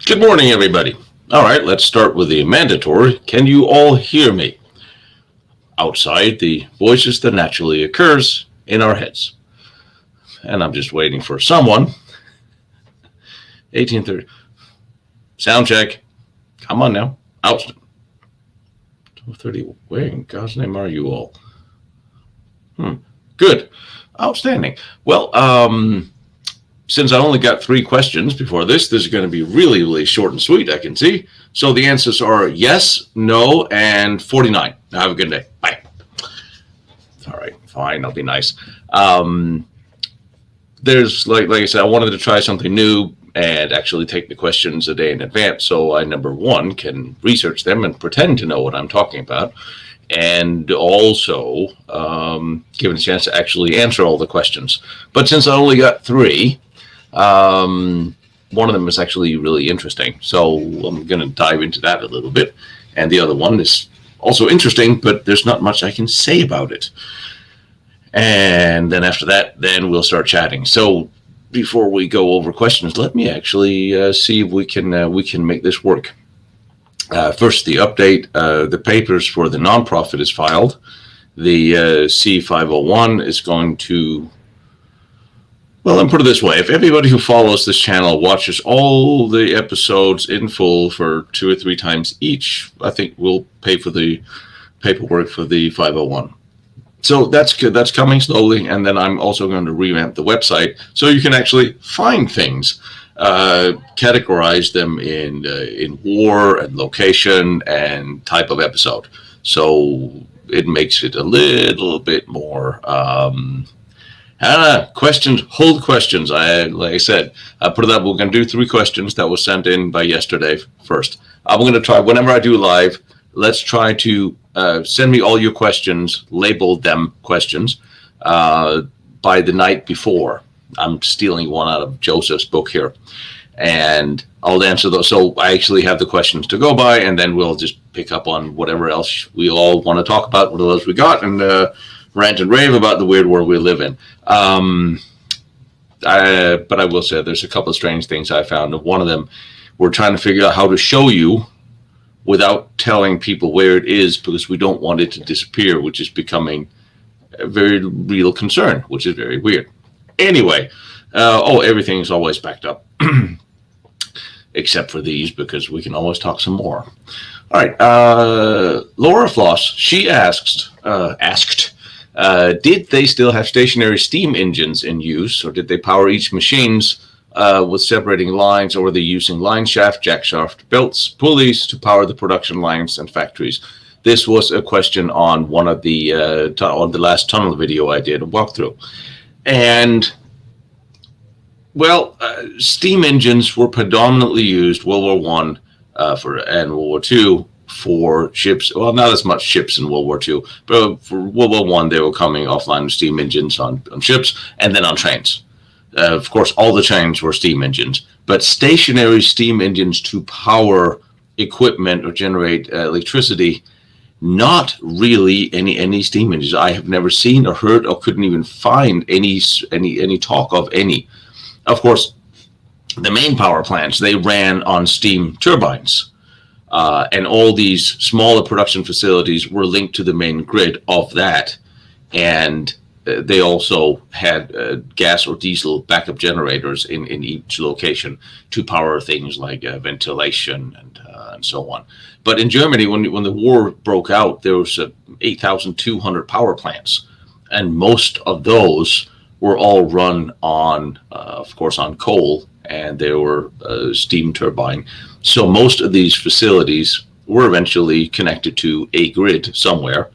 Good morning, everybody. All right, let's start with the mandatory. Can you all hear me? Outside the voices that naturally occurs in our heads. And I'm just waiting for someone. 1830. Sound check. Come on now. Out. 12:30. Where in God's name are you all? Good. Outstanding. Well, since I only got 3 questions before this is going to be really, really short and sweet, I can see. So the answers are yes, no, and 49. Have a good day. Bye. All right, fine. I'll be nice. There's, like I said, I wanted to try something new and actually take the questions a day in advance so I, number one, can research them and pretend to know what I'm talking about, and also given a chance to actually answer all the questions. But since I only got 3, one of them is actually really interesting, so I'm going to dive into that a little bit. And the other one is also interesting, but there's not much I can say about it. And then after that, then we'll start chatting. So before we go over questions, let me actually see if we can make this work. First, the update. The papers for the nonprofit is filed. The C501 is going to... Well, let me put it this way. If everybody who follows this channel watches all the episodes in full for 2 or 3 times each, I think we'll pay for the paperwork for the 501. So that's good. That's coming slowly. And then I'm also going to revamp the website so you can actually find things, categorize them in war and location and type of episode. So it makes it a little bit more... questions, hold questions. Like I said, I put it up. We're going to do 3 questions that was sent in by yesterday first. I'm going to try, whenever I do live, let's try to send me all your questions, label them questions, by the night before. I'm stealing one out of Joseph's book here. And I'll answer those. So I actually have the questions to go by, and then we'll just pick up on whatever else we all want to talk about, what else we got, and rant and rave about the weird world we live in. But I will say there's a couple of strange things I found. One of them, we're trying to figure out how to show you without telling people where it is, because we don't want it to disappear, which is becoming a very real concern, which is very weird. Anyway, everything's always backed up, except for these, because we can always talk some more. All right, Laura Floss, she asked, did they still have stationary steam engines in use, or did they power each machines with separating lines, or were they using line shaft, jack shaft, belts, pulleys to power the production lines and factories? This was a question on one of the on the last tunnel video I did a walkthrough, and well, steam engines were predominantly used World War One and World War II. For ships, well, not as much ships in World War II, but for World War I, they were coming offline with steam engines on ships and then on trains. Of course, all the trains were steam engines, but stationary steam engines to power equipment or generate electricity, not really any steam engines. I have never seen or heard or couldn't even find any talk of any. Of course, the main power plants, they ran on steam turbines. And all these smaller production facilities were linked to the main grid of that. And they also had gas or diesel backup generators in each location to power things like ventilation and so on. But in Germany, when the war broke out, there was 8,200 power plants. And most of those were all run on, of course, on coal, and they were steam turbine. So most of these facilities were eventually connected to a grid somewhere.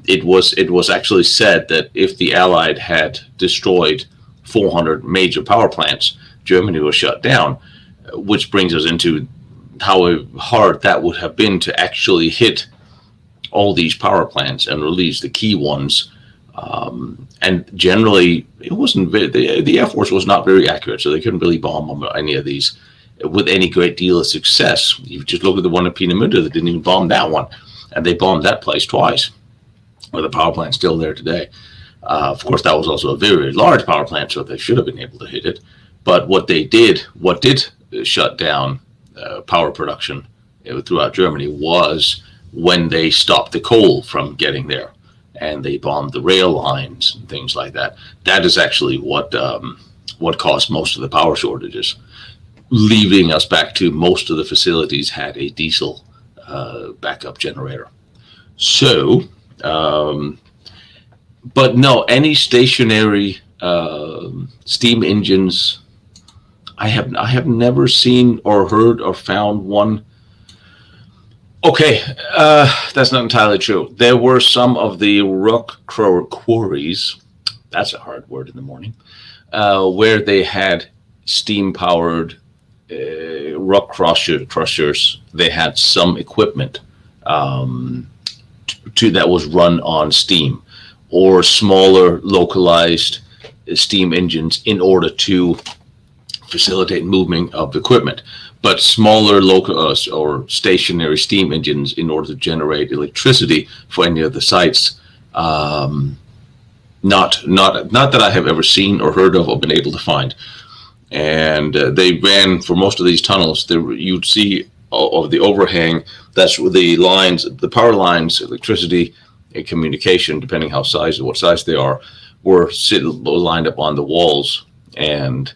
It was actually said that if the Allied had destroyed 400 major power plants, Germany was shut down, which brings us into how hard that would have been to actually hit all these power plants and release the key ones. And generally, it wasn't the Air Force was not very accurate, so they couldn't really bomb any of these with any great deal of success. You just look at the one at Peenemünde, they didn't even bomb that one, and they bombed that place twice, where the power plant's still there today. Of course, that was also a very, very large power plant, so they should have been able to hit it. But what did shut down power production throughout Germany was when they stopped the coal from getting there, and they bombed the rail lines and things like that. That is actually what caused most of the power shortages, leaving us back to most of the facilities had a diesel backup generator. So, but no, any stationary steam engines, I have never seen or heard or found one. Okay, that's not entirely true. There were some of the rock quarries, that's a hard word in the morning, where they had steam-powered rock crushers. They had some equipment that was run on steam, or smaller localized steam engines in order to facilitate movement of equipment. But smaller local or stationary steam engines in order to generate electricity for any of the sites. Not that I have ever seen or heard of or been able to find. And they ran for most of these tunnels. You'd see of the overhang. That's where the lines, the power lines, electricity, and communication, depending what size they are, were lined up on the walls. And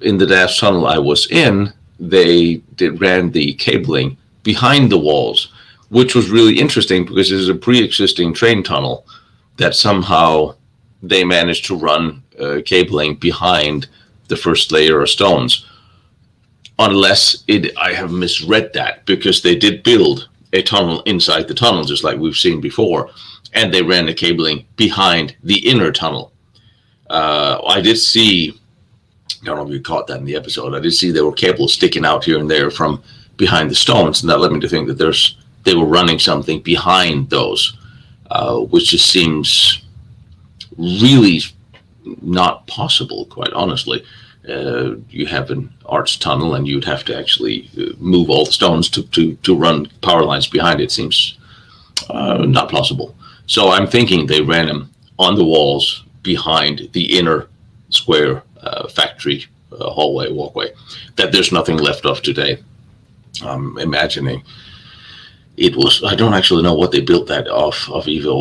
in the last tunnel I was in, they ran the cabling behind the walls, which was really interesting because it is a pre-existing train tunnel that somehow they managed to run cabling behind the first layer of stones. Unless I have misread that, because they did build a tunnel inside the tunnel, just like we've seen before, and they ran the cabling behind the inner tunnel. I did see, I don't know if you caught that in the episode, I did see there were cables sticking out here and there from behind the stones, and that led me to think that they were running something behind those, which just seems really not possible, quite honestly. You have an arched tunnel, and you'd have to actually move all the stones to run power lines behind it. Seems not plausible. So I'm thinking they ran them on the walls behind the inner square factory hallway, walkway, that there's nothing left of today. I'm imagining it was, I don't actually know what they built that off of either.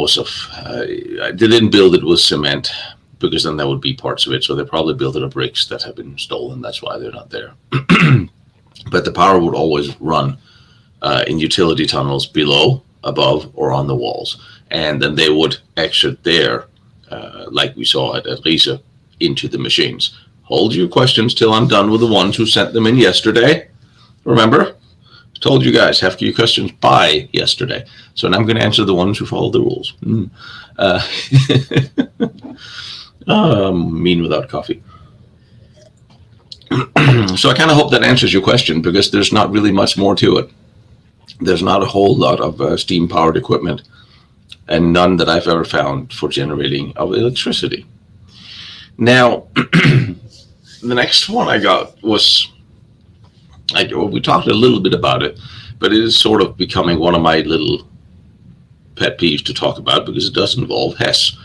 They didn't build it with cement, because then that would be parts of it. So they probably built it of bricks that have been stolen. That's why they're not there. But the power would always run in utility tunnels below, above, or on the walls. And then they would exit there, like we saw at Riese, into the machines. Hold your questions till I'm done with the ones who sent them in yesterday. Remember, I told you guys, have your questions by yesterday. So now I'm going to answer the ones who followed the rules. Mean without coffee. So I kind of hope that answers your question, because there's not really much more to it. There's not a whole lot of steam-powered equipment, and none that I've ever found for generating of electricity. Now, the next one I got was, we talked a little bit about it, but it is sort of becoming one of my little pet peeves to talk about, because it does involve Hess.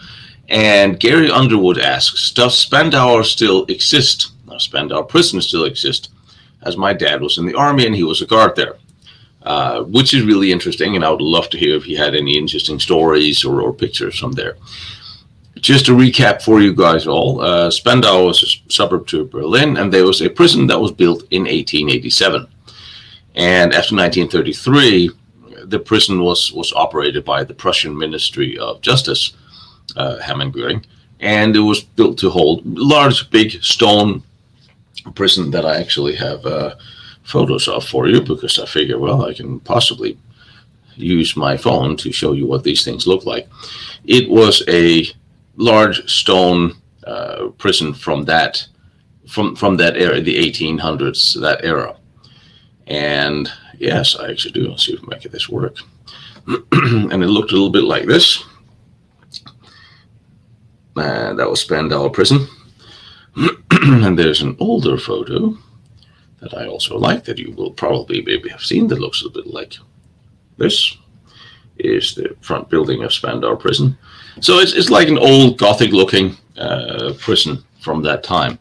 And Gary Underwood asks, does Spandauer still exist? Now, Spandauer prison still exists, as my dad was in the army and he was a guard there, which is really interesting, and I would love to hear if he had any interesting stories or pictures from there. Just to recap for you guys all, Spandau was a suburb to Berlin, and there was a prison that was built in 1887. And after 1933, the prison was operated by the Prussian Ministry of Justice, Hermann Göring, and it was built to hold large, big stone prison that I actually have photos of for you, because I figure, well, I can possibly use my phone to show you what these things look like. It was a large stone prison from that era, the 1800s, that era. And yes, I actually do. Let's see if we can make this work. And it looked a little bit like this. That was Spandau prison. And there's an older photo that I also like, that you will probably maybe have seen, that looks a bit like this. Is the front building of Spandau prison. So it's like an old Gothic looking prison from that time.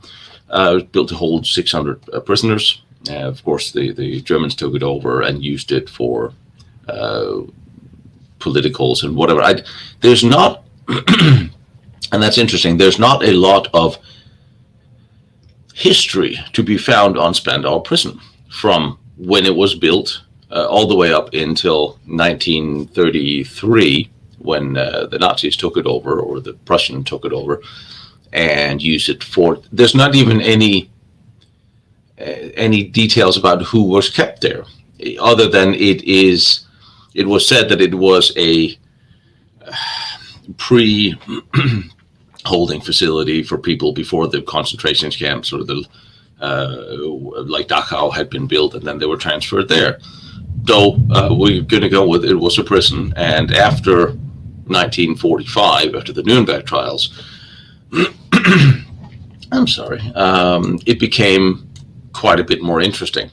It was built to hold 600 prisoners, Of course, the Germans took it over and used it for politicals and whatever. There's not, and that's interesting, there's not a lot of history to be found on Spandau Prison from when it was built all the way up until 1933, when the Nazis took it over, or the Prussians took it over, and used it for. There's not even any details about who was kept there, other than it was said that it was a pre-holding facility for people before the concentration camps, or the like Dachau had been built, and then they were transferred there. Though we're going to go with it was a prison, and after 1945, after the Nuremberg trials, I'm sorry, it became quite a bit more interesting,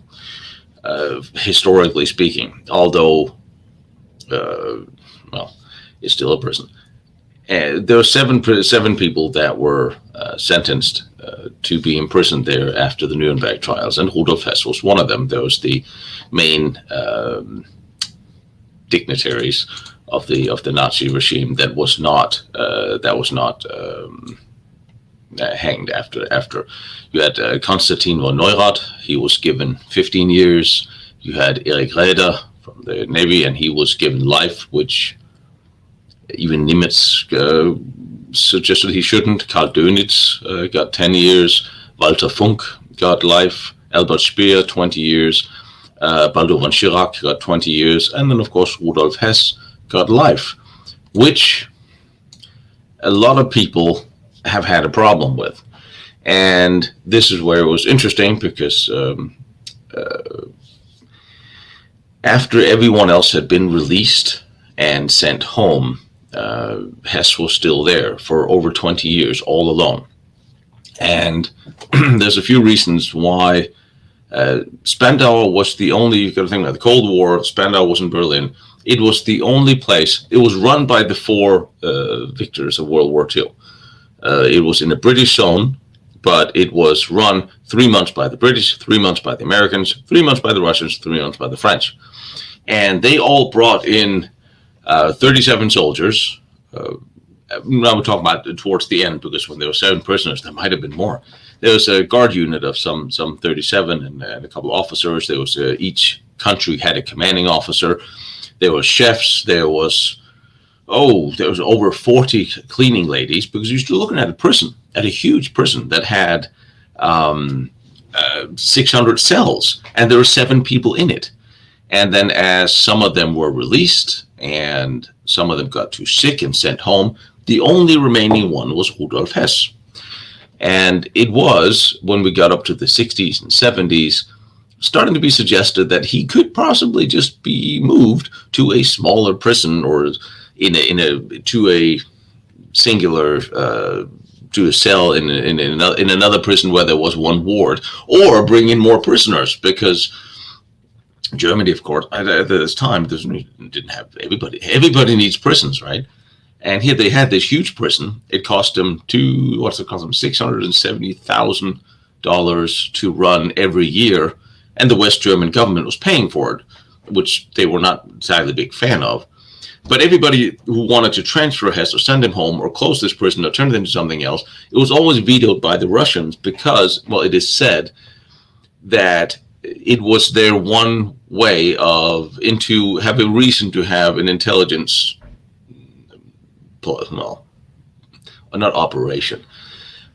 historically speaking, although, well, it's still a prison. There were seven people that were sentenced to be imprisoned there after the Nuremberg trials, and Rudolf Hess was one of them. There was the main dignitaries of the Nazi regime that was not hanged after. You had Konstantin von Neurath. He was given 15 years. You had Erich Raeder from the Navy, and he was given life, which even Nimitz suggested he shouldn't. Karl Dönitz got 10 years. Walter Funk got life. Albert Speer, 20 years. Baldur von Schirach got 20 years. And then, of course, Rudolf Hess got life, which a lot of people have had a problem with. And this is where it was interesting, because after everyone else had been released and sent home, Hess was still there for over 20 years, all alone. And there's a few reasons why Spandau was the only, you've got to think about the Cold War, Spandau was in Berlin. It was the only place, it was run by the four victors of World War II. It was in a British zone, but it was run 3 months by the British, 3 months by the Americans, 3 months by the Russians, 3 months by the French. And they all brought in 37 soldiers. Now we're talking about towards the end, because when there were 7 prisoners, there might have been more. There was a guard unit of some 37 and a couple of officers. There was each country had a commanding officer. There were chefs. There was over 40 cleaning ladies, because you're still looking at a prison, at a huge prison that had 600 cells, and there were 7 people in it. And then as some of them were released and some of them got too sick and sent home, the only remaining one was Rudolf Hess. And it was, when we got up to the 60s and 70s, starting to be suggested that he could possibly just be moved to a smaller prison, or to a singular to a cell in another prison where there was one ward, or bring in more prisoners, because Germany, of course, at this time didn't have everybody. Everybody needs prisons, right? And here they had this huge prison. It cost them $670,000 to run every year, and the West German government was paying for it, which they were not exactly a big fan of. But everybody who wanted to transfer Hess or send him home or close this prison or turn it into something else, it was always vetoed by the Russians, because, well, it is said that it was their one way have a reason to have an intelligence, well, not operation,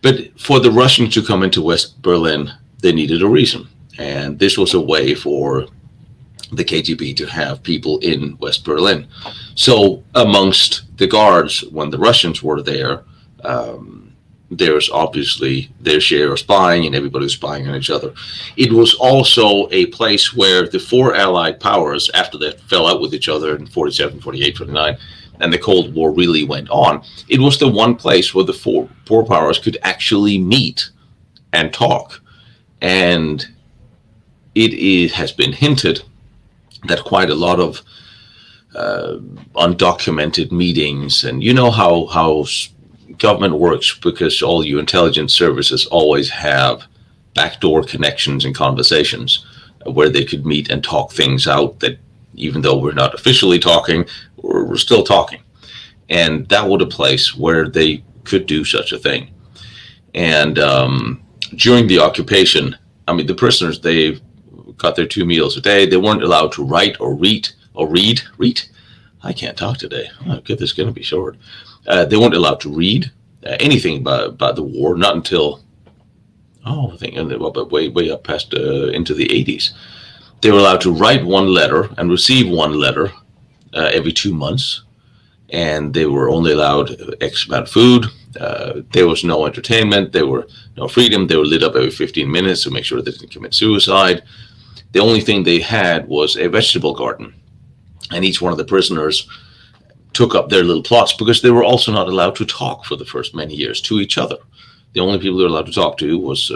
but for the Russians to come into West Berlin, they needed a reason. And this was a way for the KGB to have people in West Berlin. So amongst the guards, when the Russians were there, there's obviously their share of spying, and everybody was spying on each other. It was also a place where the 4 Allied powers, after they fell out with each other in 47, 48, 49, and the Cold War really went on, it was the one place where the four powers could actually meet and talk. And it has been hinted that quite a lot of undocumented meetings, and you know how government works, because all your intelligence services always have backdoor connections and conversations where they could meet and talk things out that, even though we're not officially talking, we're still talking. And that was a place where they could do such a thing. And during the occupation, I mean, the prisoners, they got their 2 meals a day. They weren't allowed to write or read. I can't talk today. Oh, good, this is going to be short. They weren't allowed to read anything about the war, not until, I think, way up past into the 80s. They were allowed to write 1 letter and receive 1 letter every 2 months. And they were only allowed X amount of food. There was no entertainment. There were no freedom. They were lit up every 15 minutes to make sure they didn't commit suicide. The only thing they had was a vegetable garden. And each one of the prisoners took up their little plots, because they were also not allowed to talk for the first many years to each other. The only people they were allowed to talk to was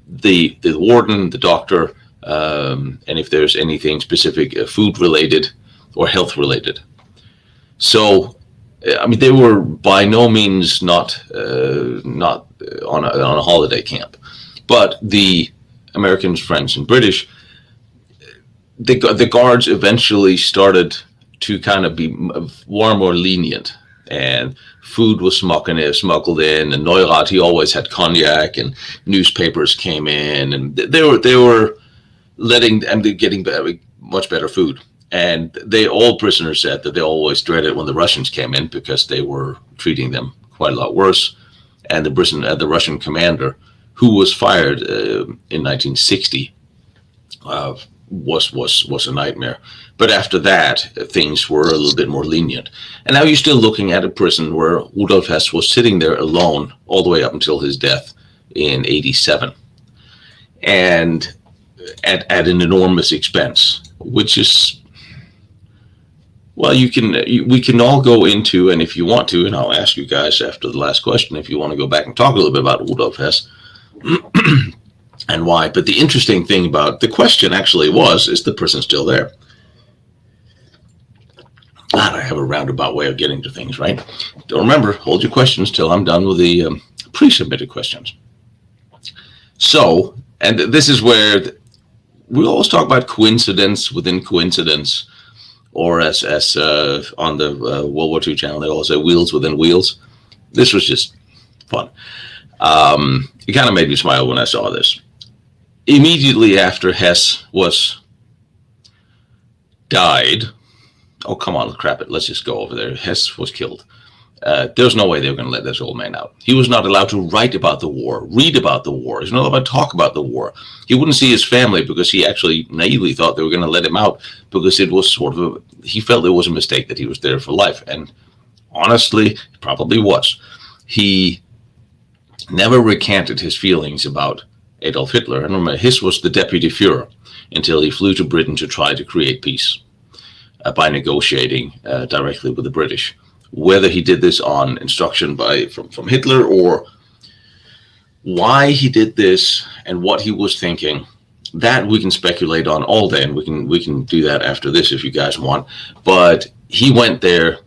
the warden, the doctor, and if there's anything specific, food related or health related. So, I mean, they were by no means not on a holiday camp, but the Americans, French, and British, the guards eventually started to kind of be more lenient, and food was smuggled in, and Neurath, he always had cognac, and newspapers came in, and they were letting them getting much better food. And all prisoners said that they always dreaded when the Russians came in, because they were treating them quite a lot worse. And the Russian commander, who was fired in 1960, was a nightmare. But after that, things were a little bit more lenient. And now you're still looking at a prison where Rudolf Hess was sitting there alone all the way up until his death in 87, and at an enormous expense, which is, well, we can all go into, and if you want to, and I'll ask you guys after the last question, if you want to go back and talk a little bit about Rudolf Hess and why. But the interesting thing about the question actually is the prison still there? God, I have a roundabout way of getting to things, right? Don't remember, hold your questions till I'm done with the pre-submitted questions. So, and this is where we always talk about coincidence within coincidence, or as on the World War II channel, they always say wheels within wheels. This was just fun. It kind of made me smile when I saw this. Immediately after Hess died, oh, come on, crap it, let's just go over there. Hess was killed. There's no way they were going to let this old man out. He was not allowed to write about the war, read about the war. He was not allowed to talk about the war. He wouldn't see his family, because he actually naively thought they were going to let him out, because it was he felt it was a mistake that he was there for life. And honestly, it probably was. He never recanted his feelings about Adolf Hitler. And remember, Hess was the deputy Führer until he flew to Britain to try to create peace by negotiating directly with the British. Whether he did this on instruction from Hitler, or why he did this and what he was thinking, that we can speculate on all day, and we can do that after this if you guys want. But he went there.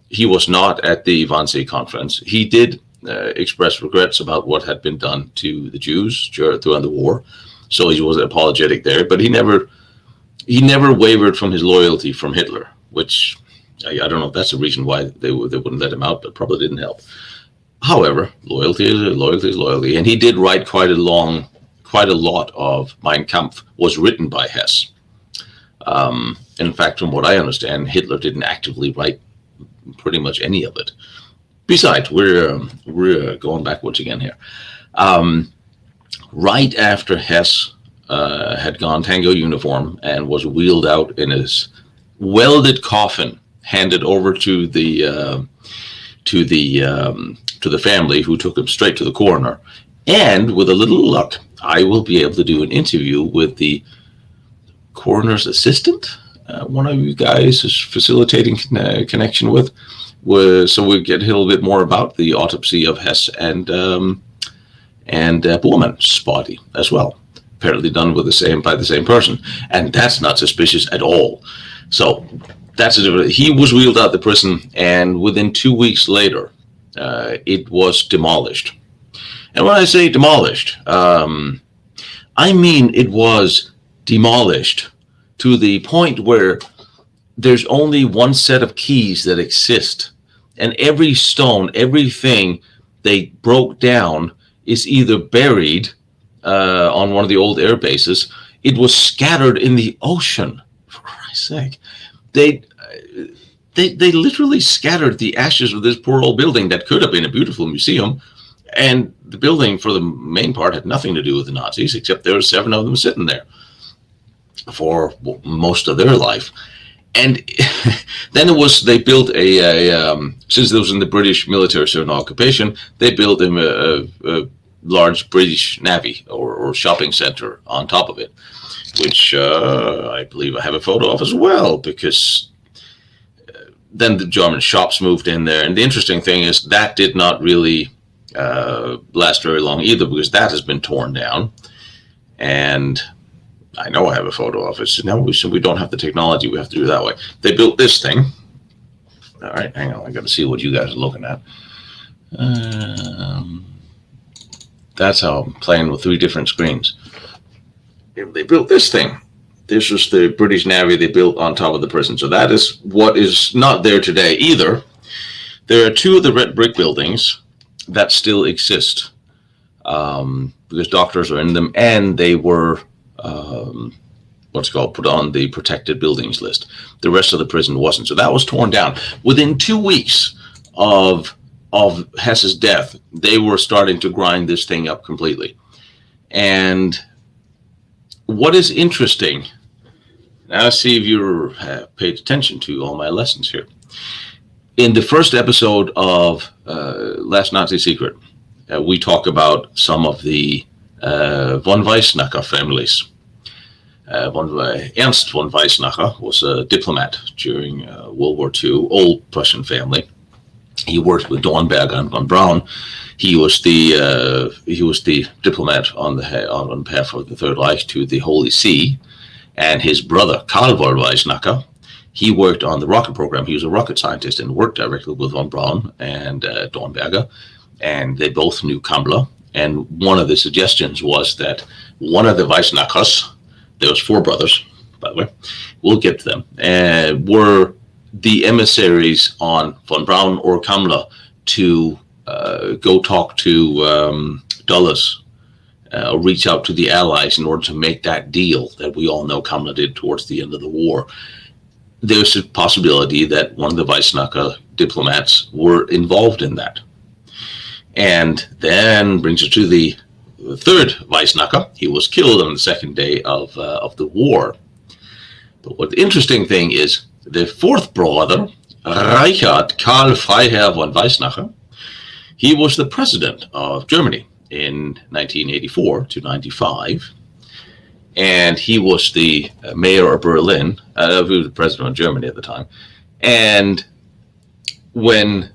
He was not at the Wannsee conference. He did express regrets about what had been done to the Jews throughout the war, so he was apologetic there. But he never wavered from his loyalty from Hitler, which I don't know if that's the reason why they wouldn't let him out, but probably didn't help. However, loyalty is loyalty, and he did write quite a lot of Mein Kampf was written by Hess. In fact, from what I understand, Hitler didn't actively write pretty much any of it. Besides, we're going backwards again here. Right after Hess had gone tango uniform and was wheeled out in his welded coffin, handed over to the family, who took him straight to the coroner. And with a little luck, I will be able to do an interview with the coroner's assistant. One of you guys is facilitating connection with, so we get a little bit more about the autopsy of Hess and Bormann's body as well. Apparently done by the same person, and that's not suspicious at all. So he was wheeled out the prison, and within 2 weeks later, it was demolished. And when I say demolished, I mean it was demolished to the point where there's only one set of keys that exist. And every stone, everything they broke down is either buried on one of the old air bases. It was scattered in the ocean, for Christ's sake. They literally scattered the ashes of this poor old building that could have been a beautiful museum. And the building, for the main part, had nothing to do with the Nazis, except there were 7 of them sitting there for most of their life. And then they built since it was in the British military so in occupation, they built a large British Navy or shopping center on top of it, which I believe I have a photo of as well, because then the German shops moved in there. And the interesting thing is that did not really last very long either, because that has been torn down. And I know I have a photo of it. So now we don't have the technology. We have to do it that way. They built this thing. All right, hang on. I got to see what you guys are looking at. That's how I'm playing with 3 different screens. They built this thing. This was the British Navy they built on top of the prison. So that is what is not there today either. There are 2 of the red brick buildings that still exist because doctors are in them, and they were put on the protected buildings list. The rest of the prison wasn't. So that was torn down. Within 2 weeks of Hess's death, they were starting to grind this thing up completely. And what is interesting, now see if you paid attention to all my lessons here. In the first episode of Last Nazi Secret, we talk about some of the von Weissnacher families. Ernst von Weissnacher was a diplomat during World War II, old Prussian family. He worked with Dornberger and von Braun. He was the diplomat on behalf of the Third Reich to the Holy See, and his brother Karl von Weissnacher, he worked on the rocket program. He was a rocket scientist and worked directly with von Braun and Dornberger, and they both knew Kammler. And one of the suggestions was that one of the Weissnachers, there was 4 brothers, by the way, we'll get to them, were the emissaries on von Braun or Kammler to go talk to Dulles, reach out to the Allies in order to make that deal that we all know Kammler did towards the end of the war. There's a possibility that one of the Weissnacher diplomats were involved in that. And then brings us to the 3rd Weissnacher. He was killed on the 2nd day of the war. But what the interesting thing is, the 4th brother, Reichard Karl Freiherr von Weissnacher, he was the president of Germany in 1984 to 95. And he was the mayor of Berlin. He was the president of Germany at the time. And when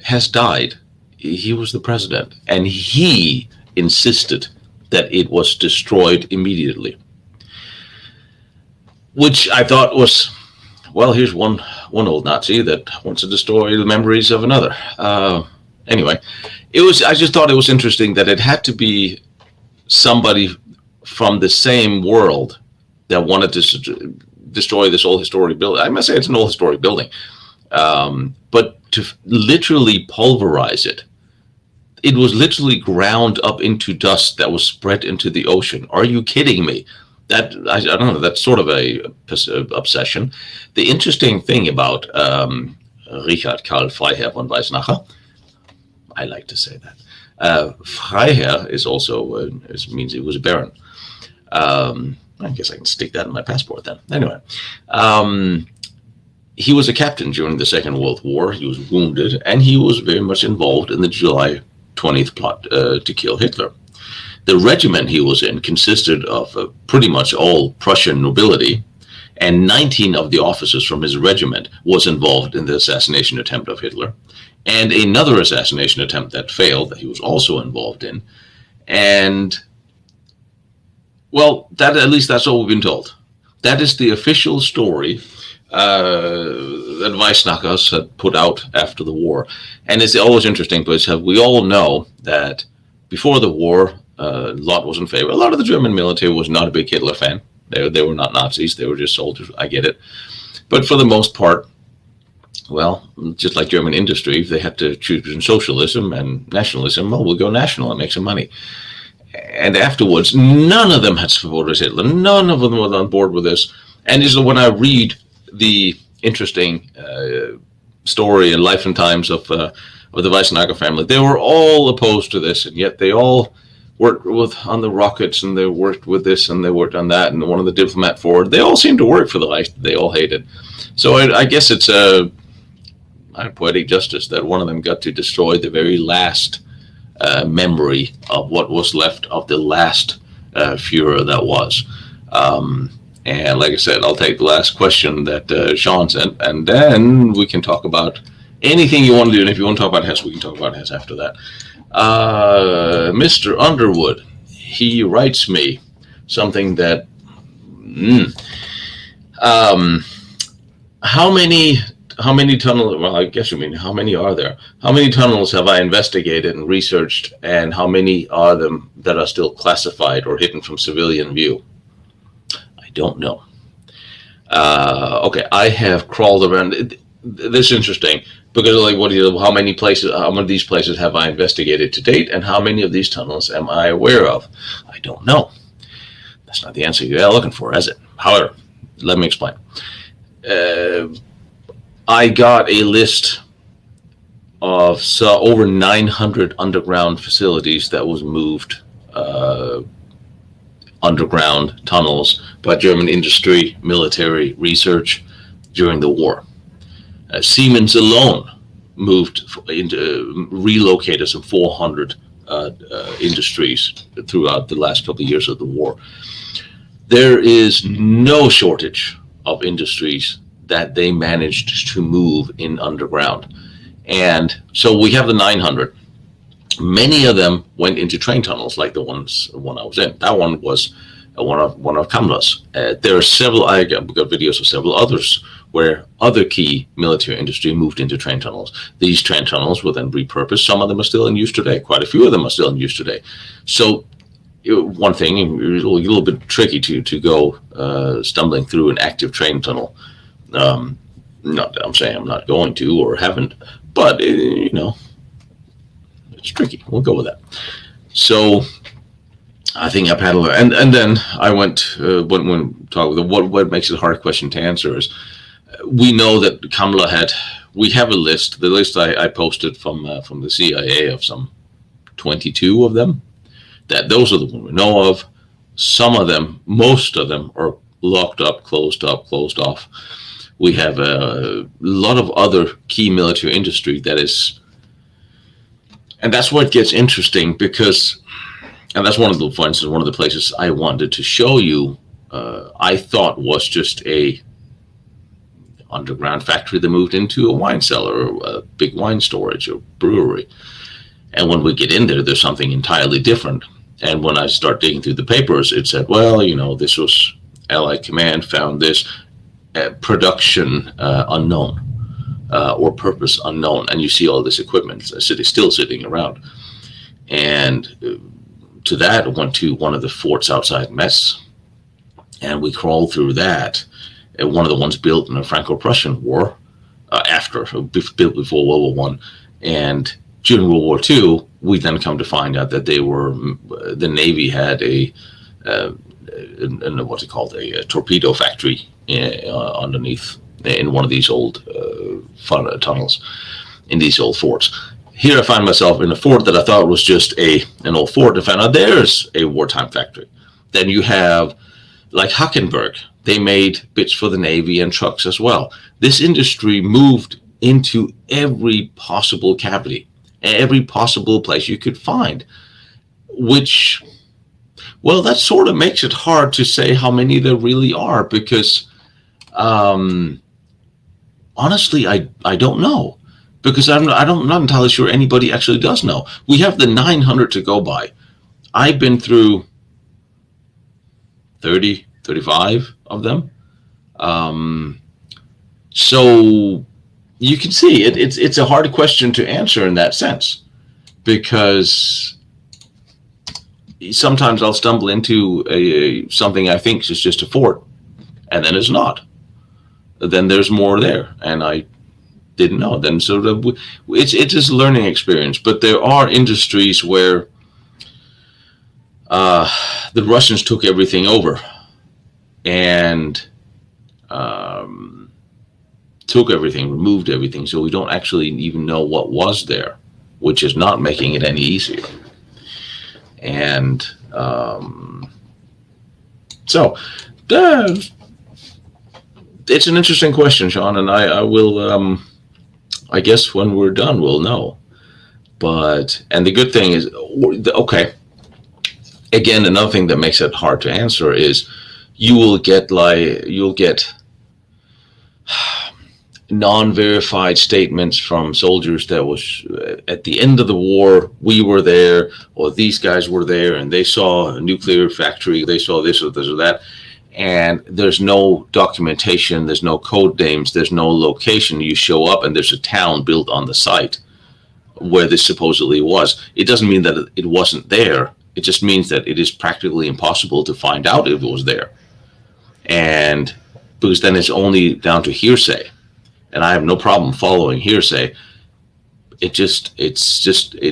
Hess died, he was the president. And he insisted that it was destroyed immediately. Which I thought was, well, here's one old Nazi that wants to destroy the memories of another. Anyway, I just thought it was interesting that it had to be somebody from the same world that wanted to destroy this old historic building. I must say it's an old historic building. But to literally pulverize it, it was literally ground up into dust that was spread into the ocean. Are you kidding me? That I don't know. That's sort of a obsession. The interesting thing about Richard Karl Freiherr von Weissnacher, I like to say that Freiherr is also it means he was a baron. I guess I can stick that in my passport then. Anyway, he was a captain during the Second World War. He was wounded, and he was very much involved in the July 20th plot to kill Hitler. The regiment he was in consisted of pretty much all Prussian nobility, and 19 of the officers from his regiment was involved in the assassination attempt of Hitler, and another assassination attempt that failed that he was also involved in. And, well, that at least that's all we've been told. That is the official story that Weissnachers had put out after the war. And it's always interesting because we all know that before the war, a lot was in favor. A lot of the German military was not a big Hitler fan. They were not Nazis. They were just soldiers. I get it. But for the most part, well, just like German industry, if they had to choose between socialism and nationalism, well, we'll go national and make some money. And afterwards, none of them had supported Hitler. None of them were on board with this. And this is when I read the interesting story and life and times of the Weissenegger family. They were all opposed to this, and yet they all worked on the rockets, and they worked with this, and they worked on that, and one of the diplomat forward. They all seemed to work for the Reich. They all hated. So I guess it's a poetic justice that one of them got to destroy the very last memory of what was left of the last Führer that was. And like I said, I'll take the last question that Sean sent, and then we can talk about anything you want to do. And if you want to talk about Hess, we can talk about Hess after that. Mr. Underwood, he writes me something that, how many tunnels, well, I guess you mean, how many are there? How many tunnels have I investigated and researched, and how many are them that are still classified or hidden from civilian view? I don't know. Okay, I have crawled around. This is interesting because, like, how many of these places have I investigated to date, and how many of these tunnels am I aware of? I don't know. That's not the answer you're looking for, is it? However, let me explain. I got a list of over 900 underground facilities that was moved underground tunnels by German industry, military, research during the war. Siemens alone relocated some 400 industries throughout the last couple of years of the war. There is no shortage of industries that they managed to move in underground. And so we have the 900. Many of them went into train tunnels, like the one I was in. That one was one of Kamla's. There are several, I got videos of several others where other key military industry moved into train tunnels. These train tunnels were then repurposed. Some of them are still in use today. Quite a few of them are still in use today. So one thing, it's a little bit tricky to go stumbling through an active train tunnel. Not that I'm saying I'm not going to or haven't, but it's tricky. We'll go with that. So I think I've had a lot, and then I went when talk with what makes it a hard question to answer is we know that Kamla we have a list. The list I posted from the CIA of some 22 of them. Those are the ones we know of. Some of them, most of them, are locked up, closed off. We have a lot of other key military industry that is, and that's what gets interesting because, and that's one of the, for instance, one of the places I wanted to show you, I thought was just a underground factory that moved into a wine cellar or a big wine storage or brewery. And when we get in there, there's something entirely different. And when I start digging through the papers, it said, well, this was Allied Command found this. Production unknown or purpose unknown, and you see all this equipment still sitting around. And to that, I went to one of the forts outside Metz, and we crawled through that. One of the ones built in the Franco-Prussian War, built before World War I, and during World War II, we then come to find out that the Navy had a what's it called, a torpedo factory underneath in one of these old tunnels in these old forts. Here I find myself in a fort that I thought was just an old fort, and found out there's a wartime factory. Then you have, like Hackenberg, they made bits for the Navy and trucks as well. This industry moved into every possible cavity, every possible place you could find, which, well, that sort of makes it hard to say how many there really are, because honestly, I don't know, because I'm not entirely sure anybody actually does know. We have the 900 to go by. I've been through 30, 35 of them. So you can see it's a hard question to answer in that sense, because sometimes I'll stumble into something I think is just a fort, and then it's not. Then there's more there, and I didn't know. Then it's just a learning experience. But there are industries where the Russians took everything over, and took everything, removed everything, so we don't actually even know what was there, which is not making it any easier. And so it's an interesting question, Sean, and I will, I guess when we're done, we'll know. And the good thing is, okay, again, another thing that makes it hard to answer is you'll get non-verified statements from soldiers that was at the end of the war, we were there, or these guys were there, and they saw a nuclear factory, they saw this or this or that, and there's no documentation, there's no code names, there's no location. You show up and there's a town built on the site where this supposedly was. It doesn't mean that it wasn't there. It just means that it is practically impossible to find out if it was there. And because then it's only down to hearsay. And I have no problem following hearsay. It's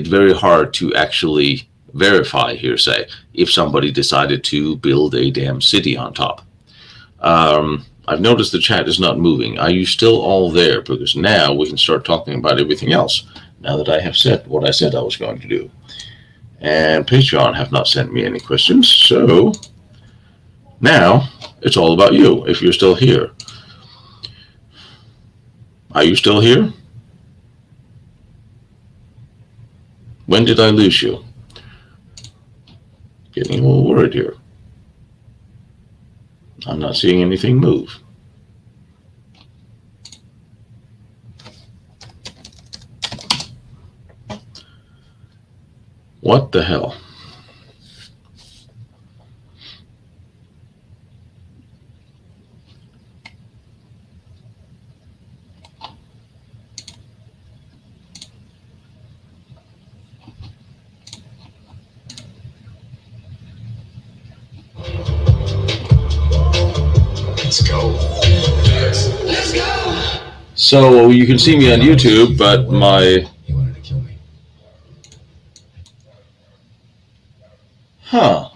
very hard to actually verify hearsay if somebody decided to build a damn city on top. I've noticed the chat is not moving. Are you still all there? Because now we can start talking about everything else, now that I have said what I said I was going to do. And Patreon have not sent me any questions, so now it's all about you, if you're still here. Are you still here? When did I lose you? Getting a little worried here. I'm not seeing anything move. What the hell? Let's go. Let's go. So you can see me on YouTube, but my... He wanted to kill me. Huh.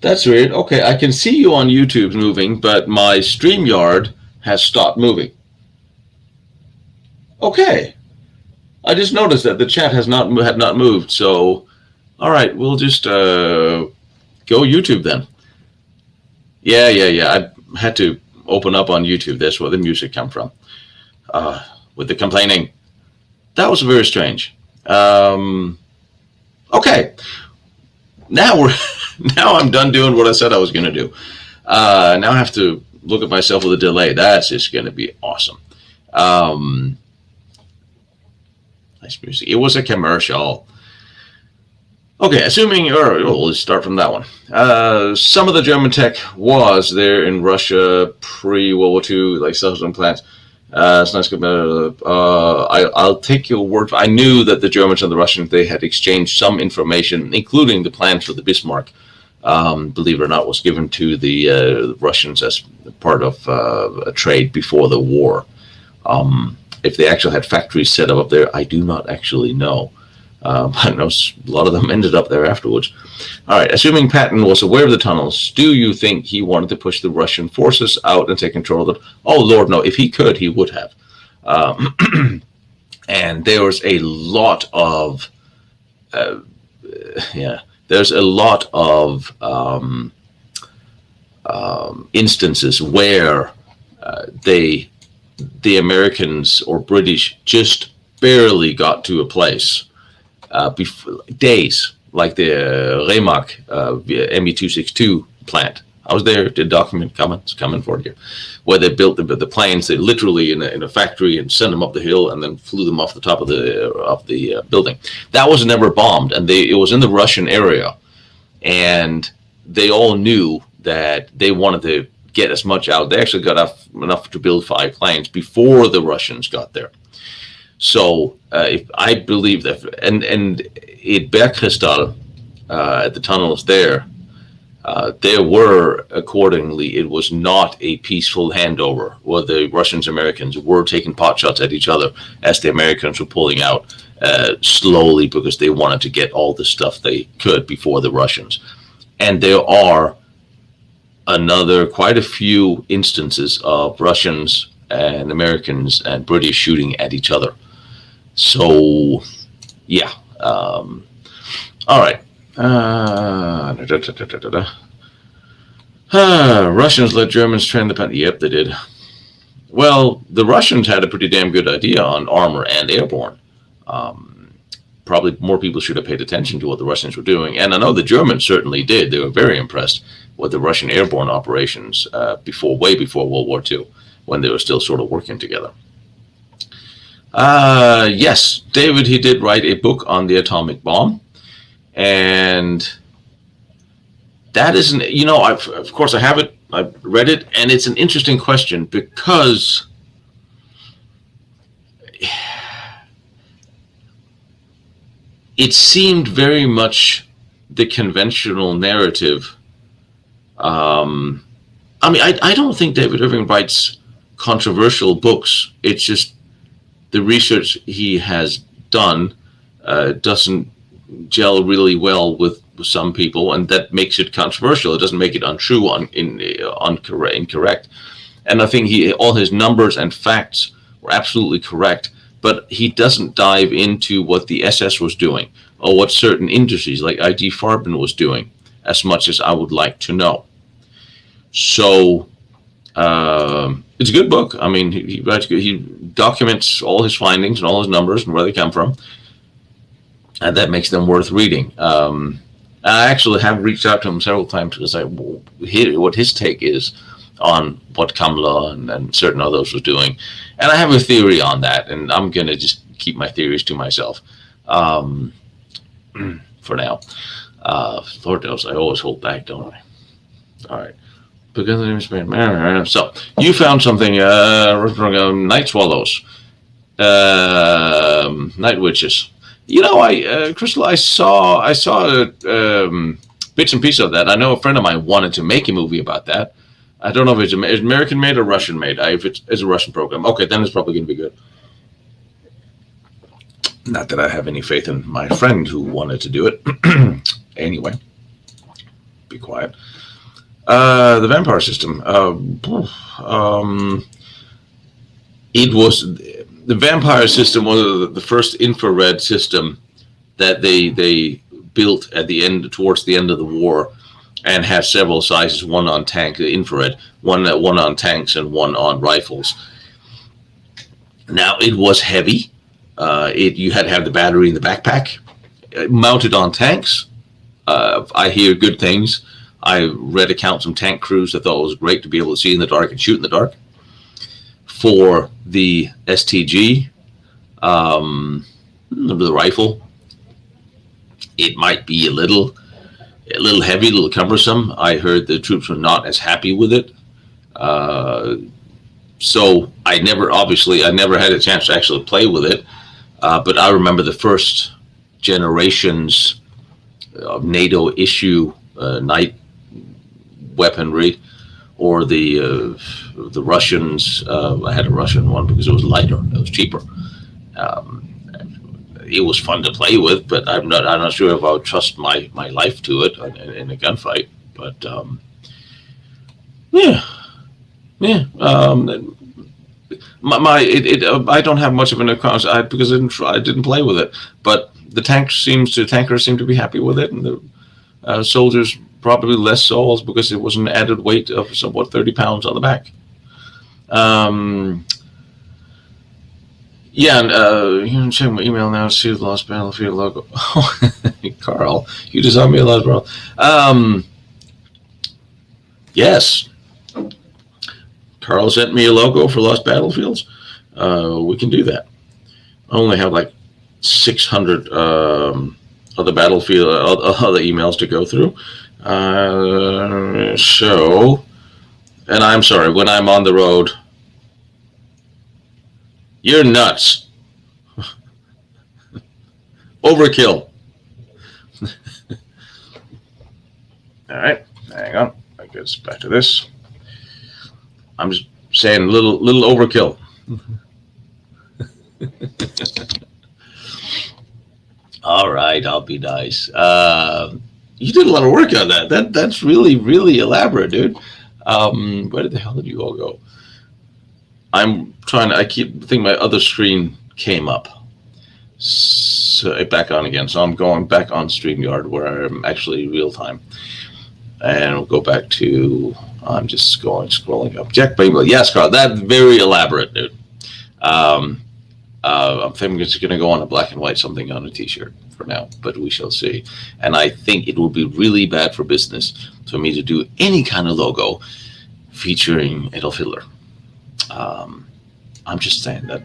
That's weird. Okay, I can see you on YouTube moving, but my StreamYard has stopped moving. Okay. I just noticed that the chat had not moved, so... Alright, we'll just go YouTube then. Yeah. I had to open up on YouTube. That's where the music come from. With the complaining. That was very strange. Okay. Now I'm done doing what I said I was going to do. Now I have to look at myself with a delay. That's just going to be awesome. Nice music. It was a commercial. Okay, assuming, or let's start from that one. Some of the German tech was there in Russia pre-World War II, like self-building plants. It's nice. I'll take your word for. I knew that the Germans and the Russians, they had exchanged some information, including the plans for the Bismarck. Believe it or not, was given to the Russians as part of a trade before the war. If they actually had factories set up there, I do not actually know. I know a lot of them ended up there afterwards. All right, assuming Patton was aware of the tunnels, do you think he wanted to push the Russian forces out and take control of them? Oh, Lord, no. If he could, he would have. And there was a lot of, there's a lot of instances where the Americans or British just barely got to a place. Days, like the Remak ME-262 plant. I was there, did document comments coming for you, where they built the planes. They literally in a factory and sent them up the hill and then flew them off the top of the building. That was never bombed, and it was in the Russian area, and they all knew that they wanted to get as much out. They actually got enough to build 5 planes before the Russians got there. So if I believe that, and in Bergkristall, at the tunnels there, there were, accordingly, it was not a peaceful handover where the Russians and Americans were taking pot shots at each other as the Americans were pulling out slowly because they wanted to get all the stuff they could before the Russians. And there are quite a few instances of Russians and Americans and British shooting at each other. So, yeah. All right. Russians let Germans train the pen. Yep, they did. Well, the Russians had a pretty damn good idea on armor and airborne. Probably more people should have paid attention to what the Russians were doing. And I know the Germans certainly did. They were very impressed with the Russian airborne operations way before World War II, when they were still sort of working together. Yes, David, he did write a book on the atomic bomb. And that isn't, of course I have it, I've read it, and it's an interesting question because it seemed very much the conventional narrative. I don't think David Irving writes controversial books. It's just the research he has done doesn't gel really well with some people, and that makes it controversial. It doesn't make it untrue, incorrect. And I think all his numbers and facts were absolutely correct, but he doesn't dive into what the SS was doing or what certain industries like IG Farben was doing as much as I would like to know. So it's a good book. I mean, he writes good. He documents all his findings and all his numbers and where they come from, and that makes them worth reading. I actually have reached out to him several times because I hear what his take is on what Kamla and certain others was doing. And I have a theory on that, and I'm going to just keep my theories to myself for now. Lord knows, I always hold back, don't I? All right. So, you found something, night swallows, night witches. Crystal, I saw bits and pieces of that. I know a friend of mine wanted to make a movie about that. I don't know if it's American made or Russian made. If it's a Russian program, okay, then it's probably going to be good. Not that I have any faith in my friend who wanted to do it. Anyway, be quiet. The vampire system. It was the vampire system was the first infrared system that they built towards the end of the war, and had several sizes. One on tank, infrared. One on tanks and one on rifles. Now it was heavy. You had to have the battery in the backpack. Mounted on tanks. I hear good things. I read accounts from tank crews that thought it was great to be able to see in the dark and shoot in the dark. For the STG, the rifle, it might be a little heavy, a little cumbersome. I heard the troops were not as happy with it. So I never had a chance to actually play with it. But I remember the first generations of NATO issue night weaponry, or the Russians. I had a Russian one because it was lighter, it was cheaper. It was fun to play with, but I'm not sure if I would trust my life to it in a gunfight. But yeah. I don't have much of an account because I didn't play with it. But the tankers seem to be happy with it, and the soldiers probably less so, because it was an added weight of somewhat 30 pounds on the back. Yeah, and you can check my email now to see the Lost Battlefield logo. Carl, you just saw me a Lost Battlefield. Yes. Carl sent me a logo for Lost Battlefields. We can do that. I only have like 600 other battlefield, other emails to go through. And I'm sorry, when I'm on the road, you're nuts. All right, hang on. I guess back to this. I'm just saying, little overkill. All right, I'll be nice. You did a lot of work on that. That's really elaborate, dude. Where the hell did you all go? I'm trying to. I keep thinking my other screen came up. So back on again. So I'm going back on StreamYard where I'm actually real time. And we'll go back to. I'm just scrolling up. Jack Bingle. Yes, Carl. That's very elaborate, dude. I'm thinking it's going to go on a black and white something on a T-shirt for now, but we shall see. And I think it will be really bad for business for me to do any kind of logo featuring Adolf Hitler. I'm just saying that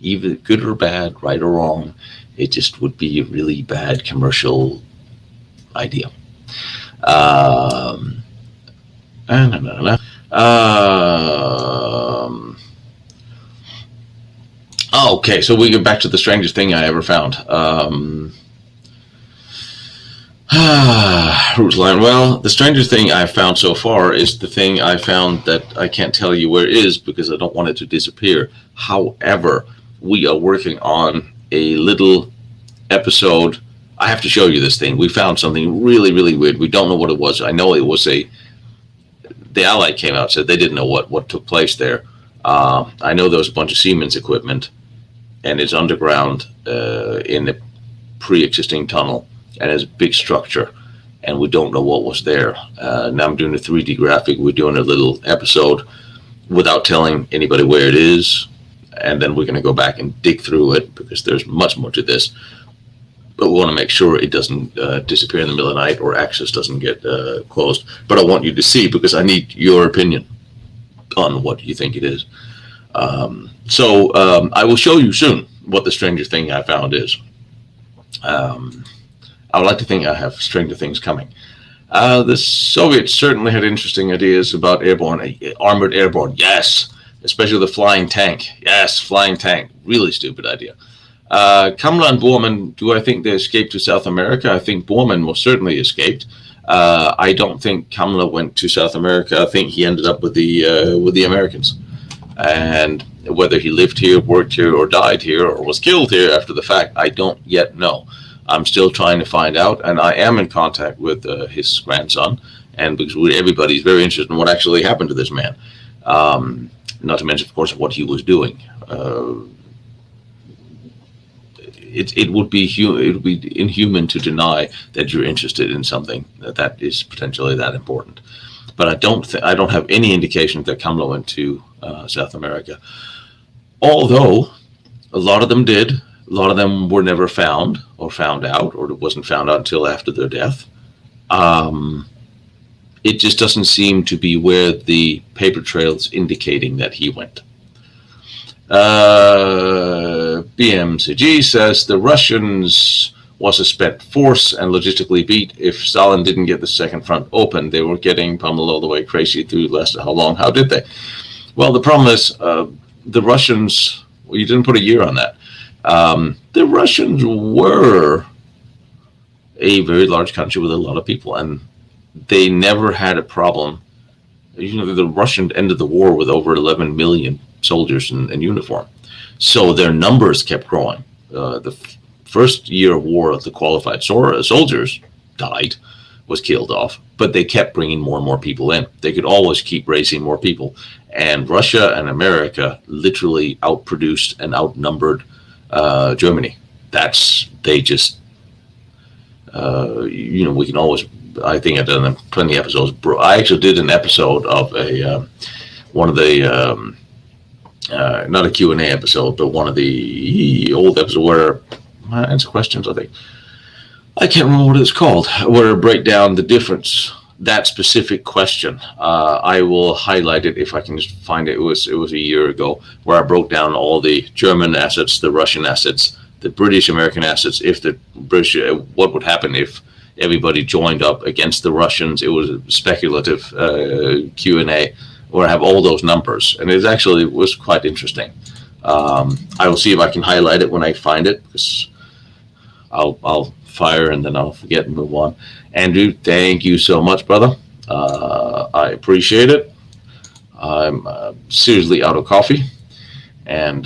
either good or bad, right or wrong, it just would be a really bad commercial idea. Okay, so we get back to the strangest thing I ever found. Well, the strangest thing I've found so far is the thing I found that I can't tell you where it is because I don't want it to disappear. However, we are working on a little episode. I have to show you this thing. We found something really weird. We don't know what it was. I know it was the Allied came out and said they didn't know what took place there. I know there was a bunch of Siemens equipment, and it's underground in a pre-existing tunnel, and it's a big structure, and we don't know what was there. Now I'm doing a 3D graphic. We're doing a little episode without telling anybody where it is, and then we're going to go back and dig through it because there's much more to this. But we want to make sure it doesn't disappear in the middle of the night or access doesn't get closed. But I want you to see because I need your opinion on what you think it is. So I will show you soon what the strangest thing I found is. I would like to think I have stranger things coming. The Soviets certainly had interesting ideas about armored airborne. Yes, especially the flying tank. Yes, flying tank. Really stupid idea. Kamla and Bormann, do I think they escaped to South America? I think Bormann most certainly escaped. I don't think Kamla went to South America. I think he ended up with the Americans. And whether he lived here, worked here, or died here, or was killed here after the fact, I don't yet know. I'm still trying to find out, and I am in contact with his grandson, and because everybody's very interested in what actually happened to this man. Not to mention, of course, what he was doing. It would be inhuman to deny that you're interested in something that is potentially that important. But I don't have any indication that Kamla went to South America. Although a lot of them did. A lot of them were never found or found out, or it wasn't found out until after their death. It just doesn't seem to be where the paper trail's indicating that he went. BMCG says the Russians was a spent force and logistically beat. If Stalin didn't get the second front open, they were getting pummeled all the way crazy through less. How long? How did they? Well, the problem is the Russians. Well, you didn't put a year on that. The Russians were a very large country with a lot of people, and they never had a problem. You know, the Russians ended the war with over 11 million soldiers in uniform. So their numbers kept growing. The first year of war, the qualified soldiers died, was killed off, but they kept bringing more and more people in. They could always keep raising more people. And Russia and America literally outproduced and outnumbered Germany. We can always, I think I've done plenty of episodes. I actually did an episode of one of the, not a Q&A episode, but one of the old episodes where I answer questions, I think. I can't remember what it's called, where I break down the difference, that specific question. I will highlight it if I can just find it. It was a year ago where I broke down all the German assets, the Russian assets, the British American assets. If the British, what would happen if everybody joined up against the Russians? It was a speculative Q&A where I have all those numbers, and it actually was quite interesting. I will see if I can highlight it when I find it, because I'll fire, and then I'll forget and move on. Andrew, thank you so much, brother. I appreciate it. I'm seriously out of coffee, and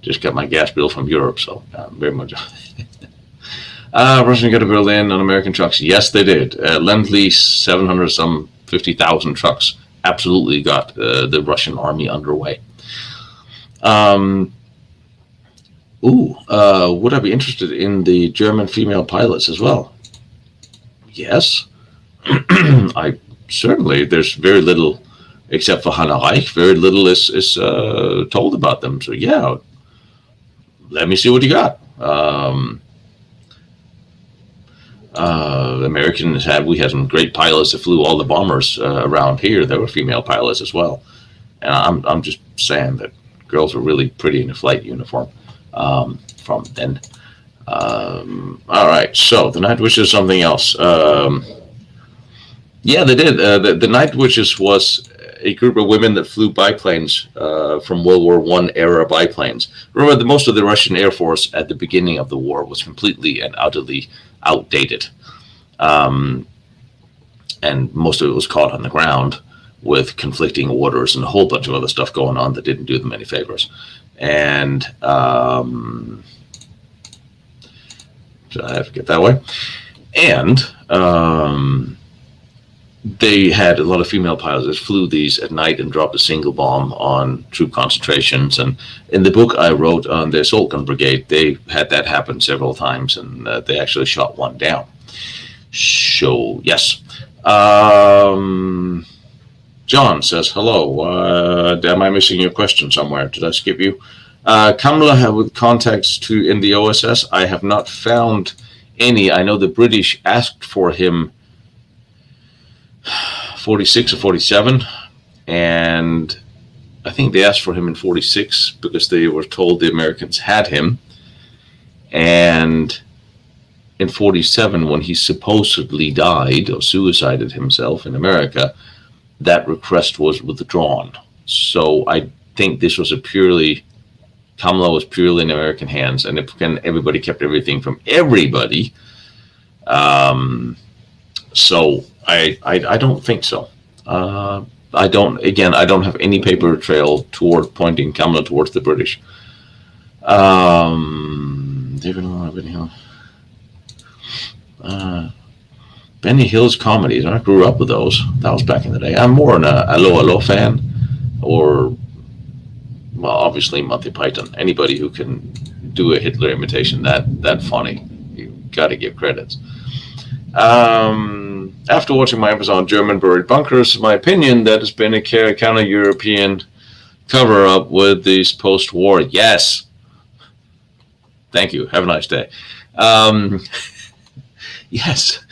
just got my gas bill from Europe, so very much. Russians got to build in on American trucks. Yes, they did. Lend-Lease, 700 some 50,000 trucks absolutely got the Russian army underway. Would I be interested in the German female pilots as well? Yes. I certainly, there's very little, except for Hannah Reich, very little is told about them. So yeah, let me see what you got. We had some great pilots that flew all the bombers around here. There were female pilots as well. And I'm just saying that girls were really pretty in a flight uniform from then. All right, so the Night Witches, something else. Yeah, they did. The Night Witches was a group of women that flew biplanes from World War I era biplanes. Remember, most of the Russian Air Force at the beginning of the war was completely and utterly outdated. And most of it was caught on the ground with conflicting orders and a whole bunch of other stuff going on that didn't do them any favors. And so I have to get that way. And they had a lot of female pilots that flew these at night and dropped a single bomb on troop concentrations. And in the book I wrote on the Assault Gun Brigade, they had that happen several times, and they actually shot one down. So, yes. John says, hello. Am I missing your question somewhere? Did I skip you? Kamala with contacts in the OSS. I have not found any. I know the British asked for him 46 or 47, and I think they asked for him in 46 because they were told the Americans had him. And in 47, when he supposedly died or suicided himself in America, that request was withdrawn. So I think this was Kamala was purely in American hands, and everybody kept everything from everybody. So I don't think so. I don't have any paper trail pointing Kamala towards the British. Benny Hill's comedies. I grew up with those. That was back in the day. I'm more an Allo Allo fan, or, well, obviously Monty Python. Anybody who can do a Hitler imitation that funny, you got to give credits. After watching my episode on German buried bunkers, my opinion that has been a counter-European cover-up with these post-war. Yes. Thank you. Have a nice day. Yes.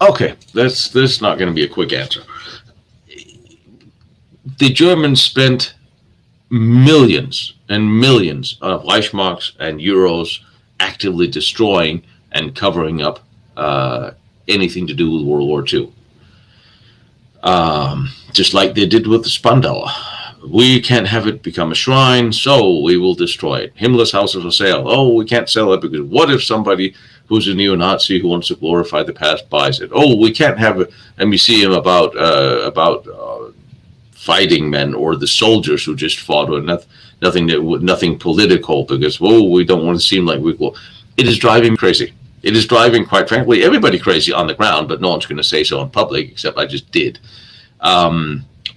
Okay, that's not going to be a quick answer. The Germans spent millions and millions of Reichsmarks and euros actively destroying and covering up anything to do with World War II. Just like they did with the Spandau. We can't have it become a shrine, so we will destroy it. Himmler's house is for sale. Oh, we can't sell it because what if somebody who's a neo-Nazi who wants to glorify the past buys it? Oh, we can't have a museum about fighting men or the soldiers who just fought, or nothing political, because we don't want to seem like we will. It is driving me crazy. It is driving, quite frankly, everybody crazy on the ground, but no one's going to say so in public, except I just did.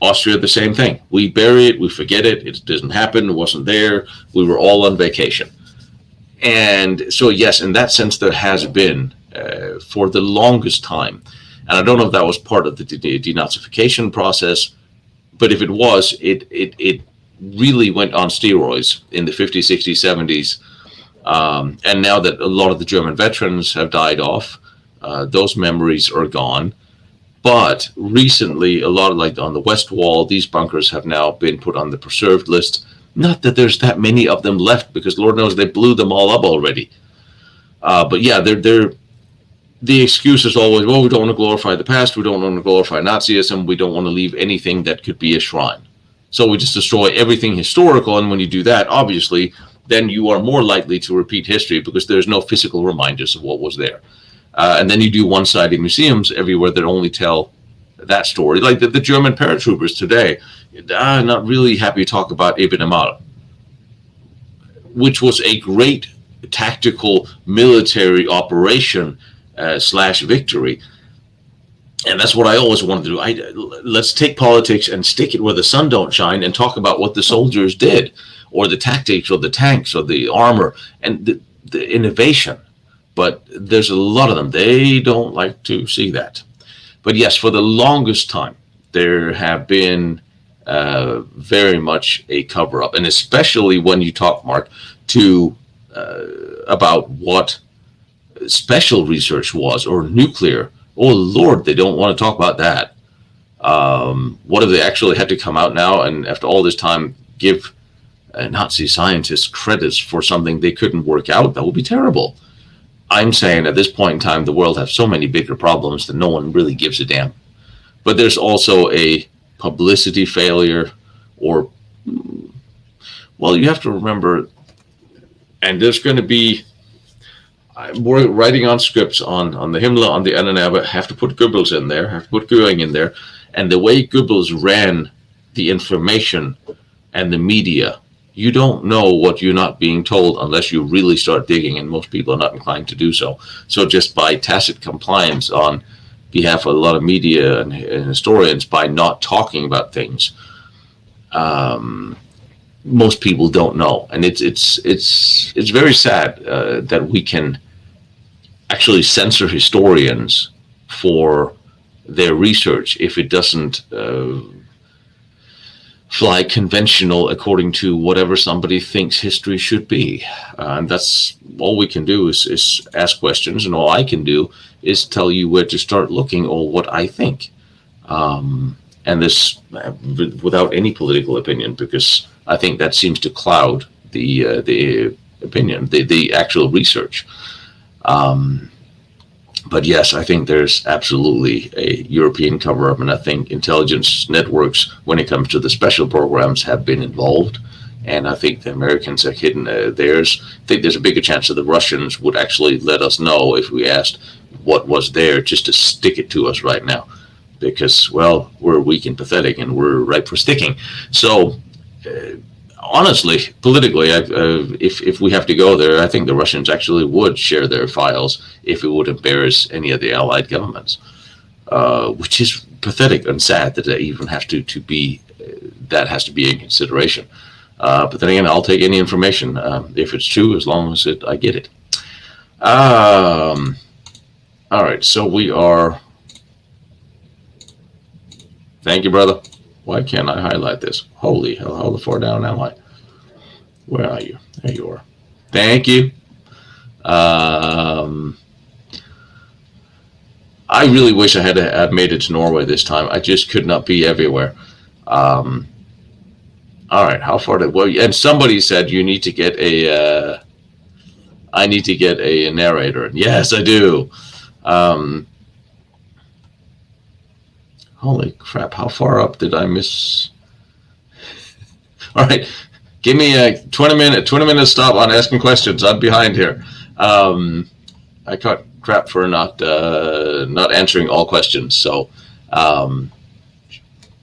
Austria, the same thing. We bury it, we forget it, it doesn't happen, it wasn't there, we were all on vacation. And so, yes, in that sense, there has been, for the longest time, and I don't know if that was part of the denazification process, but if it was, it really went on steroids in the 50s, 60s, 70s. And now that a lot of the German veterans have died off, those memories are gone. But recently, a lot of, like on the West Wall, these bunkers have now been put on the preserved list. Not that there's that many of them left, because Lord knows they blew them all up already. But yeah, the excuse is always, well, we don't want to glorify the past, we don't want to glorify Nazism, we don't want to leave anything that could be a shrine. So we just destroy everything historical, and when you do that, obviously, then you are more likely to repeat history because there's no physical reminders of what was there. And then you do one-sided museums everywhere that only tell that story. Like the German paratroopers today, not really happy to talk about Ibn Amal, which was a great tactical military operation / victory. And that's what I always wanted to do. Let's take politics and stick it where the sun don't shine and talk about what the soldiers did, or the tactics, or the tanks, or the armor, and the innovation. But there's a lot of them. They don't like to see that. But yes, for the longest time, there have been very much a cover-up. And especially when you talk, Mark, to about what special research was, or nuclear. Oh, Lord, they don't want to talk about that. What if they actually had to come out now and after all this time give Nazi scientists credits for something they couldn't work out? That would be terrible. I'm saying at this point in time, the world has so many bigger problems that no one really gives a damn. But there's also a publicity failure, or, well, you have to remember, and there's going to be, we're writing on scripts on the Himmler, on the NNA, have to put Goebbels in there, have to put Goering in there. And the way Goebbels ran the information and the media, you don't know what you're not being told unless you really start digging, and most people are not inclined to do so. So just by tacit compliance on behalf of a lot of media and historians, by not talking about things, most people don't know. And it's very sad that we can actually censor historians for their research if it doesn't fly conventional according to whatever somebody thinks history should be. And that's all we can do is ask questions, and all I can do is tell you where to start looking, or what I think. And this without any political opinion, because I think that seems to cloud the opinion, the actual research. But yes, I think there's absolutely a European cover-up, and I think intelligence networks, when it comes to the special programs, have been involved. And I think the Americans have hidden theirs. I think there's a bigger chance that the Russians would actually let us know if we asked what was there, just to stick it to us right now. Because, well, we're weak and pathetic, and we're ripe for sticking. So, honestly, politically, if we have to go there, I think the Russians actually would share their files if it would embarrass any of the Allied governments, which is pathetic and sad that they even have to be, that has to be in consideration. But then again, I'll take any information if it's true, as long as I get it. All right, so we are. Thank you, brother. Why can't I highlight this? Holy hell, how far down am I? Where are you? There you are. Thank you. I really wish I had made it to Norway this time. I just could not be everywhere. All right, how far did, well, and somebody said you need to get a, I need to get a narrator. Yes, I do. Holy crap, how far up did I miss? All right, give me a 20-minute stop on asking questions. I'm behind here. I caught crap for not answering all questions. So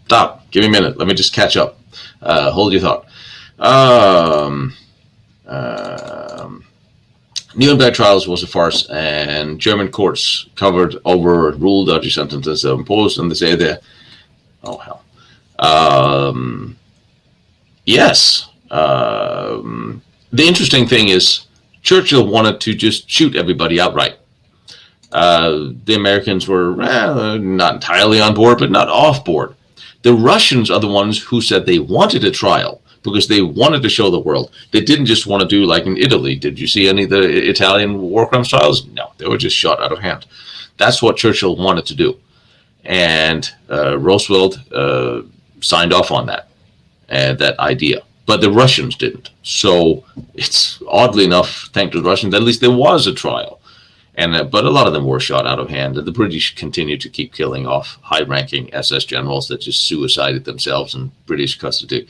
stop, give me a minute. Let me just catch up. Hold your thought. Nuremberg trials was a farce, and German courts overruled Dutch sentences imposed, and they say that, oh hell. Yes. The interesting thing is Churchill wanted to just shoot everybody outright. The Americans were not entirely on board, but not off board. The Russians are the ones who said they wanted a trial because they wanted to show the world. They didn't just want to do like in Italy. Did you see any of the Italian war crimes trials? No, they were just shot out of hand. That's what Churchill wanted to do. And Roosevelt signed off on that idea. But the Russians didn't. So it's oddly enough, thanks to the Russians, at least there was a trial. And but a lot of them were shot out of hand. The British continued to keep killing off high-ranking SS generals that just suicided themselves in British custody.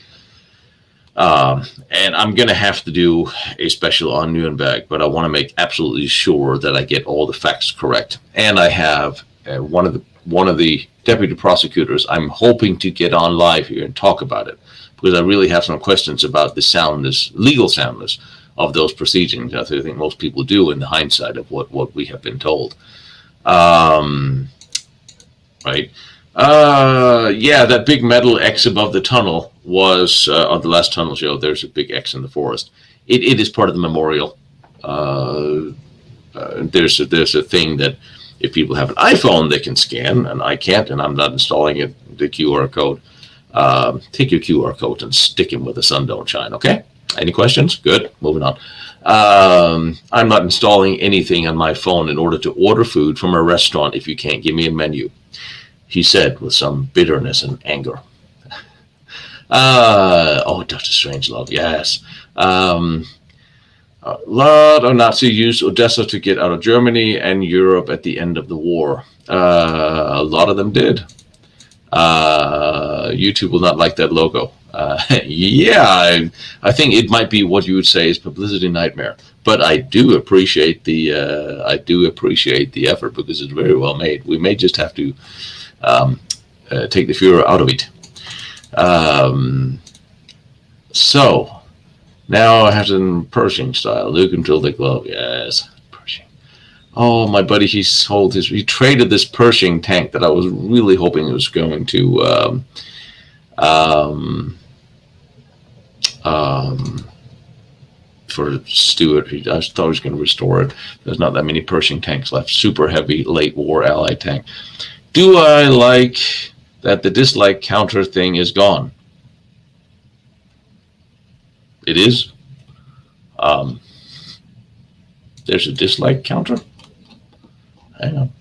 And I'm going to have to do a special on Nuremberg, but I want to make absolutely sure that I get all the facts correct. And I have one of the deputy prosecutors. I'm hoping to get on live here and talk about it, because I really have some questions about the legal soundness of those proceedings, as I think most people do in the hindsight of what we have been told. Right. Yeah, that big metal X above the tunnel was on the last tunnel show. There's a big X in the forest. It is part of the memorial. There's a thing that if people have an iPhone, they can scan, and I can't, and I'm not installing it. The QR code. Take your QR code and stick him where the sun don't shine. Okay. Any questions? Good. Moving on. I'm not installing anything on my phone in order to order food from a restaurant if you can't give me a menu, he said with some bitterness and anger. Oh, Dr. Strangelove, yes. A lot of Nazis used Odessa to get out of Germany and Europe at the end of the war. A lot of them did. YouTube will not like that logo. Yeah, I think it might be what you would say is publicity nightmare. But I do appreciate the effort, because it's very well made. We may just have to take the Führer out of it. So now I have it in Pershing style. Luke until the glove. Yes, Pershing. Oh, my buddy, he traded this Pershing tank that I was really hoping it was going to for Stuart. I thought he was going to restore it. There's not that many Pershing tanks left. Super heavy late war Allied tank. Do I like that the dislike counter thing is gone? It is. There's a dislike counter. Hang on.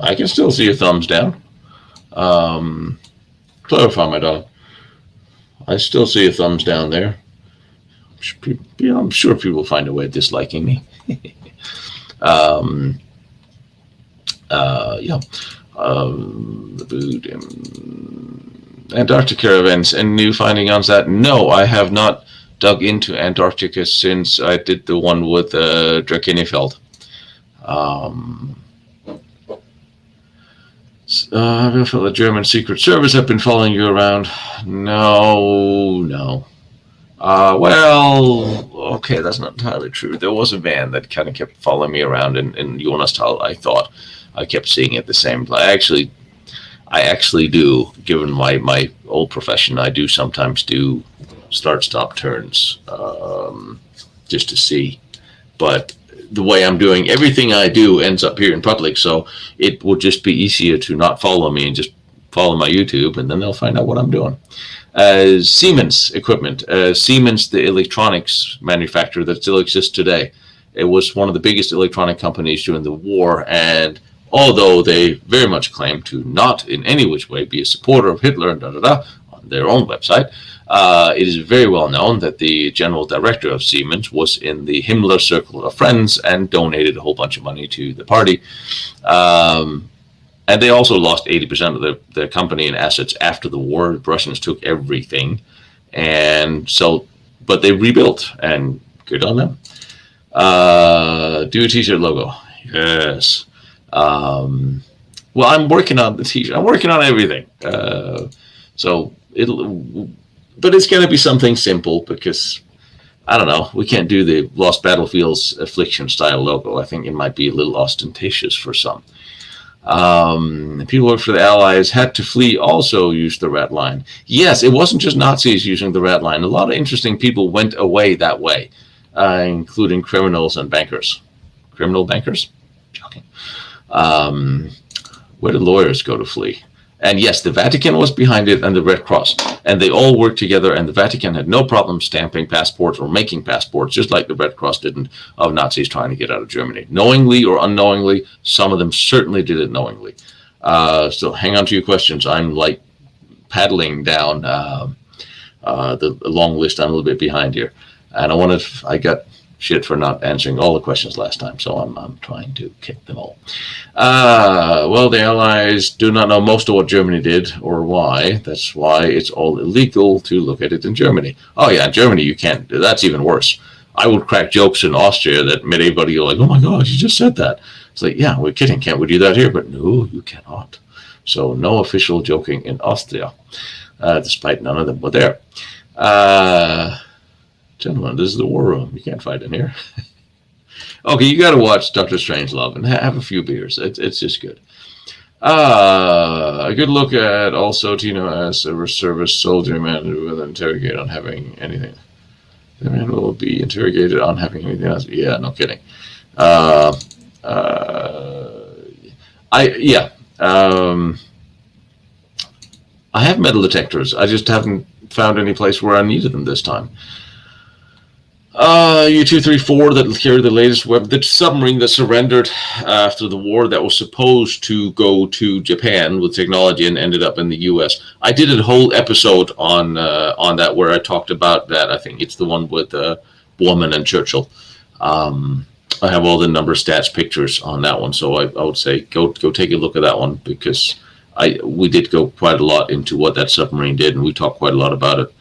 I can still see a thumbs down. Clarify, my dog. I still see a thumbs down there. I'm sure people find a way of disliking me. Yeah. The food. Antarctica events and new finding on that. No, I have not dug into Antarctica since I did the one with Drakenifeld. I feel the German Secret Service have been following you around. No. Well, okay, that's not entirely true. There was a van that kind of kept following me around in Jonastal. I thought I kept seeing it the same place. I actually do, given my old profession, I do sometimes do start-stop turns just to see. But the way I'm doing everything I do ends up here in public, so it will just be easier to not follow me and just follow my YouTube, and then they'll find out what I'm doing. Siemens equipment. Siemens, the electronics manufacturer that still exists today. It was one of the biggest electronic companies during the war, and although they very much claim to not in any which way be a supporter of Hitler and on their own website, it is very well known that the general director of Siemens was in the Himmler circle of friends and donated a whole bunch of money to the party. And they also lost 80% of their company and assets after the war. The Russians took everything. And so, but they rebuilt, and good on them. Do a t-shirt logo. Yes. Well, I'm working on the t-shirt. I'm working on everything. But it's going to be something simple, because I don't know. We can't do the Lost Battlefields Affliction style logo. I think it might be a little ostentatious for some. People who work for the Allies had to flee also used the red line. Yes, it wasn't just Nazis using the red line. A lot of interesting people went away that way, including criminals and bankers. Criminal bankers? Shocking. Where did lawyers go to flee? And yes, the Vatican was behind it, and the Red Cross. And they all worked together, and the Vatican had no problem stamping passports or making passports, just like the Red Cross didn't, of Nazis trying to get out of Germany. Knowingly or unknowingly, some of them certainly did it knowingly. So hang on to your questions. I'm like paddling down the long list. I'm a little bit behind here. And I got shit for not answering all the questions last time, so I'm trying to kick them all. Well, the Allies do not know most of what Germany did or why. That's why it's all illegal to look at it in Germany. Oh yeah, in Germany you can't. That's even worse. I would crack jokes in Austria that made everybody go like, "Oh my gosh, you just said that." It's like, yeah, we're kidding. Can't we do that here? But no, you cannot. So no official joking in Austria, despite none of them were there. Gentlemen, this is the war room. You can't fight in here. Okay, you got to watch Dr. Strangelove and have a few beers. It's just good. A good look at also Tino as a service soldier man who will interrogate on having anything. The man will be interrogated on having anything else. Yeah, no kidding. I have metal detectors. I just haven't found any place where I needed them this time. U-234 that carried the latest the submarine that surrendered after the war that was supposed to go to Japan with technology and ended up in the U.S. I did a whole episode on that where I talked about that. I think it's the one with Borman and Churchill. I have all the number, stats, pictures on that one, so I would say go take a look at that one because we did go quite a lot into what that submarine did, and we talked quite a lot about it.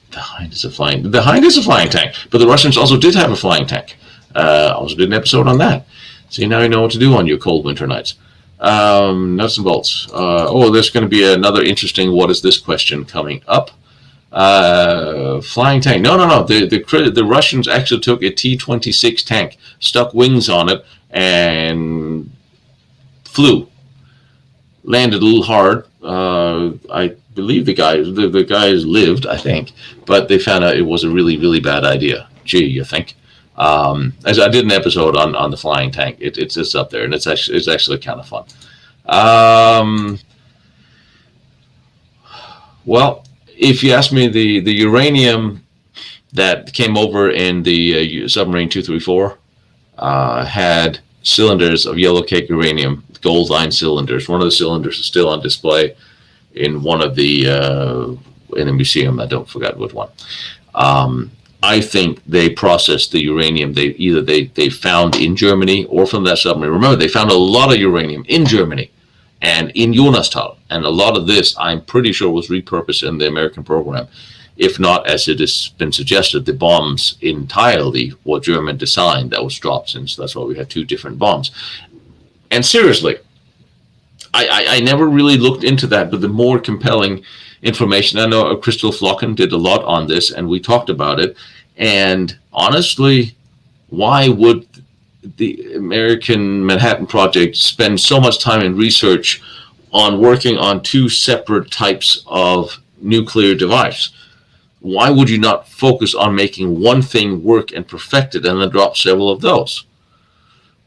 The Hind is a flying tank, but the Russians also did have a flying tank. Also did an episode on that. See, now you know what to do on your cold winter nights. Nuts and bolts. There's going to be another interesting what is this question coming up. Flying tank. No. The Russians actually took a T-26 tank, stuck wings on it, and flew. Landed a little hard. I believe the guys lived, I think, but they found out it was a really, really bad idea. Gee, you think? As I did an episode on the flying tank. It's up there, and it's actually kind of fun. Well, if you ask me, the uranium that came over in the submarine 234 had cylinders of yellow cake uranium, gold line cylinders. One of the cylinders is still on display in one of the in a museum. I don't forget which one. I think they processed the uranium they found in Germany or from that submarine. Remember, they found a lot of uranium in Germany and in Jonastal, and a lot of this I'm pretty sure was repurposed in the American program. If not, as it has been suggested, the bombs entirely were German design that was dropped, since that's why we had two different bombs. And seriously, I never really looked into that, but the more compelling information, I know Crystal Flocken did a lot on this, and we talked about it. And honestly, why would the American Manhattan Project spend so much time in research on working on two separate types of nuclear device? Why would you not focus on making one thing work and perfect it and then drop several of those?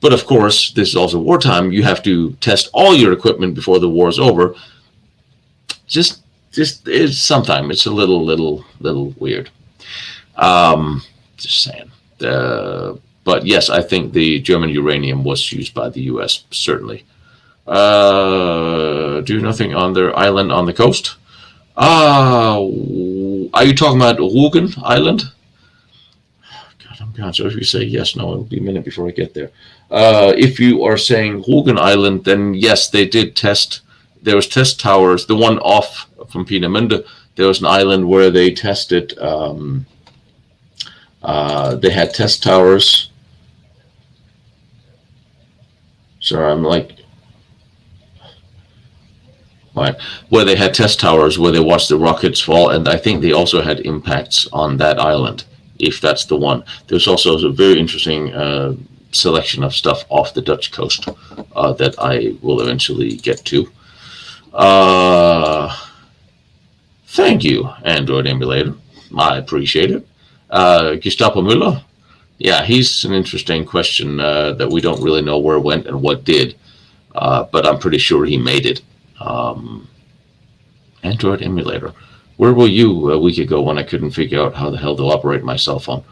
But of course, this is also wartime. You have to test all your equipment before the war is over. Just sometimes it's a little weird. Just saying. But yes, I think the German uranium was used by the U.S. certainly. Do nothing on their island on the coast. Are you talking about Rügen Island? God, so if you say yes, no, it'll be a minute before I get there. If you are saying Rügen Island, then yes, they did test. There was test towers. The one off from Peenemünde, there was an island where they tested. They had test towers. Sorry, I'm like. Right, where they had test towers where they watched the rockets fall, and I think they also had impacts on that island, if that's the one. There's also a very interesting selection of stuff off the Dutch coast that I will eventually get to. Thank you, Android Emulator. I appreciate it. Gestapo Müller? Yeah, he's an interesting question that we don't really know where it went and what did, but I'm pretty sure he made it. Android Emulator. Where were you a week ago when I couldn't figure out how the hell to operate my cell phone?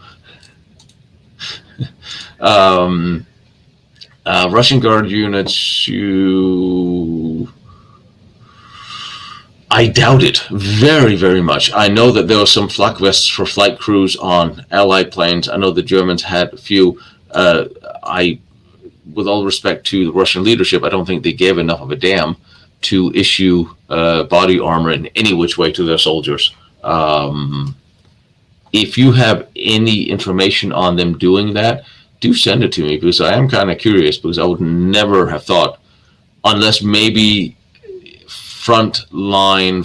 Russian Guard units, I doubt it very, very much. I know that there were some flak vests for flight crews on Allied planes. I know the Germans had a few. I, with all respect to the Russian leadership, I don't think they gave enough of a damn to issue body armor in any which way to their soldiers. If you have any information on them doing that, do send it to me, because I am kind of curious, because I would never have thought, unless maybe front-line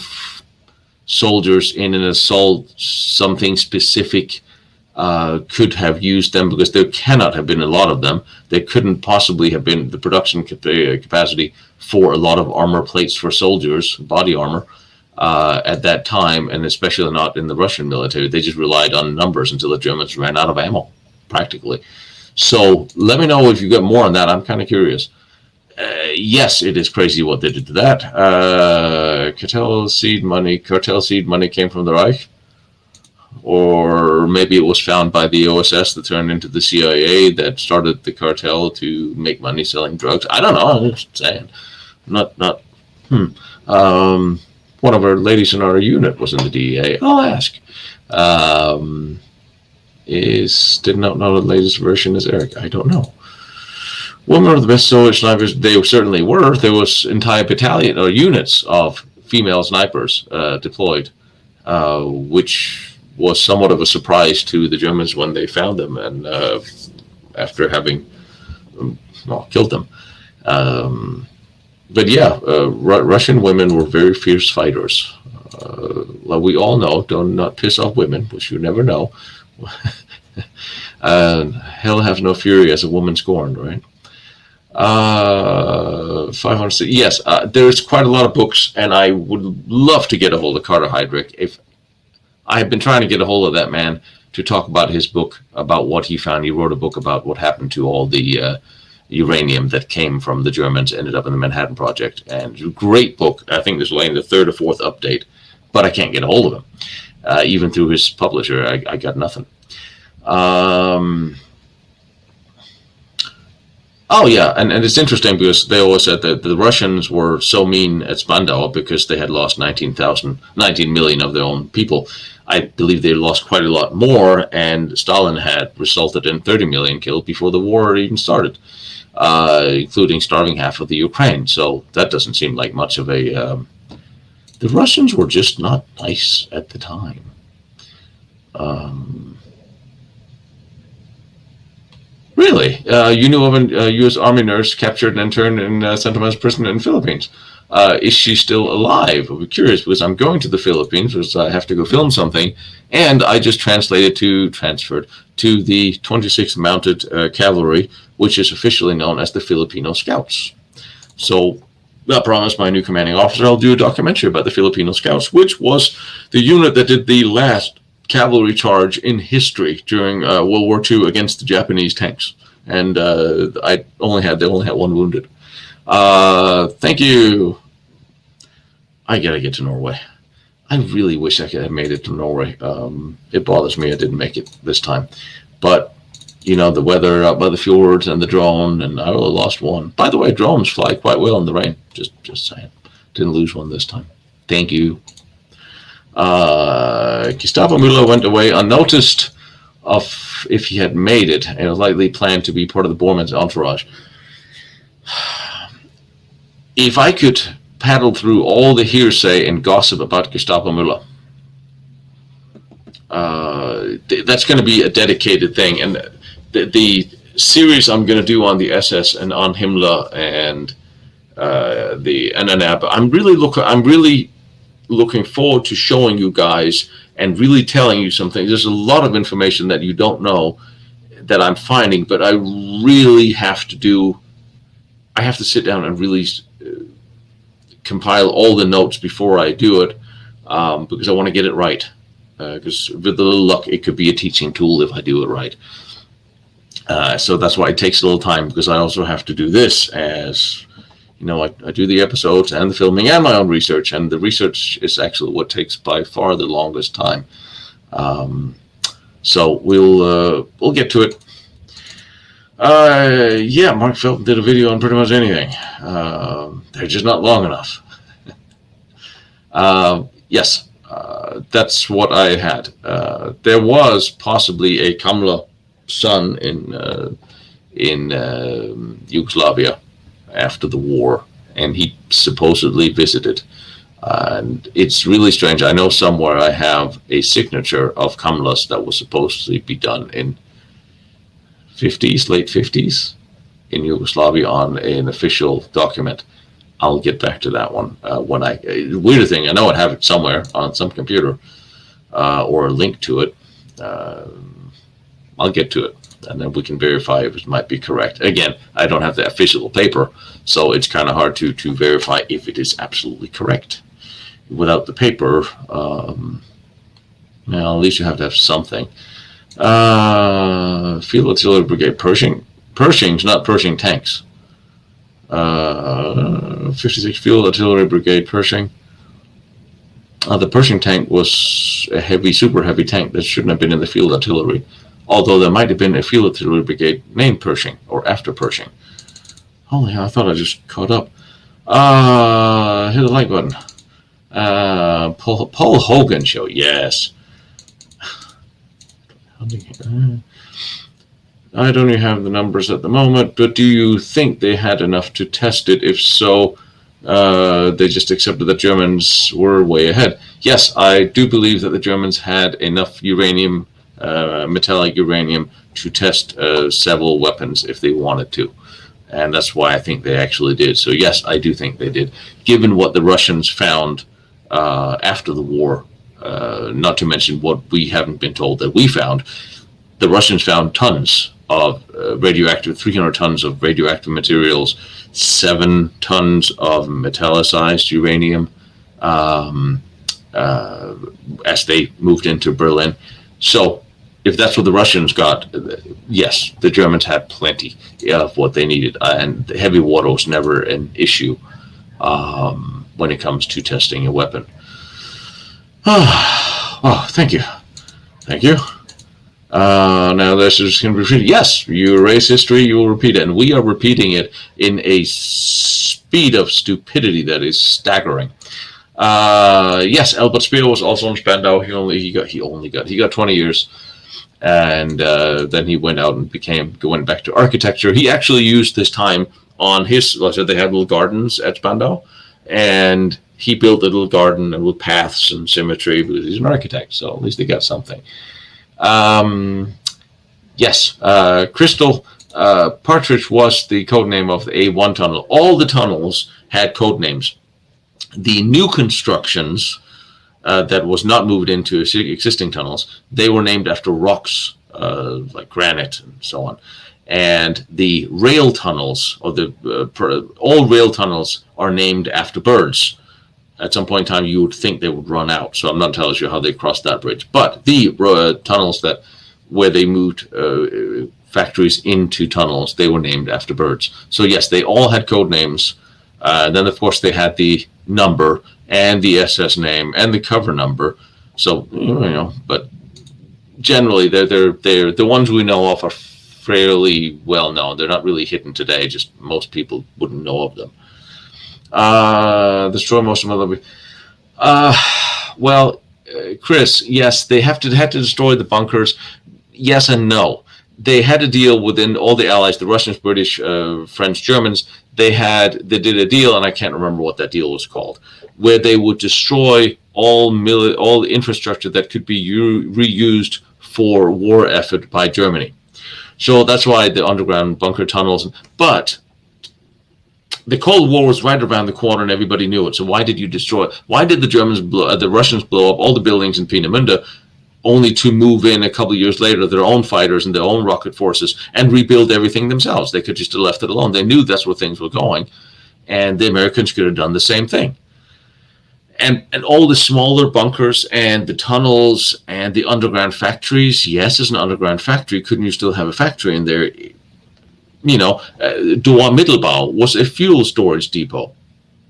soldiers in an assault, something specific, could have used them, because there cannot have been a lot of them. There couldn't possibly have been the production capacity for a lot of armor plates for soldiers, body armor, at that time, and especially not in the Russian military. They just relied on numbers until the Germans ran out of ammo, practically. So let me know if you got more on that. I'm kind of curious. Yes, it is crazy what they did to that. Cartel seed money came from the Reich, or maybe it was found by the OSS that turned into the CIA that started the cartel to make money selling drugs. I don't know. I'm just saying. One of our ladies in our unit was in the DEA. I'll ask. Did not know the latest version is Eric. I don't know. Women are the best Soviet snipers. They certainly were. There was entire battalion or units of female snipers deployed, which was somewhat of a surprise to the Germans when they found them, and after having killed them. But yeah, Russian women were very fierce fighters. Like we all know, don't not piss off women, which you never know. Hell have no fury as a woman scorned, right? 500. Yes, there's quite a lot of books, and I would love to get a hold of Carter Heydrich. If I have been trying to get a hold of that man to talk about his book, about what he found. He wrote a book about what happened to all the uranium that came from the Germans, ended up in the Manhattan Project, and a great book. I think this is only the third or fourth update, but I can't get a hold of him. Even through his publisher, I got nothing. Oh yeah, and it's interesting because they always said that the Russians were so mean at Spandau because they had lost 19 million of their own people. I believe they lost quite a lot more, and Stalin had resulted in 30 million killed before the war even started, including starving half of the Ukraine. So that doesn't seem like much of a... the Russians were just not nice at the time. Really? You knew of a U.S. Army nurse captured and interned in Santa Maria prison in the Philippines. Is she still alive? I'm curious because I'm going to the Philippines because I have to go film something, and I just transferred to the 26th Mounted Cavalry, which is officially known as the Filipino Scouts. So I promised my new commanding officer I'll do a documentary about the Filipino Scouts, which was the unit that did the last cavalry charge in history during World War II against the Japanese tanks, and they only had one wounded. Thank you. I gotta get to Norway. I really wish I could have made it to Norway. It bothers me I didn't make it this time, but you know, the weather out by the fjords and the drone, and I only lost one. By the way, drones fly quite well in the rain. Just saying, didn't lose one this time. Thank you. Gestapo Müller went away unnoticed of if he had made it, and was likely planned to be part of the Bormann's entourage. If I could paddle through all the hearsay and gossip about Gestapo Müller, that's going to be a dedicated thing, and the series I'm going to do on the SS and on Himmler and the NNAB, I'm really looking forward to showing you guys and really telling you something. There's a lot of information that you don't know that I'm finding, but I really have to sit down and really compile all the notes before I do it, because I want to get it right. Because with a little luck, it could be a teaching tool if I do it right. So that's why it takes a little time, because I also have to do this as... You know, I do the episodes and the filming and my own research, and the research is actually what takes by far the longest time. So we'll get to it. Yeah, Mark Felton did a video on pretty much anything. They're just not long enough. Yes, that's what I had. There was possibly a Kamla son in Yugoslavia after the war, and he supposedly visited. And it's really strange. I know somewhere I have a signature of Kamlas that was supposed to be done in late 50s in Yugoslavia on an official document. I'll get back to that one when weird thing, I know I have it somewhere on some computer or a link to it. I'll get to it, and then we can verify if it might be correct. Again, I don't have the official paper, so it's kind of hard to verify if it is absolutely correct. Without the paper, well, at least you have to have something. Field Artillery Brigade, Pershings, not Pershing tanks. 56 Field Artillery Brigade, Pershing. The Pershing tank was a super heavy tank that shouldn't have been in the Field Artillery, although there might have been a Field Artillery Brigade named Pershing or after Pershing. Holy hell, I thought I just caught up. Hit the like button. Paul Hogan show, yes. I don't even have the numbers at the moment, but do you think they had enough to test it? If so, they just accepted that Germans were way ahead. Yes, I do believe that the Germans had enough uranium, metallic uranium, to test several weapons if they wanted to. And that's why I think they actually did. So yes, I do think they did. Given what the Russians found after the war, not to mention what we haven't been told that we found, the Russians found tons of 300 tons of radioactive materials, 7 tons of metallicized uranium as they moved into Berlin. So if that's what the Russians got, yes, the Germans had plenty of what they needed. And heavy water was never an issue when it comes to testing a weapon. Oh, thank you. Thank you. Now this is going to be repeated. Yes, you erase history, you will repeat it. And we are repeating it in a speed of stupidity that is staggering. Yes, Albert Speer was also in Spandau. He got 20 years. And then he went out and went back to architecture. He actually used this time on his, like I said, they had little gardens at Spandau. And he built a little garden and with paths and symmetry because he's an architect. So at least they got something. Yes, Crystal Partridge was the code name of the A1 tunnel. All the tunnels had code names. The new constructions that was not moved into existing tunnels, they were named after rocks like granite and so on. And the rail tunnels, or all rail tunnels, are named after birds. At some point in time, you would think they would run out. So I'm not telling you how they crossed that bridge. But the tunnels where they moved factories into tunnels, they were named after birds. So yes, they all had code names. Then of course they had the number and the SS name and the cover number. So but generally they're the ones we know of are fairly well known. They're not really hidden today. Just most people wouldn't know of them. Destroy most of them. Well, Chris, yes, they had to destroy the bunkers. Yes and no. They had a deal within all the allies, the Russians, British, French, Germans. They did a deal, and I can't remember what that deal was called, where they would destroy all the infrastructure that could be reused for war effort by Germany. So that's why the underground bunker tunnels. But the Cold War was right around the corner, and everybody knew it. So why did you destroy it? Why did the Russians blow up all the buildings in Peenemünde, only to move in a couple of years later their own fighters and their own rocket forces and rebuild everything themselves? They could just have left it alone. They knew that's where things were going, and the Americans could have done the same thing. And all the smaller bunkers and the tunnels and the underground factories. Yes, as an underground factory, couldn't you still have a factory in there? Doa Mittelbau was a fuel storage depot.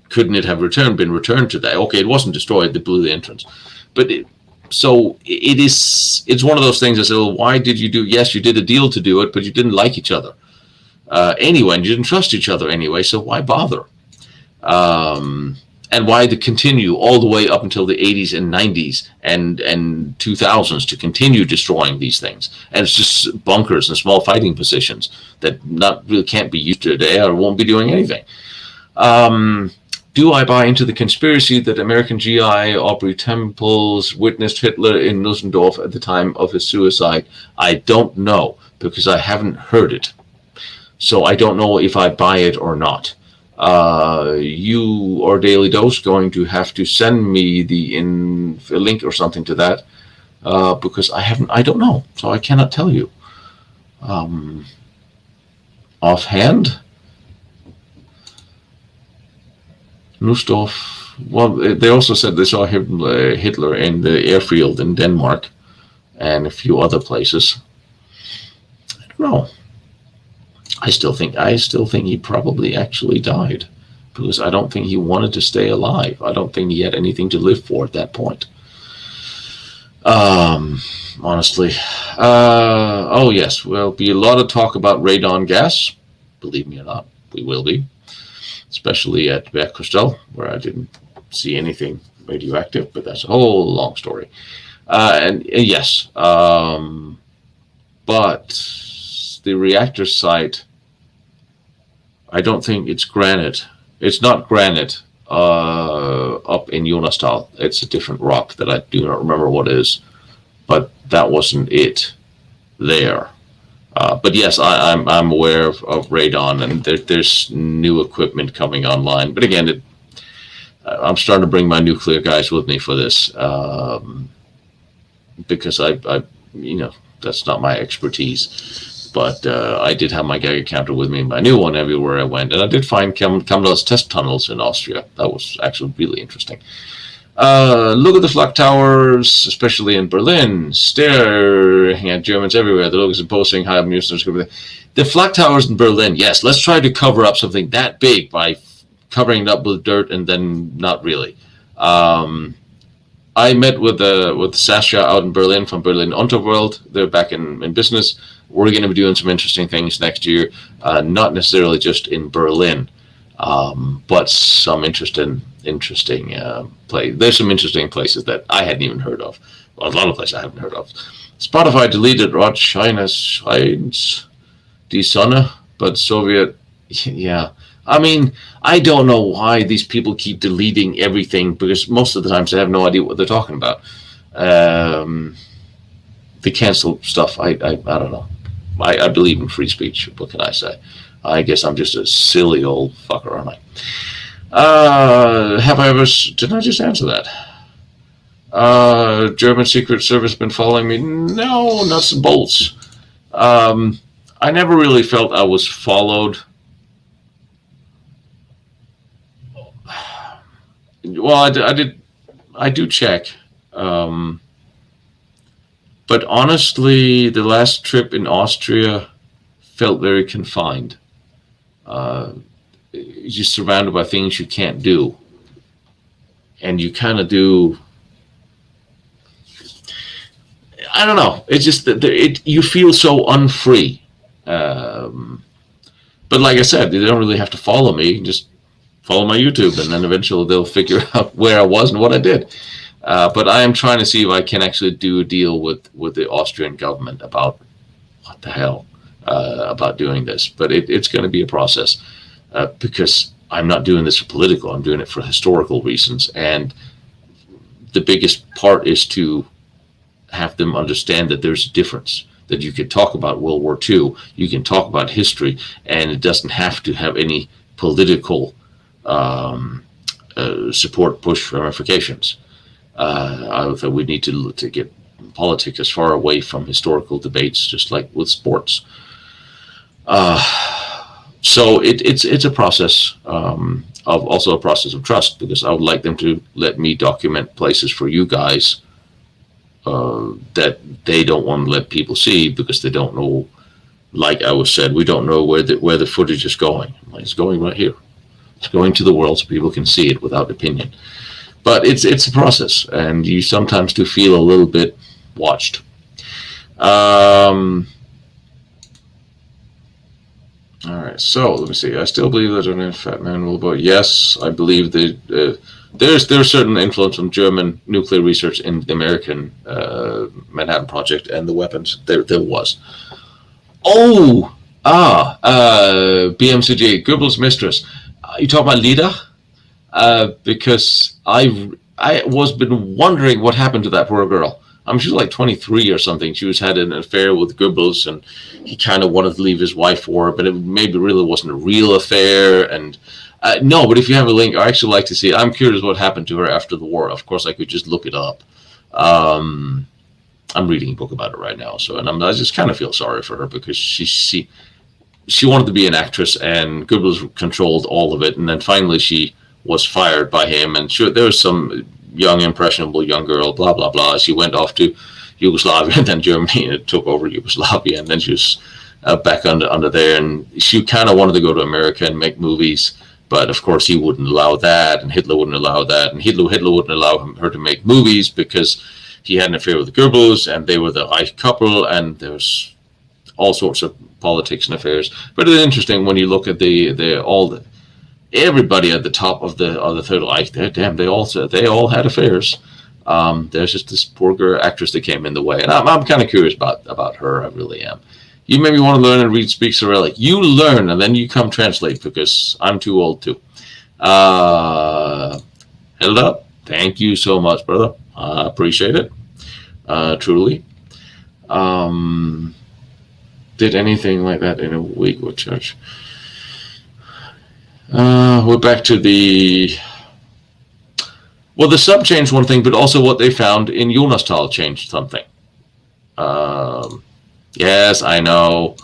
Couldn't it have been returned to that? Okay, it wasn't destroyed. They blew the entrance. But it's one of those things that say, well, why did you do? Yes, you did a deal to do it, but you didn't like each other anyway, and you didn't trust each other anyway, so why bother? and why to continue all the way up until the 80s and 90s and 2000s to continue destroying these things. And it's just bunkers and small fighting positions that not really can't be used today or won't be doing anything. Do I buy into the conspiracy that American GI Aubrey Temples witnessed Hitler in Nussendorf at the time of his suicide? I don't know, because I haven't heard it. So I don't know if I buy it or not. You or Daily Dose going to have to send me a link or something to that, because I don't know, so I cannot tell you. Offhand, Nussdorf. Well, they also said they saw Hitler in the airfield in Denmark and a few other places. I don't know. I still think he probably actually died, because I don't think he wanted to stay alive. I don't think he had anything to live for at that point. Honestly. Oh yes, there'll be a lot of talk about radon gas. Believe me or not, we will be. Especially at Bergkostel, where I didn't see anything radioactive, but that's a whole long story. Yes, but the reactor site, I don't think it's granite. It's not granite up in Jonasdal. It's a different rock that I do not remember what is, but that wasn't it there. But yes, I'm aware of radon, and there's new equipment coming online. But again, I'm starting to bring my nuclear guys with me for this, because I that's not my expertise. But I did have my Geiger counter with me in my new one everywhere I went, and I did find Kamdal's test tunnels in Austria. That was actually really interesting. Look at the flak towers, especially in Berlin, staring at Germans everywhere. The locals imposing high amusement. The flak towers in Berlin, yes, let's try to cover up something that big by covering it up with dirt and then not really. I met with Sascha out in Berlin from Berlin Unterworld. They're back in business. We're going to be doing some interesting things next year, not necessarily just in Berlin, but some interesting place. There's some interesting places that I hadn't even heard of. Well, a lot of places I haven't heard of. Spotify deleted Rod Shines Die Sonne, but Soviet, yeah. I mean, I don't know why these people keep deleting everything, because most of the times they have no idea what they're talking about. They cancel stuff. I don't know. I believe in free speech. What can I say? I guess I'm just a silly old fucker, aren't I? Have I ever... Didn't I just answer that? German Secret Service been following me? No, nuts and bolts. I never really felt I was followed. Well, I do check. But honestly, the last trip in Austria felt very confined. You're surrounded by things you can't do. And you kind of do... I don't know. It's just that you feel so unfree. But like I said, they don't really have to follow me. Just follow my YouTube, and then eventually they'll figure out where I was and what I did. But I am trying to see if I can actually do a deal with the Austrian government about what the hell about doing this. But it's going to be a process, because I'm not doing this for political. I'm doing it for historical reasons. And the biggest part is to have them understand that there's a difference, that you can talk about World War II, you can talk about history, and it doesn't have to have any political support push ramifications. I think we need to get politics as far away from historical debates, just like with sports. So it's a process, of also a process of trust, because I would like them to let me document places for you guys that they don't want to let people see, because they don't know. Like I was said, we don't know where the footage is going. It's going right here. It's going to the world so people can see it without opinion. But it's a process, and you sometimes do feel a little bit watched. All right, so let me see. I still believe that a fat man will vote. Yes, I believe that there's certain influence from German nuclear research in the American Manhattan Project and the weapons. There was. Oh, BMCG, Goebbels' mistress. You talk about Lida? Because I was been wondering what happened to that poor girl. She was like 23 or something. She was had an affair with Goebbels, and he kind of wanted to leave his wife for her, but it maybe really wasn't a real affair. And no, but if you have a link, I actually like to see it. I'm curious what happened to her after the war. Of course, I could just look it up. Um, I'm reading a book about it right now, so I just kind of feel sorry for her because she wanted to be an actress, and Goebbels controlled all of it, and then finally she was fired by him, and sure, there was some young, impressionable young girl, blah, blah, blah. She went off to Yugoslavia, and then Germany took over Yugoslavia, and then she was back under there, and she kind of wanted to go to America and make movies, but of course he wouldn't allow that, and Hitler wouldn't allow that, and Hitler wouldn't allow her to make movies because he had an affair with Goebbels, and they were the Reich couple, and there's all sorts of politics and affairs. But it's interesting when you look at everybody at the top of the Third Reich. They all had affairs. There's just this poor girl actress that came in the way, and I'm kind of curious about her. I really am. You maybe want to learn and read, speak Cyrillic. You learn, and then you come translate because I'm too old to. Held up. Thank you so much, brother. I appreciate it. Truly. Did anything like that in a week with church? We're back to the sub changed one thing, but also what they found in Jonastal changed something. Yes, I know.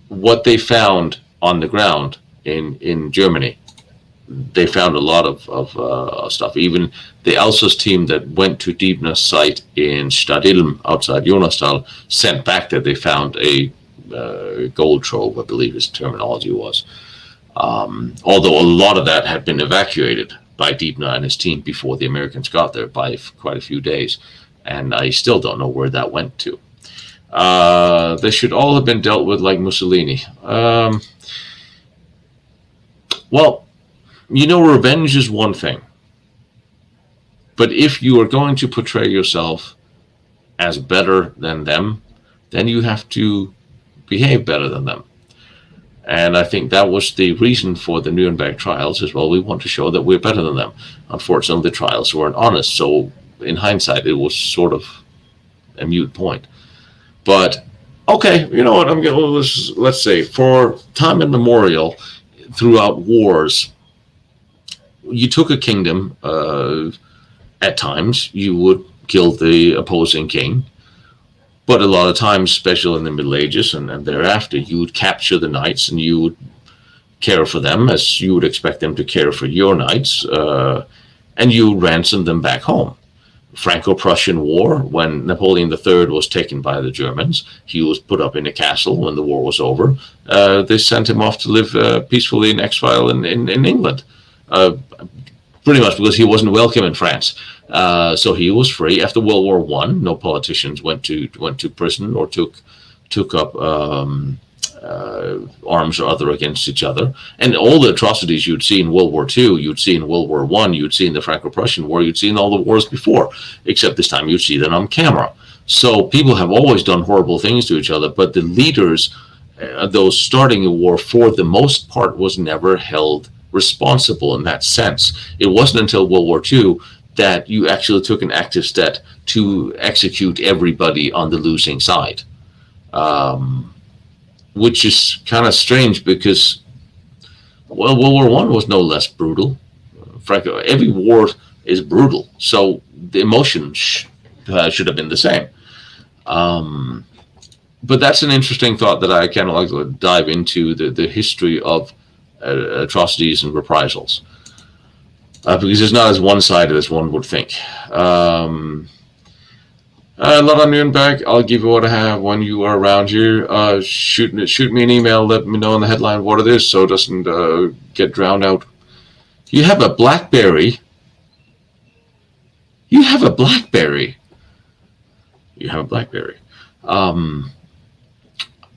What they found on the ground in Germany, they found a lot of stuff. Even the Alsace team that went to Diebner's site in Stadilm outside Jonastal sent back that they found a gold trove, I believe his terminology was. Although a lot of that had been evacuated by Diebner and his team before the Americans got there by quite a few days. And I still don't know where that went to. They should all have been dealt with like Mussolini. Well, revenge is one thing. But if you are going to portray yourself as better than them, then you have to behave better than them. And I think that was the reason for the Nuremberg trials as well. We want to show that we're better than them. Unfortunately, the trials weren't honest. So in hindsight, it was sort of a moot point. But, okay, you know what? Let's say for time immemorial, throughout wars, you took a kingdom. At times, you would kill the opposing king. But a lot of times, especially in the Middle Ages and thereafter, you would capture the knights and you would care for them as you would expect them to care for your knights, and you would ransom them back home. Franco-Prussian War, when Napoleon III was taken by the Germans, he was put up in a castle when the war was over. They sent him off to live peacefully in exile in England, pretty much because he wasn't welcome in France. So he was free. After World War I, no politicians went to prison or took up arms or other against each other. And all the atrocities you'd see in World War II, you'd see in World War I, you'd see in the Franco-Prussian War, you'd see in all the wars before, except this time you'd see them on camera. So people have always done horrible things to each other, but the leaders, those starting a war, for the most part, was never held responsible in that sense. It wasn't until World War II that you actually took an active step to execute everybody on the losing side. Which is kind of strange because, well, World War I was no less brutal. Frankly, every war is brutal, so the emotion should have been the same. But that's an interesting thought that I kind of like to dive into, the history of atrocities and reprisals. Because it's not as one-sided as one would think. A lot on Nuremberg. I'll give you what I have when you are around here. Shoot me an email. Let me know in the headline what it is so it doesn't get drowned out. You have a BlackBerry. You have a BlackBerry. You have a BlackBerry.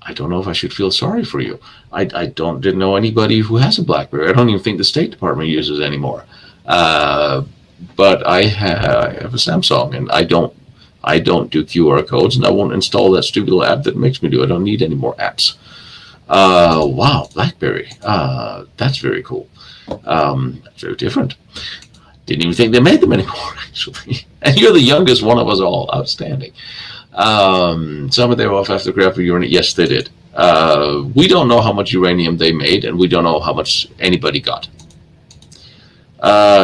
I don't know if I should feel sorry for you. I didn't know anybody who has a BlackBerry. I don't even think the State Department uses it anymore. But I have a Samsung, and I don't do QR codes, and I won't install that stupid little app that makes me do. I don't need any more apps. Wow, BlackBerry. That's very cool. Very different. Didn't even think they made them anymore, actually. And you're the youngest one of us all. Outstanding. Some of them off after graphic uranium. Yes, they did. We don't know how much uranium they made, and we don't know how much anybody got.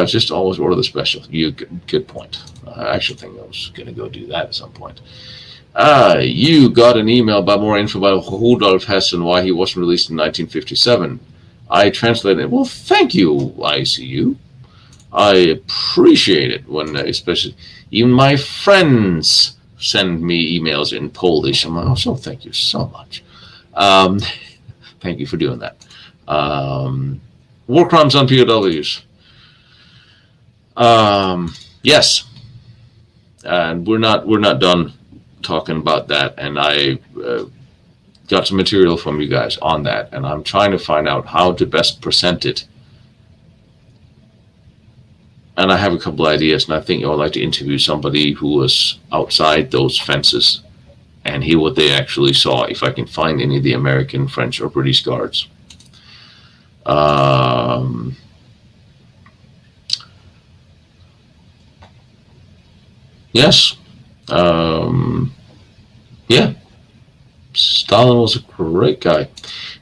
Just always order the special. Good point. I actually think I was going to go do that at some point. You got an email about more info about Rudolf Hess and why he wasn't released in 1957. I translated it. Well, thank you, ICU. I appreciate it when, especially, even my friends send me emails in Polish. I'm like, oh, so thank you so much. Thank you for doing that. War crimes on POWs. Yes, and we're not done talking about that. And I got some material from you guys on that, and I'm trying to find out how to best present it. And I have a couple ideas, and I think I would like to interview somebody who was outside those fences and hear what they actually saw, if I can find any of the American, French, or British guards. Yes. Yeah. Stalin was a great guy.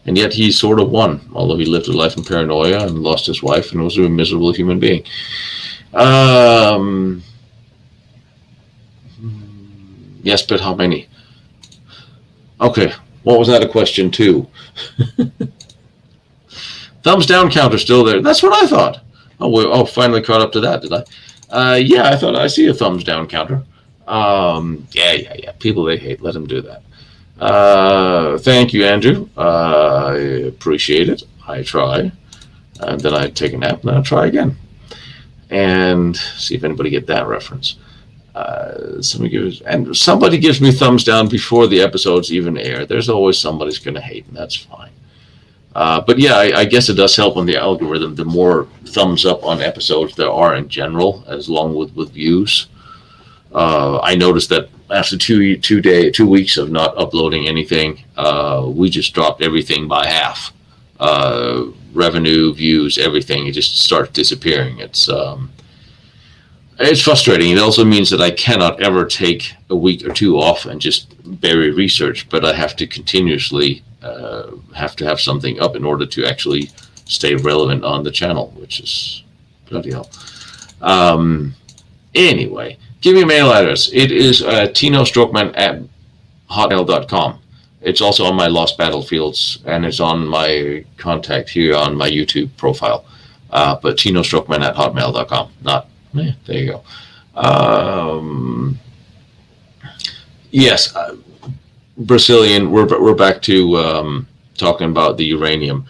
And yet he sort of won, although he lived a life in paranoia and lost his wife and was a miserable human being. Yes, but how many? Okay, what was that a question too? Thumbs down counter still there. That's what I thought. Oh, finally caught up to that, did I? Yeah, I thought I see a thumbs down counter. Yeah. People they hate, let them do that. Thank you, Andrew. I appreciate it. I try. And then I take a nap, and then I try again. And see if anybody get that reference. Somebody gives me thumbs down before the episodes even air. There's always somebody's going to hate, and that's fine. But yeah, I guess it does help on the algorithm. The more thumbs up on episodes there are in general, as long with views. I noticed that after 2 weeks of not uploading anything, we just dropped everything by half. Revenue, views, everything, it just starts disappearing. It's frustrating. It also means that I cannot ever take a week or two off and just bury research, but I have to continuously have something up in order to actually stay relevant on the channel, which is bloody hell. Anyway, give me a mail address. It is tinostrokman@hotmail.com. It's also on my Lost Battlefields, and it's on my contact here on my YouTube profile. But tinostrokman@hotmail.com. There you go. Yes, Brazilian. We're back to talking about the uranium.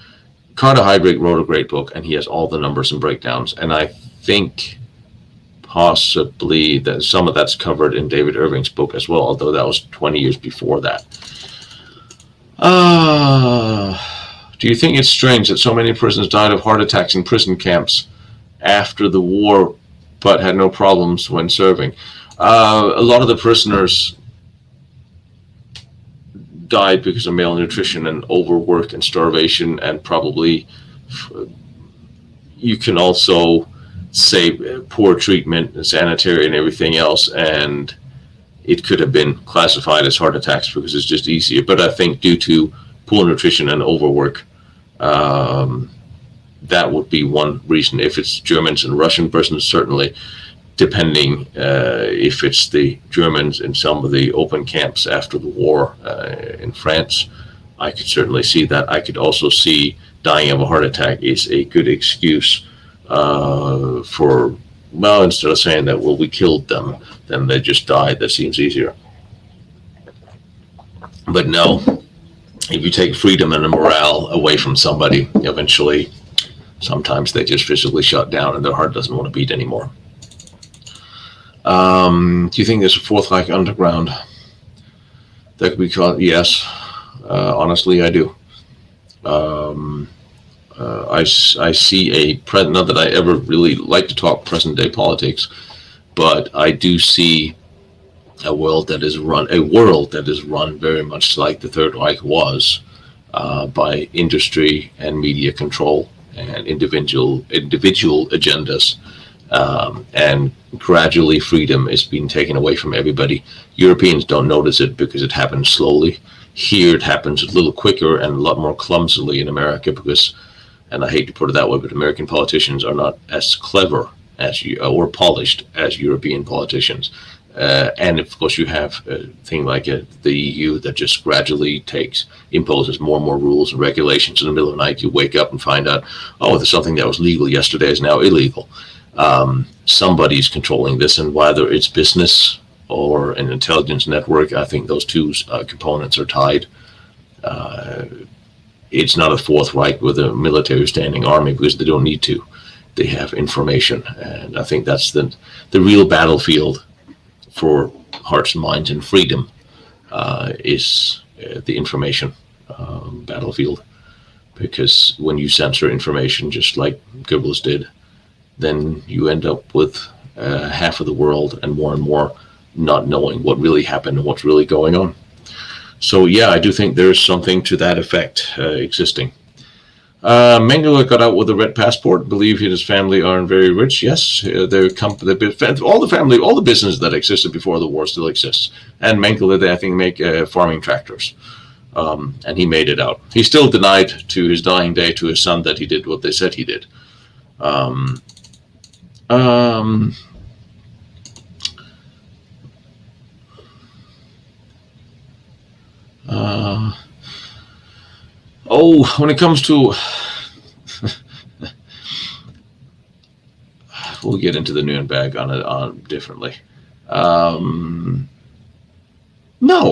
Carter Heydrich wrote a great book, and he has all the numbers and breakdowns. And I think possibly that some of that's covered in David Irving's book as well, although that was 20 years before that. Do you think it's strange that so many prisoners died of heart attacks in prison camps after the war, but had no problems when serving? A lot of the prisoners died because of malnutrition and overwork and starvation, and probably you can also say poor treatment and sanitary and everything else, and it could have been classified as heart attacks because it's just easier. But I think due to poor nutrition and overwork, that would be one reason. If it's Germans and Russian persons, certainly, depending if it's the Germans in some of the open camps after the war in France, I could certainly see that. I could also see dying of a heart attack is a good excuse for, well, instead of saying that, well, we killed them, then they just died. That seems easier. But no, if you take freedom and morale away from somebody, eventually, sometimes they just physically shut down and their heart doesn't want to beat anymore. Do you think there's a Fourth Reich underground that could be called? Yes. Honestly, I do. Um, I see not that I ever really like to talk present day politics, but I do see a world that is run very much like the Third Reich was, by industry and media control and individual agendas, and gradually freedom is being taken away from everybody. Europeans don't notice it because it happens slowly. Here it happens a little quicker and a lot more clumsily in America because, and I hate to put it that way, but American politicians are not as clever as or polished as European politicians. And of course, you have a thing like the EU that just gradually imposes more and more rules and regulations. In the middle of the night, you wake up and find out, oh, there's something that was legal yesterday is now illegal. Somebody's controlling this, and whether it's business or an intelligence network, I think those two components are tied. It's not a Fourth Reich with a military standing army because they don't need to. They have information, and I think that's the real battlefield for hearts and minds and freedom, is the information battlefield. Because when you censor information, just like Goebbels did, then you end up with half of the world and more not knowing what really happened and what's really going on. So yeah, I do think there's something to that effect existing. Mengele got out with a red passport. Believe he and his family are very rich. Yes, all the business that existed before the war still exists. And Mengele, they I think make farming tractors. And he made it out. He still denied to his dying day to his son that he did what they said he did. When it comes to, we'll get into the Nuremberg on differently. No,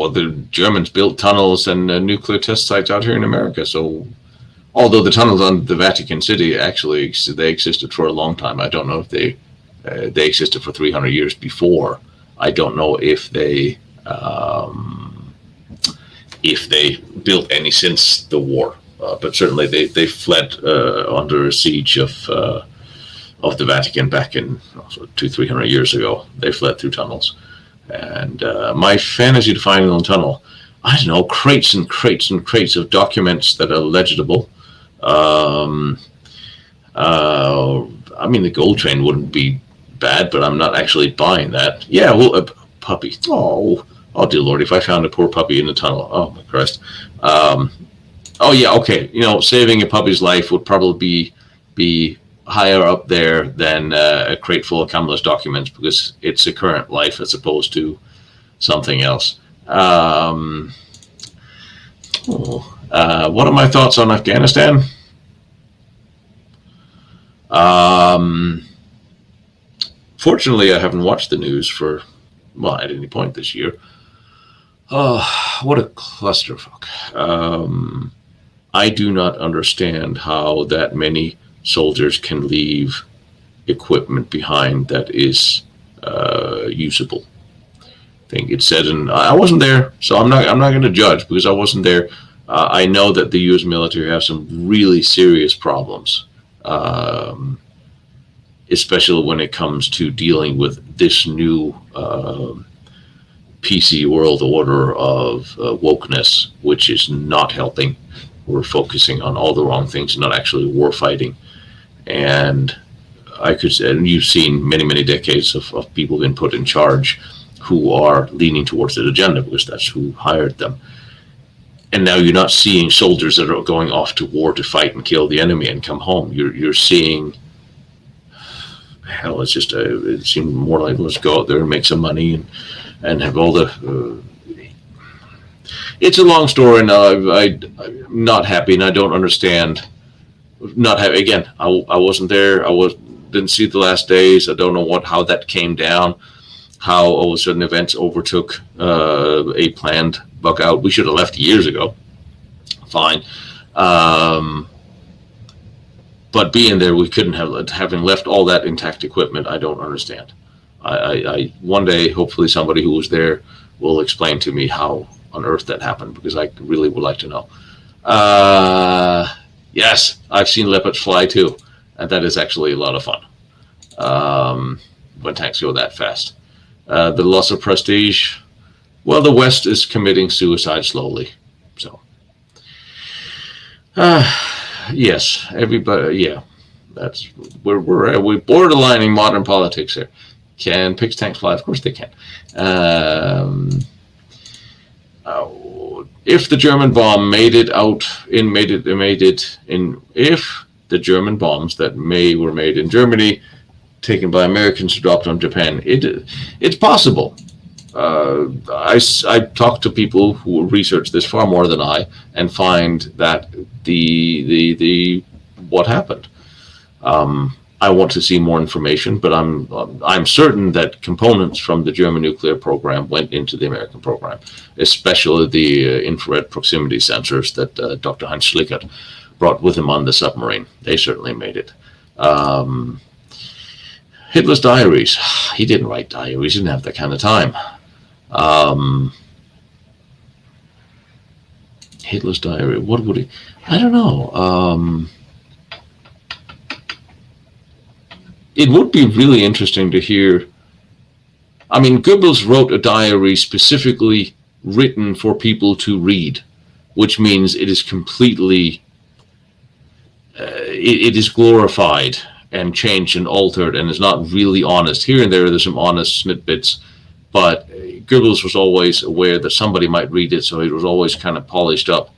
the Germans built tunnels and nuclear test sites out here in America. So, although the tunnels on the Vatican City actually they existed for a long time, I don't know if they existed for 300 years before. I don't know if they built any since the war. But certainly they fled under a siege of the Vatican back in 200-300 years ago. They fled through tunnels. And my fantasy defining on tunnel, I don't know, crates and crates and crates of documents that are legible. I mean, the gold train wouldn't be bad, but I'm not actually buying that. Yeah, well, a puppy. Oh dear Lord, if I found a poor puppy in the tunnel, oh my Christ. Oh yeah, okay. Saving a puppy's life would probably be higher up there than a crate full of Kamala's documents because it's a current life as opposed to something else. What are my thoughts on Afghanistan? Fortunately, I haven't watched the news at any point this year. Oh, what a clusterfuck. I do not understand how that many soldiers can leave equipment behind that is usable. I think it said, and I wasn't there, so I'm not going to judge because I wasn't there. I know that the U.S. military have some really serious problems, especially when it comes to dealing with this new PC world order of wokeness, which is not helping. We're focusing on all the wrong things, not actually war fighting. And and you've seen many decades of people being put in charge who are leaning towards that agenda because that's who hired them. And now you're not seeing soldiers that are going off to war to fight and kill the enemy and come home. You're seeing, hell, it seemed more like let's go out there and make some money and have all the. It's a long story, and I'm not happy, and I don't understand. Not happy again. I wasn't there. Didn't see the last days. I don't know how that came down. How all of a sudden events overtook a planned buck out. We should have left years ago. Fine, but being there, we couldn't have. Having left all that intact equipment, I don't understand. I one day, hopefully, somebody who was there will explain to me how on earth that happened, because I really would like to know. Yes, I've seen leopards fly too, and that is actually a lot of fun when tanks go that fast. The loss of prestige. Well, the West is committing suicide slowly. So, yes, everybody. Yeah, that's we're borderlining modern politics here. Can pigs tanks fly? Of course they can. If the German bomb if the German bombs that were made in Germany, taken by Americans, dropped on Japan, it's possible. I talk to people who research this far more than I, and find that the what happened. I want to see more information, but I'm certain that components from the German nuclear program went into the American program, especially the infrared proximity sensors that Dr. Heinz Schlickert brought with him on the submarine. They certainly made it. Hitler's diaries. He didn't write diaries. He didn't have that kind of time. Hitler's diary. What would he? I don't know. It would be really interesting to hear. I mean, Goebbels wrote a diary specifically written for people to read, which means it is completely, it is glorified and changed and altered, and is not really honest. Here and there's some honest snippets, but Goebbels was always aware that somebody might read it, so it was always kind of polished up.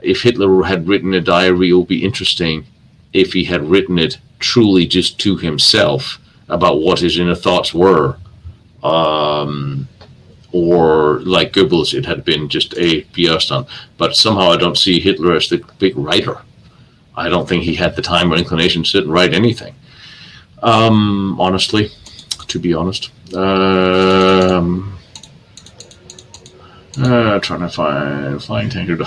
If Hitler had written a diary, it would be interesting if he had written it truly just to himself about what his inner thoughts were, or like Goebbels, it had been just a PR stunt. But somehow I don't see Hitler as the big writer. I don't think he had the time or inclination to sit and write anything. Honestly, to be honest. Trying to find flying tanker.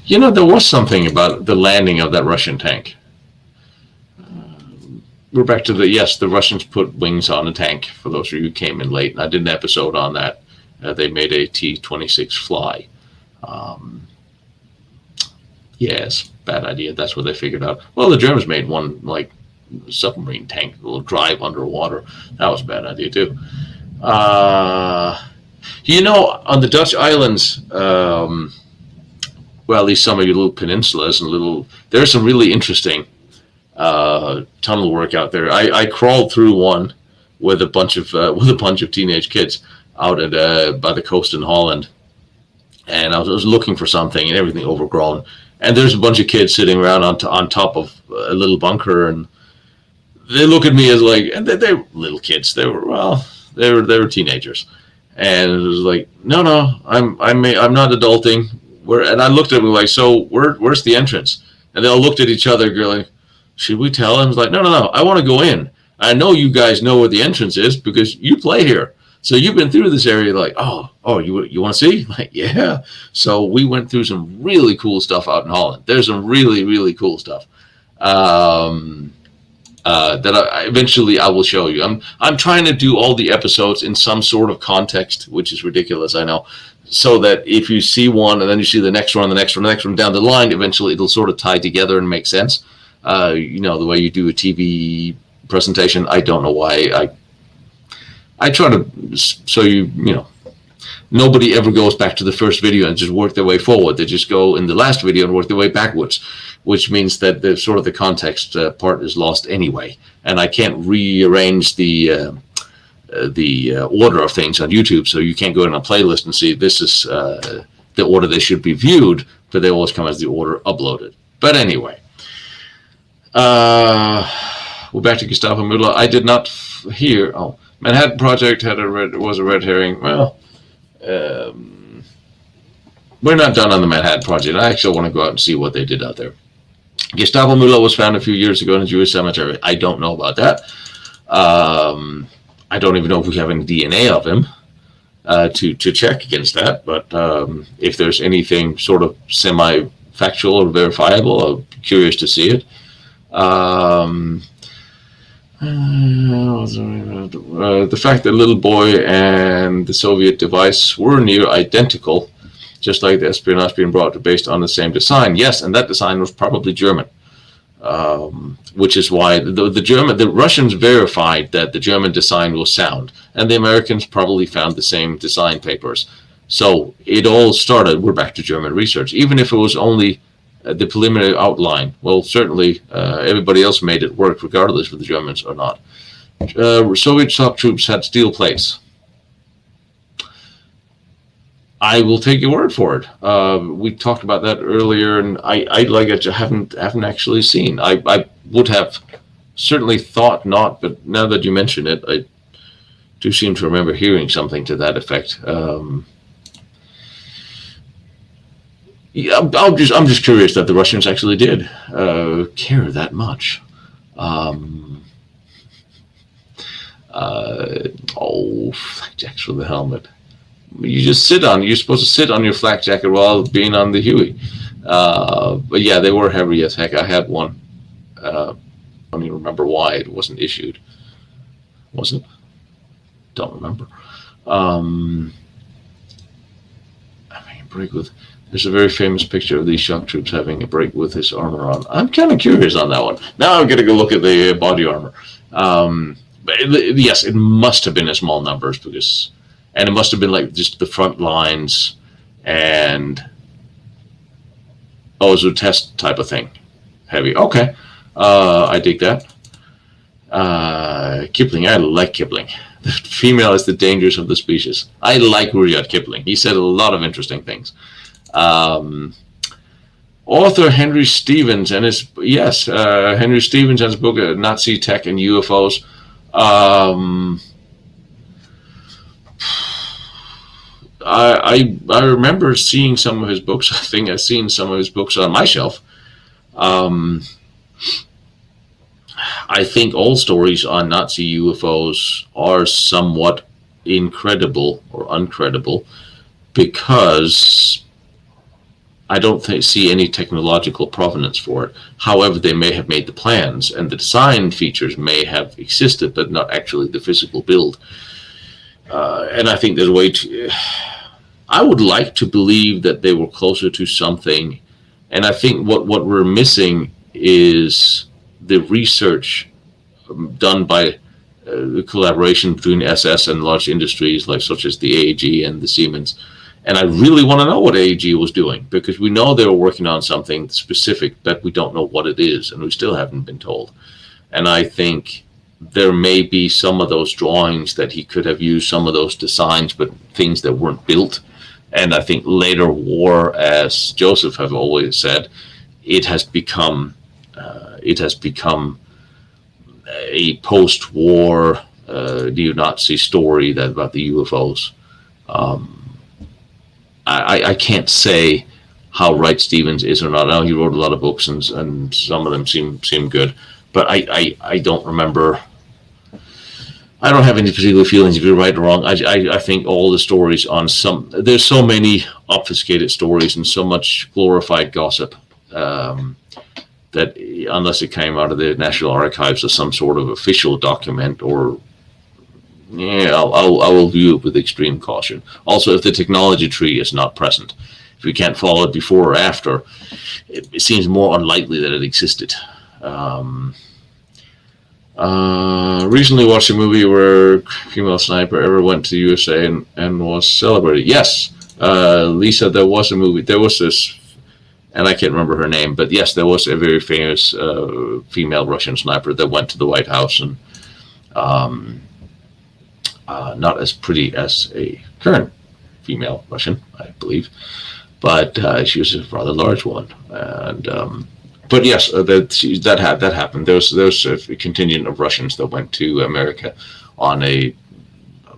You know, there was something about the landing of that Russian tank. We're back to the Russians put wings on a tank, for those of you who came in late. And I did an episode on that. They made a T-26 fly. Yes, bad idea. That's what they figured out. Well, the Germans made one, like, submarine tank that will drive underwater. That was a bad idea, too. You know, on the Dutch islands, well, at least some of your little peninsulas and there's some really interesting tunnel work out there. I crawled through one with a bunch of teenage kids out by the coast in Holland, and I was looking for something, and everything overgrown. And there's a bunch of kids sitting around on top of a little bunker, and they look at me as like, and they're little kids. They were teenagers, and it was like, no, I'm not adulting. And I looked at them like, so where's the entrance? And they all looked at each other, going, should we tell them? I was like, no, I want to go in. I know you guys know where the entrance is because you play here. So you've been through this area. Like, oh, you want to see? Like, yeah. So we went through some really cool stuff out in Holland. There's some really, really cool stuff that eventually I will show you. I'm trying to do all the episodes in some sort of context, which is ridiculous, I know. So that if you see one and then you see the next one, the next one down the line, eventually it'll sort of tie together and make sense. You know, the way you do a TV presentation, I don't know why. I try to, so you know, nobody ever goes back to the first video and just work their way forward. They just go in the last video and work their way backwards, which means that the sort of the context part is lost anyway. And I can't rearrange the order of things on YouTube, so you can't go in a playlist and see this is the order they should be viewed, but they always come as the order uploaded. But anyway, we're back to Gestapo Müller. I did not hear. Oh, Manhattan Project was a red herring. Well, we're not done on the Manhattan Project. I actually want to go out and see what they did out there. Gestapo Müller was found a few years ago in a Jewish cemetery. I don't know about that. I don't even know if we have any DNA of him to check against that. But if there's anything sort of semi-factual or verifiable, I'm curious to see it. The fact that Little Boy and the Soviet device were near identical, just like the espionage being brought to based on the same design. Yes, and that design was probably German, which is why the Russians verified that the German design was sound, and the Americans probably found the same design papers. So it all started. We're back to German research, even if it was only the preliminary outline. Well, certainly everybody else made it work, regardless of the Germans or not. Soviet shock troops had steel plates. I will take your word for it. We talked about that earlier, and I like it. I haven't actually seen. I would have certainly thought not, but now that you mention it, I do seem to remember hearing something to that effect. Yeah, I'm just curious that the Russians actually did care that much. Flak jacks for the helmet. You're supposed to sit on your flak jacket while being on the Huey. But yeah, they were heavy as heck. I had one. I don't even remember why it wasn't issued. Was it? Don't remember. Break with. There's a very famous picture of these shock troops having a break with his armor on. I'm kind of curious on that one. Now I'm going to go look at the body armor. Yes, it must have been in small numbers and it must have been like just the front lines and it was a test type of thing. Heavy. Okay. I dig that. Kipling. I like Kipling. The female is the dangers of the species. I like Rudyard Kipling. He said a lot of interesting things. Author Henry Stevens and his Henry Stevens and his book Nazi Tech and UFOs. I remember seeing some of his books. I think I've seen some of his books on my shelf. I think all stories on Nazi UFOs are somewhat incredible or uncredible because I don't see any technological provenance for it. However, they may have made the plans and the design features may have existed, but not actually the physical build. And I think there's a way to... I would like to believe that they were closer to something. And I think what we're missing is the research done by the collaboration between SS and large industries such as the AAG and the Siemens. And I really want to know what AAG was doing because we know they were working on something specific, but we don't know what it is, and we still haven't been told. And I think there may be some of those drawings that he could have used, some of those designs, but things that weren't built. And I think later war, as Joseph have always said, it has become a post-war neo-Nazi story about the UFOs. I can't say how right Stevens is or not. I know he wrote a lot of books and some of them seem good, but I don't remember. I don't have any particular feelings if you're right or wrong. I think all the stories on there's so many obfuscated stories and so much glorified gossip that unless it came out of the National Archives as some sort of official document I will view it with extreme caution. Also, if the technology tree is not present, if we can't follow it before or after, it seems more unlikely that it existed. Recently watched a movie where a female sniper ever went to the USA and was celebrated. Yes, Lisa, there was a movie. There was this, and I can't remember her name, but yes, there was a very famous female Russian sniper that went to the White House and not as pretty as a current female Russian, I believe, but she was a rather large one. And but yes, that happened. There was a contingent of Russians that went to America on I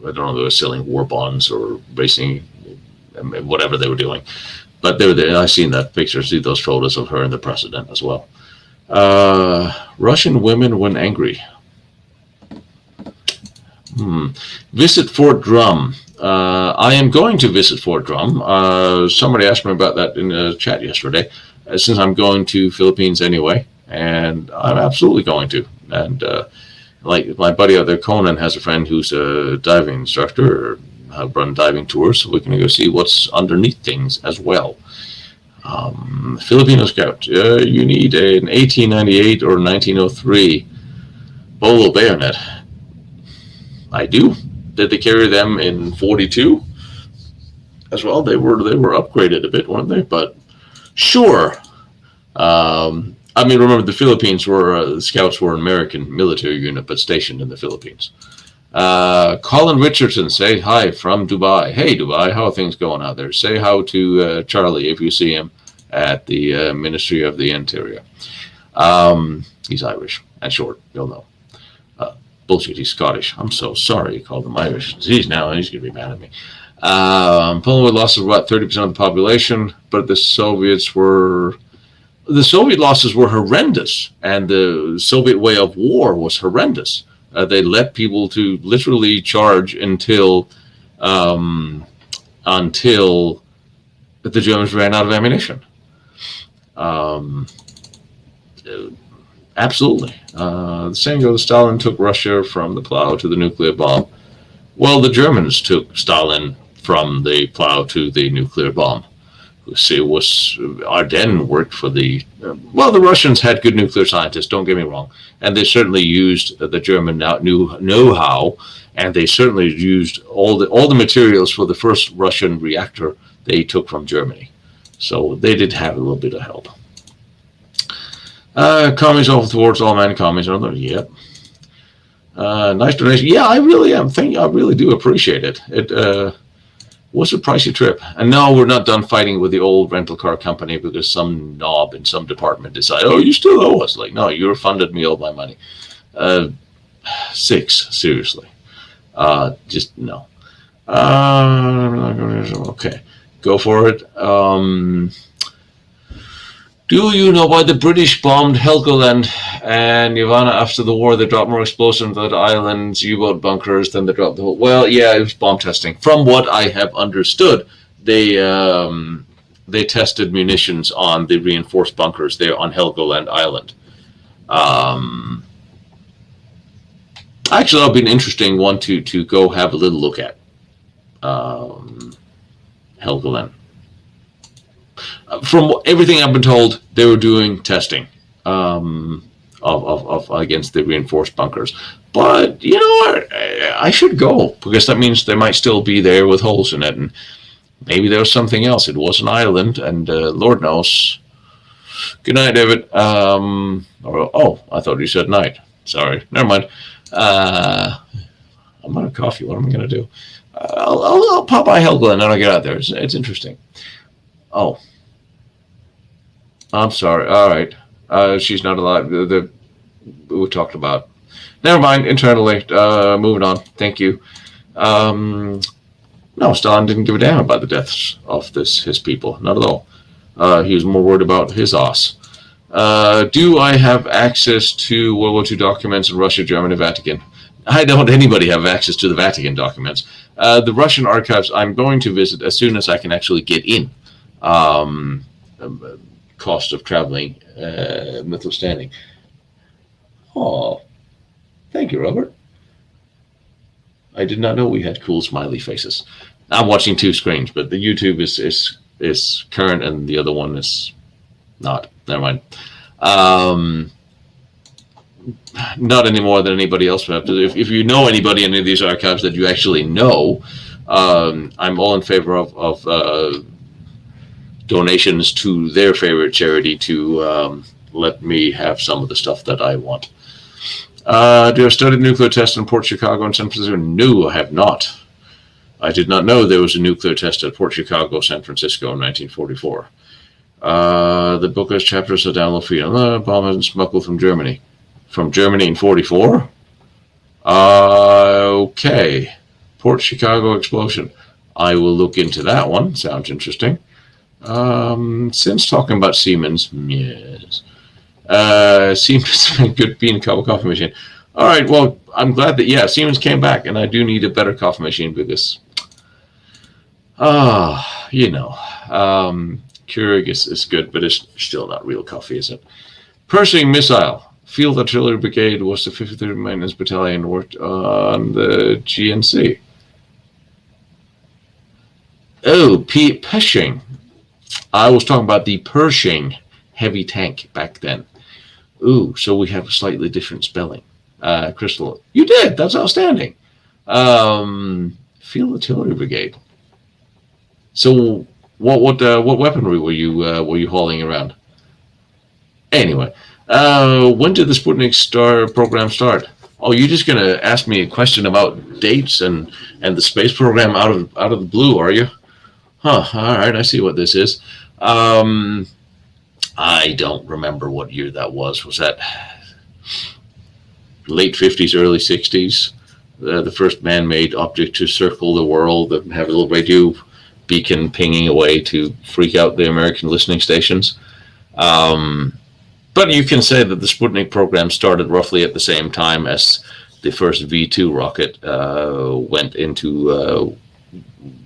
don't know, they were selling war bonds or racing, whatever they were doing. But they were there. I've seen that picture, see those photos of her and the president as well. Russian women when angry. Visit Fort Drum. I am going to visit Fort Drum. Somebody asked me about that in the chat yesterday. Since I'm going to Philippines anyway, and I'm absolutely going to. And like my buddy out there, Conan, has a friend who's a diving instructor, or have run diving tours, so we can go see what's underneath things as well. Filipino Scout, you need an 1898 or 1903 bolo bayonet. I do. Did they carry them in 42 as well? They were upgraded a bit, weren't they? But sure. I mean, remember the Philippines were Scouts were an American military unit, but stationed in the Philippines. Colin Richardson, say hi from Dubai. Hey, Dubai, how are things going out there? Say hi to Charlie if you see him at the Ministry of the Interior. He's Irish and short, you'll know. Bullshit, he's Scottish. I'm so sorry you called him Irish. He's going to be mad at me. Poland lost about 30% of the population, but the Soviet losses were horrendous, and the Soviet way of war was horrendous. They let people to literally charge until the Germans ran out of ammunition. Absolutely. The same goes, Stalin took Russia from the plow to the nuclear bomb. Well, the Germans took Stalin from the plow to the nuclear bomb. See, it was Ardennes worked for the Russians had good nuclear scientists, don't get me wrong, and they certainly used the German know-how, and they certainly used all the materials for the first Russian reactor they took from Germany. So they did have a little bit of help. Commies over towards all man commies. Yep. Nice donation. Yeah, I really am. I really do appreciate it. It was a pricey trip. And no, we're not done fighting with the old rental car company because some knob in some department decided, oh, you still owe us. Like, no, you refunded me all my money. 6, seriously. Just no. Okay, go for it. Do you know why the British bombed Helgoland and Yavanna after the war? They dropped more explosives on the island's U-boat bunkers than they dropped the whole. Well, yeah, it was bomb testing. From what I have understood, they tested munitions on the reinforced bunkers there on Helgoland Island. Actually, that'll be an interesting one to go have a little look at. Helgoland. From everything I've been told, they were doing testing of against the reinforced bunkers. But you know what? I should go because that means they might still be there with holes in it, and maybe there was something else. It was an island, and Lord knows. Good night, David. I thought you said night. Sorry, never mind. I'm out of coffee. What am I going to do? I'll pop by Helgoland and I'll get out there. It's interesting. Oh. I'm sorry. All right. She's not alive. We talked about. Never mind. Internally. Moving on. Thank you. No, Stalin didn't give a damn about the deaths of his people. Not at all. He was more worried about his ass. Do I have access to World War II documents in Russia, Germany, Vatican? I don't. Anybody have access to the Vatican documents? The Russian archives I'm going to visit as soon as I can actually get in. Cost of traveling notwithstanding. Oh, thank you, Robert. I did not know we had cool smiley faces. I'm watching two screens, but the YouTube is current and the other one is not. Never mind. Not any more than anybody else would have to. If you know anybody in any of these archives that you actually know, I'm all in favor of donations to their favorite charity to let me have some of the stuff that I want. Do I have studied nuclear test in Port Chicago and San Francisco? No, I have not. I did not know there was a nuclear test at Port Chicago, San Francisco in 1944. The book has chapters of download free. Bomb has been smuggled from Germany. From Germany in 44? Okay. Port Chicago explosion. I will look into that one. Sounds interesting. Since talking about Siemens, yes. Siemens is a good bean coffee machine. All right, well, I'm glad that, Siemens came back, and I do need a better coffee machine because, Keurig is good, but it's still not real coffee, is it? Pershing missile Field Artillery Brigade was the 53rd Maintenance Battalion, worked on the GNC. Oh, Pershing. I was talking about the Pershing heavy tank back then. Ooh, so we have a slightly different spelling. Crystal, you did. That's outstanding. Field Artillery Brigade. So, what weaponry were you hauling around? Anyway, when did the Sputnik program start? Oh, you're just gonna ask me a question about dates and the space program out of the blue, are you? Huh. All right, I see what this is. I don't remember what year that was. Was that late 50s, early 60s? The first man-made object to circle the world and have a little radio beacon pinging away to freak out the American listening stations. But you can say that the Sputnik program started roughly at the same time as the first V2 rocket went into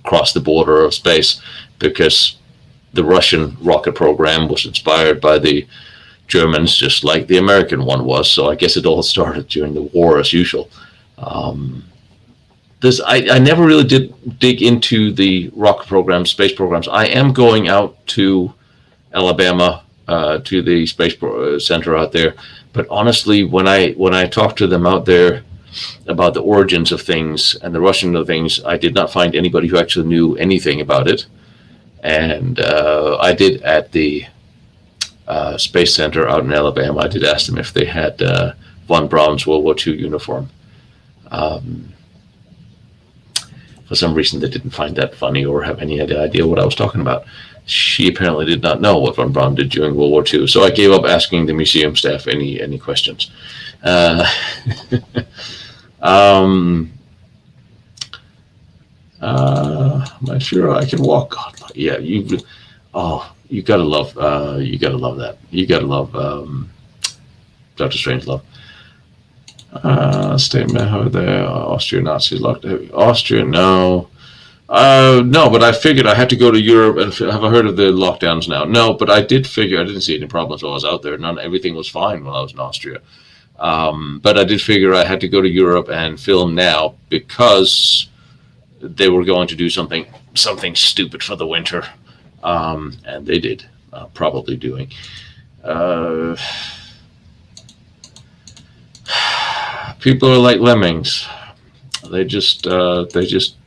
cross the border of space, because the Russian rocket program was inspired by the Germans, just like the American one was. So I guess it all started during the war, as usual. I never really did dig into the rocket programs, space programs. I am going out to Alabama, to the space center out there. But honestly, when I talked to them out there about the origins of things and the Russian of things, I did not find anybody who actually knew anything about it. And I did at the Space Center out in Alabama, I did ask them if they had von Braun's World War II uniform. For some reason, they didn't find that funny or have any idea what I was talking about. She apparently did not know what von Braun did during World War II, so I gave up asking the museum staff any questions. Am I sure I can walk? God, yeah, you gotta love that. You gotta love Dr. Strangelove. Statement over there. Austria Nazis locked. Austria, no. No, but I figured I had to go to Europe, and have I heard of the lockdowns now? No, but I did figure I didn't see any problems while I was out there. Everything was fine when I was in Austria. But I did figure I had to go to Europe and film now, because they were going to do something stupid for the winter, and they did. Probably doing. People are like lemmings. They just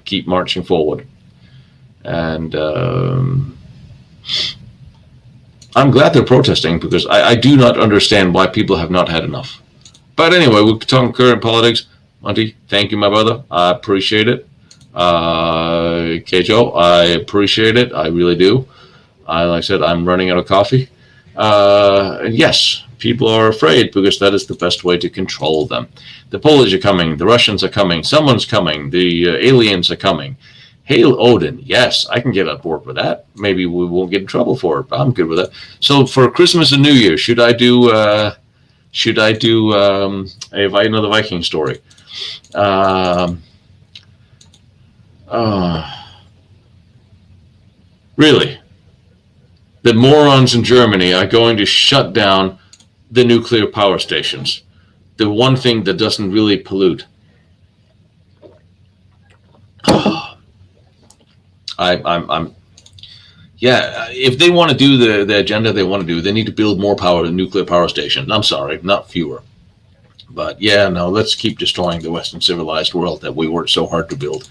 keep marching forward, and I'm glad they're protesting, because I do not understand why people have not had enough. But anyway, we're talking current politics. Monty, thank you, my brother. I appreciate it. Keijo, I appreciate it. I really do. Like I said, I'm running out of coffee. And yes, people are afraid, because that is the best way to control them. The Polish are coming. The Russians are coming. Someone's coming. The aliens are coming. Hail Odin. Yes, I can get on board with that. Maybe we won't get in trouble for it, but I'm good with that. So for Christmas and New Year, should I do a another Viking story? Really? The morons in Germany are going to shut down the nuclear power stations. The one thing that doesn't really pollute. Yeah, if they want to do the agenda they want to do, they need to build more power than nuclear power stations. I'm sorry, not fewer. But yeah, no, let's keep destroying the Western civilized world that we worked so hard to build.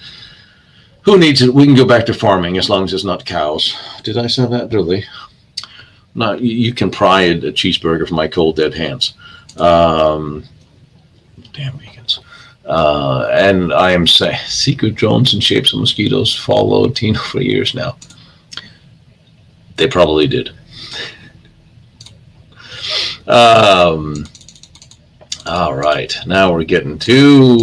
Who needs it? We can go back to farming as long as it's not cows. Did I say that? Really? No, you can pry a cheeseburger from my cold dead hands. Damn vegans. And I am saying, secret drones in shapes of mosquitoes followed Tino for years now. They probably did. All right, now we're getting to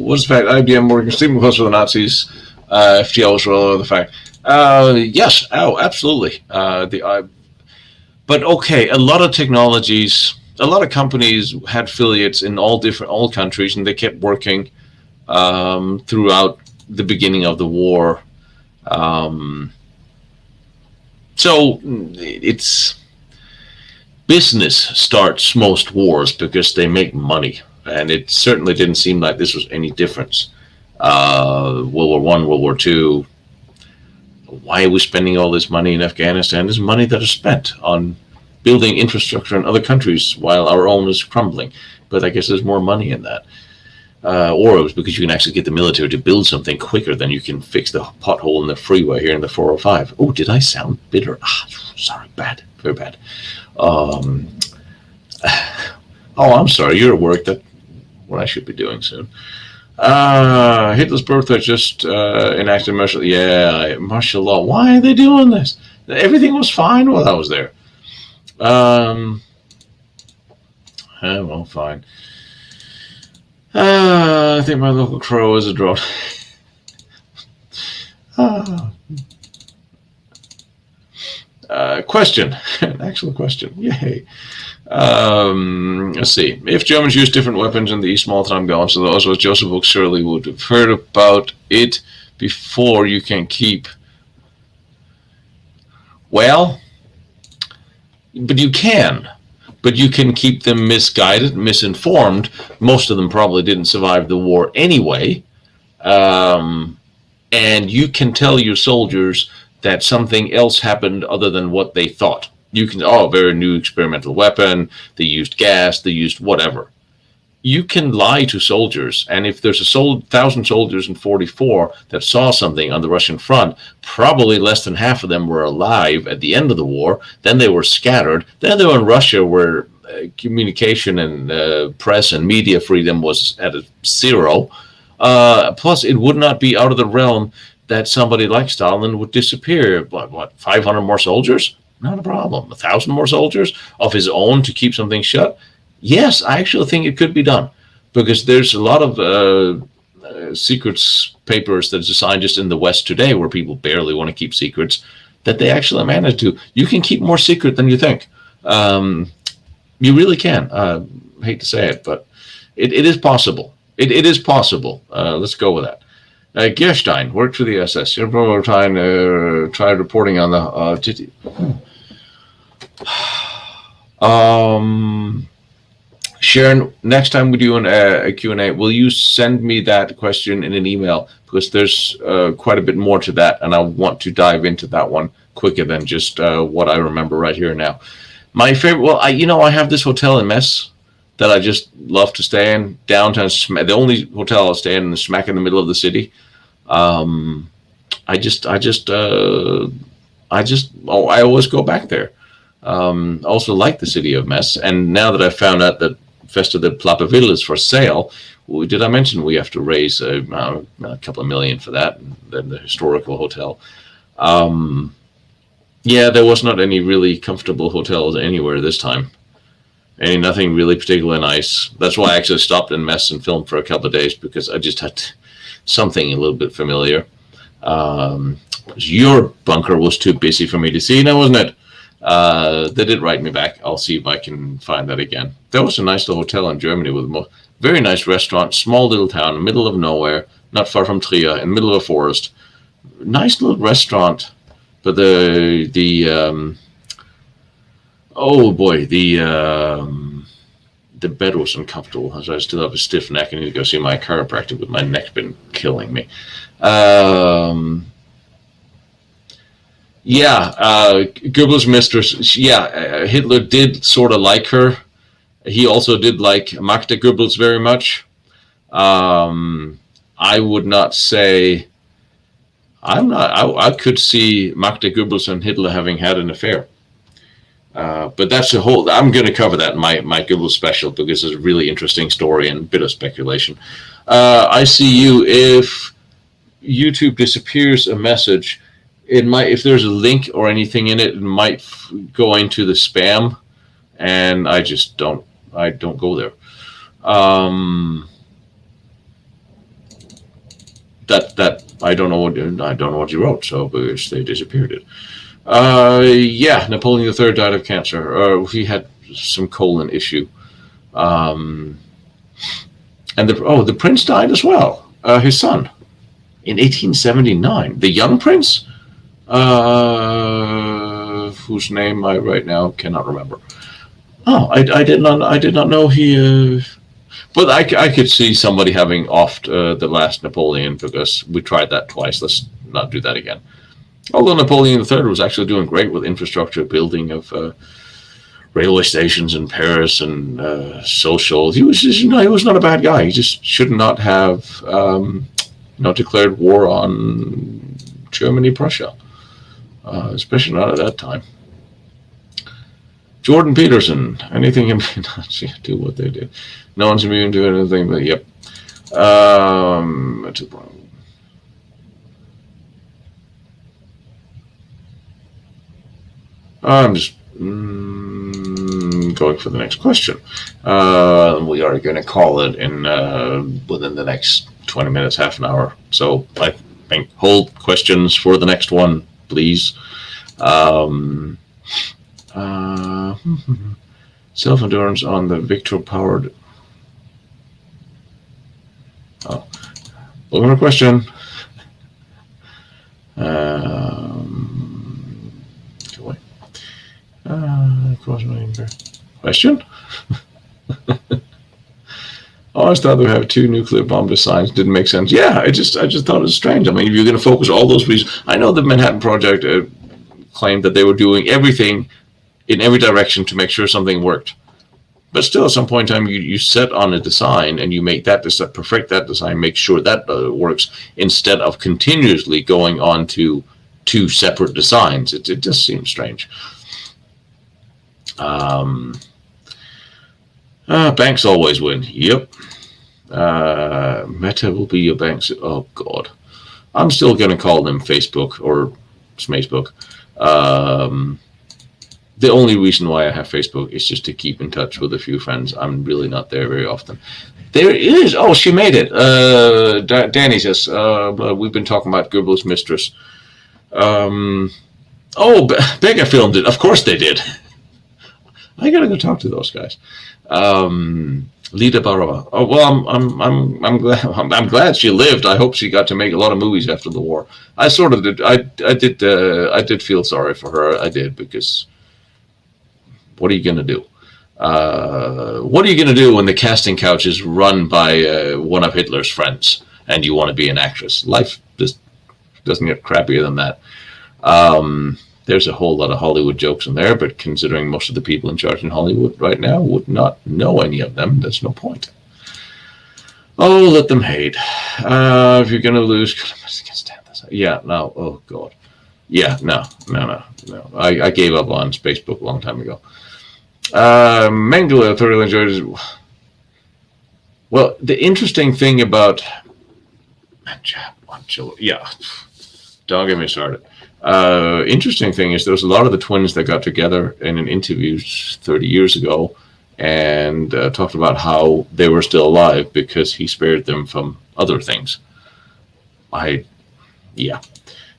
what's the fact? IBM working sleeping close with the Nazis. FGL was all the fact. Yes, absolutely. But okay, a lot of technologies, a lot of companies had affiliates in all countries, and they kept working throughout the beginning of the war. So business starts most wars because they make money, and it certainly didn't seem like this was any difference. World War One, World War Two. Why are we spending all this money in Afghanistan? This is money that is spent on building infrastructure in other countries while our own is crumbling. But I guess there's more money in that. Or it was because you can actually get the military to build something quicker than you can fix the pothole in the freeway here in the 405. Oh, did I sound bitter? Sorry, bad, very bad. I'm sorry, you're at work. That's what I should be doing soon. Hitler's birthday just enacted martial law. Why are they doing this? Everything was fine while I was there. Well, fine. I think my local crow is a drone. Question. An actual question. Yay. Let's see. If Germans use different weapons in the East small time gone, so those was Joseph Oak surely would have heard about it before you can keep. Well, but you can. But you can keep them misguided, misinformed. Most of them probably didn't survive the war anyway. And you can tell your soldiers that something else happened other than what they thought. You can, very new experimental weapon, they used gas, they used whatever. You can lie to soldiers, and if there's 1,000 soldiers in 44 that saw something on the Russian front, probably less than half of them were alive at the end of the war. Then they were scattered. Then they were in Russia, where communication and press and media freedom was at a zero. Plus, it would not be out of the realm that somebody like Stalin would disappear. What 500 more soldiers? Not a problem. 1,000 more soldiers of his own to keep something shut? Yes, I actually think it could be done, because there's a lot of secrets papers that's assigned just in the West today where people barely want to keep secrets that they actually manage to. You can keep more secret than you think. You really can. I hate to say it, but it is possible. It is possible. Let's go with that. Gerstein worked for the SS. Tried reporting on the Sharon, next time we do a Q&A, will you send me that question in an email? Because there's quite a bit more to that, and I want to dive into that one quicker than just what I remember right here and now. My favorite, I have this hotel in Metz that I just love to stay in, downtown. The only hotel I'll stay in is smack in the middle of the city. I always go back there. Also like the city of Metz, and now that I found out that Festa de Plappeville is for sale, did I mention we have to raise a couple of million for that, then the historical hotel. There was not any really comfortable hotels anywhere this time. Nothing really particularly nice. That's why I actually stopped in Metz and filmed for a couple of days, because I just had something a little bit familiar. Your bunker was too busy for me to see now, wasn't it? They did write me back. I'll see if I can find that again. There was a nice little hotel in Germany with a very nice restaurant, small little town, middle of nowhere, not far from Trier, in the middle of a forest. Nice little restaurant, but the bed was uncomfortable. So I still have a stiff neck. I need to go see my chiropractor, but my neck's been killing me. Goebbels' mistress. Hitler did sort of like her. He also did like Magda Goebbels very much. I would not say. I could see Magda Goebbels and Hitler having had an affair. But that's I'm going to cover that in my Goebbels special, because it's a really interesting story and a bit of speculation. I see you. If YouTube disappears a message, it might, if there's a link or anything in it, it might go into the spam, and I just don't go there. That I don't know what you wrote, so because they disappeared it. Napoleon III died of cancer. He had some colon issue. And the prince died as well. His son in 1879. The young prince, whose name I right now cannot remember. Oh, I did not know he. But I could see somebody having offed the last Napoleon because we tried that twice. Let's not do that again. Although Napoleon III was actually doing great with infrastructure building of railway stations in Paris and social. He was just, he was not a bad guy. He just should not have declared war on Germany, Prussia, especially not at that time. Jordan Peterson, anything in do what they did. No one's immune to anything, but yep. I'm just going for the next question. We are going to call it in within the next 20 minutes, half an hour. So I think hold questions for the next one, please. Self-endurance on the Victor-powered... Oh, looking for a question. Question? I always thought they would have 2 nuclear bomb designs. Didn't make sense. Yeah, I just thought it was strange. I mean, if you're going to focus all those reasons... I know the Manhattan Project claimed that they were doing everything in every direction to make sure something worked. But still, at some point in time, you set on a design and you make that design, perfect that design, make sure that works, instead of continuously going on to 2 separate designs. It just seems strange. Banks always win. Yep. Meta will be your banks. Oh, God. I'm still going to call them Facebook or Smacebook. The only reason why I have Facebook is just to keep in touch with a few friends. I'm really not there very often. There is. Oh, she made it. Danny says, we've been talking about Goebbels' mistress. Becca filmed it. Of course they did. I gotta go talk to those guys. Lita Barova. Oh well, I'm glad she lived. I hope she got to make a lot of movies after the war. I sort of did. I did feel sorry for her. I did, because what are you gonna do? What are you gonna do when the casting couch is run by one of Hitler's friends and you want to be an actress? Life just doesn't get crappier than that. There's a whole lot of Hollywood jokes in there, but considering most of the people in charge in Hollywood right now would not know any of them, there's no point. Oh, let them hate. If you're going to lose... I can't stand this. Yeah, no. Oh, God. Yeah, no. I gave up on Facebook a long time ago. Mengele thoroughly enjoyed it. Well, the interesting thing about... Yeah. Don't get me started. Interesting thing is there's a lot of the twins that got together in an interview 30 years ago and talked about how they were still alive because he spared them from other things. Yeah.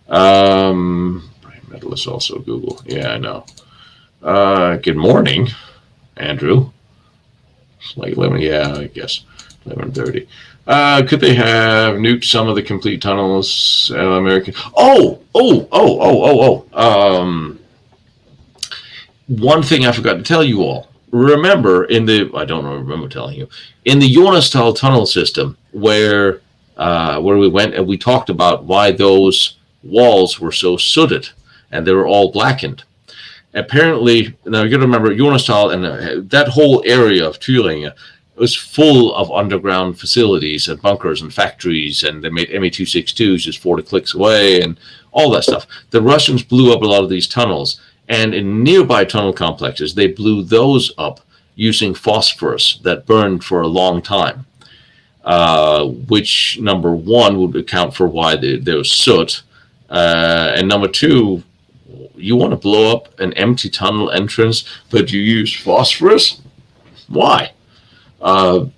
Brain metal is also Google. Yeah, I know. Good morning, Andrew. It's like 11, yeah, I guess 11:30. Could they have nuked some of the complete tunnels? American. One thing I forgot to tell you all. Remember I don't remember telling you, in the Jonas-Thal tunnel system where we went and we talked about why those walls were so sooted and they were all blackened. Apparently, now you got to remember Jonas-Thal and that whole area of Thuringia was full of underground facilities and bunkers and factories, and they made Me-262s just 40 clicks away and all that stuff. The Russians blew up a lot of these tunnels, and in nearby tunnel complexes, they blew those up using phosphorus that burned for a long time, which, number one, would account for why there was soot, and number two, you want to blow up an empty tunnel entrance, but you use phosphorus? Why? I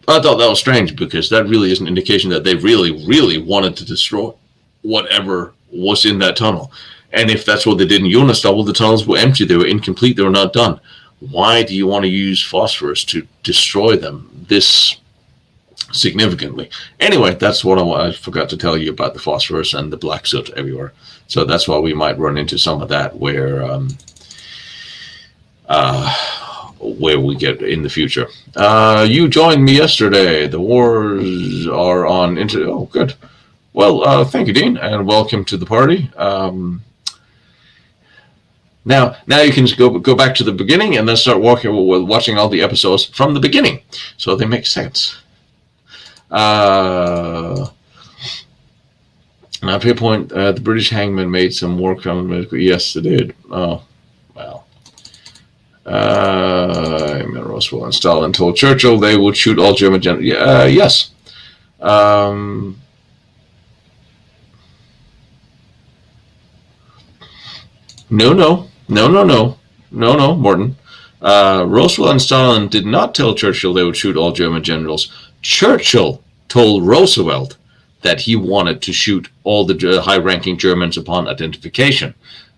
thought that was strange because that really is an indication that they really, really wanted to destroy whatever was in that tunnel. And if that's what they did in Jonas-Thal, well, the tunnels were empty, they were incomplete, they were not done. Why do you want to use phosphorus to destroy them this significantly? Anyway, that's what I forgot to tell you about the phosphorus and the black soot everywhere. So that's why we might run into some of that where... where we get in the future. You joined me yesterday. The wars are on. Oh, good. Well, thank you, Dean, and welcome to the party. Now you can go back to the beginning and then start watching all the episodes from the beginning, so they make sense. Now, to your point, the British hangman made some war criminals. Yes, they did. Oh, well. Roosevelt and Stalin told Churchill they would shoot all German generals. Yes. No, Morton. Roosevelt and Stalin did not tell Churchill they would shoot all German generals. Churchill told Roosevelt that he wanted to shoot all the high-ranking Germans upon identification.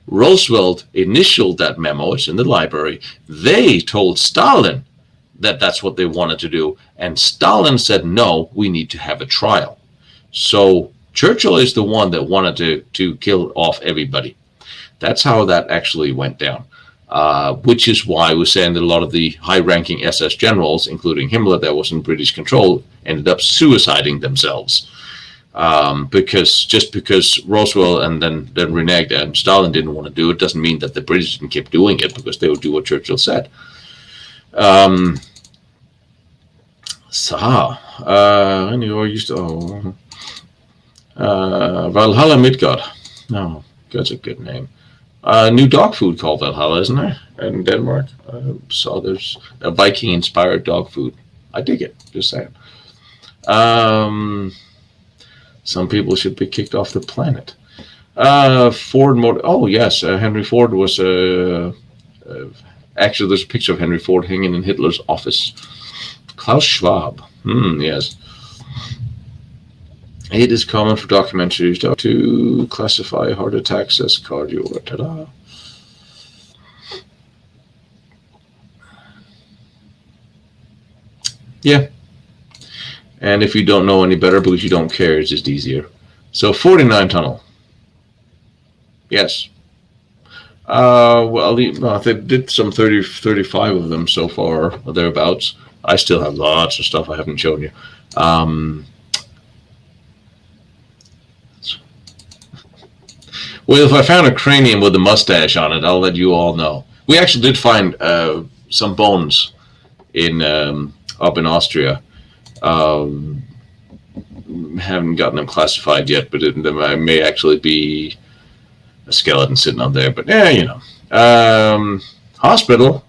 Roosevelt initialed that memo. It's in the library. They told Stalin that that's what they wanted to do, and Stalin said, no, we need to have a trial. So Churchill is the one that wanted to kill off everybody. That's how that actually went down, which is why we're saying that a lot of the high-ranking SS generals, including Himmler, that was in British control, ended up suiciding themselves. Because Roosevelt and then reneged and Stalin didn't want to do it doesn't mean that the British didn't keep doing it, because they would do what Churchill said. Valhalla Midgard. No, that's a good name. New dog food called Valhalla, isn't there? In Denmark. So there's a Viking-inspired dog food. I dig it. Just saying. Some people should be kicked off the planet. Ford Motor. Oh yes, Henry Ford was. Actually, there's a picture of Henry Ford hanging in Hitler's office. Klaus Schwab. Yes. It is common for documentaries to classify heart attacks as cardio. Ta-da. Yeah. And if you don't know any better because you don't care, it's just easier. So 49 tunnel. Yes. Well, they did some 35 of them so far, or thereabouts. I still have lots of stuff I haven't shown you. Well, if I found a cranium with a mustache on it, I'll let you all know. We actually did find some bones in up in Austria. Haven't gotten them classified yet, but it may actually be a skeleton sitting up there. But yeah, you know. Hospital.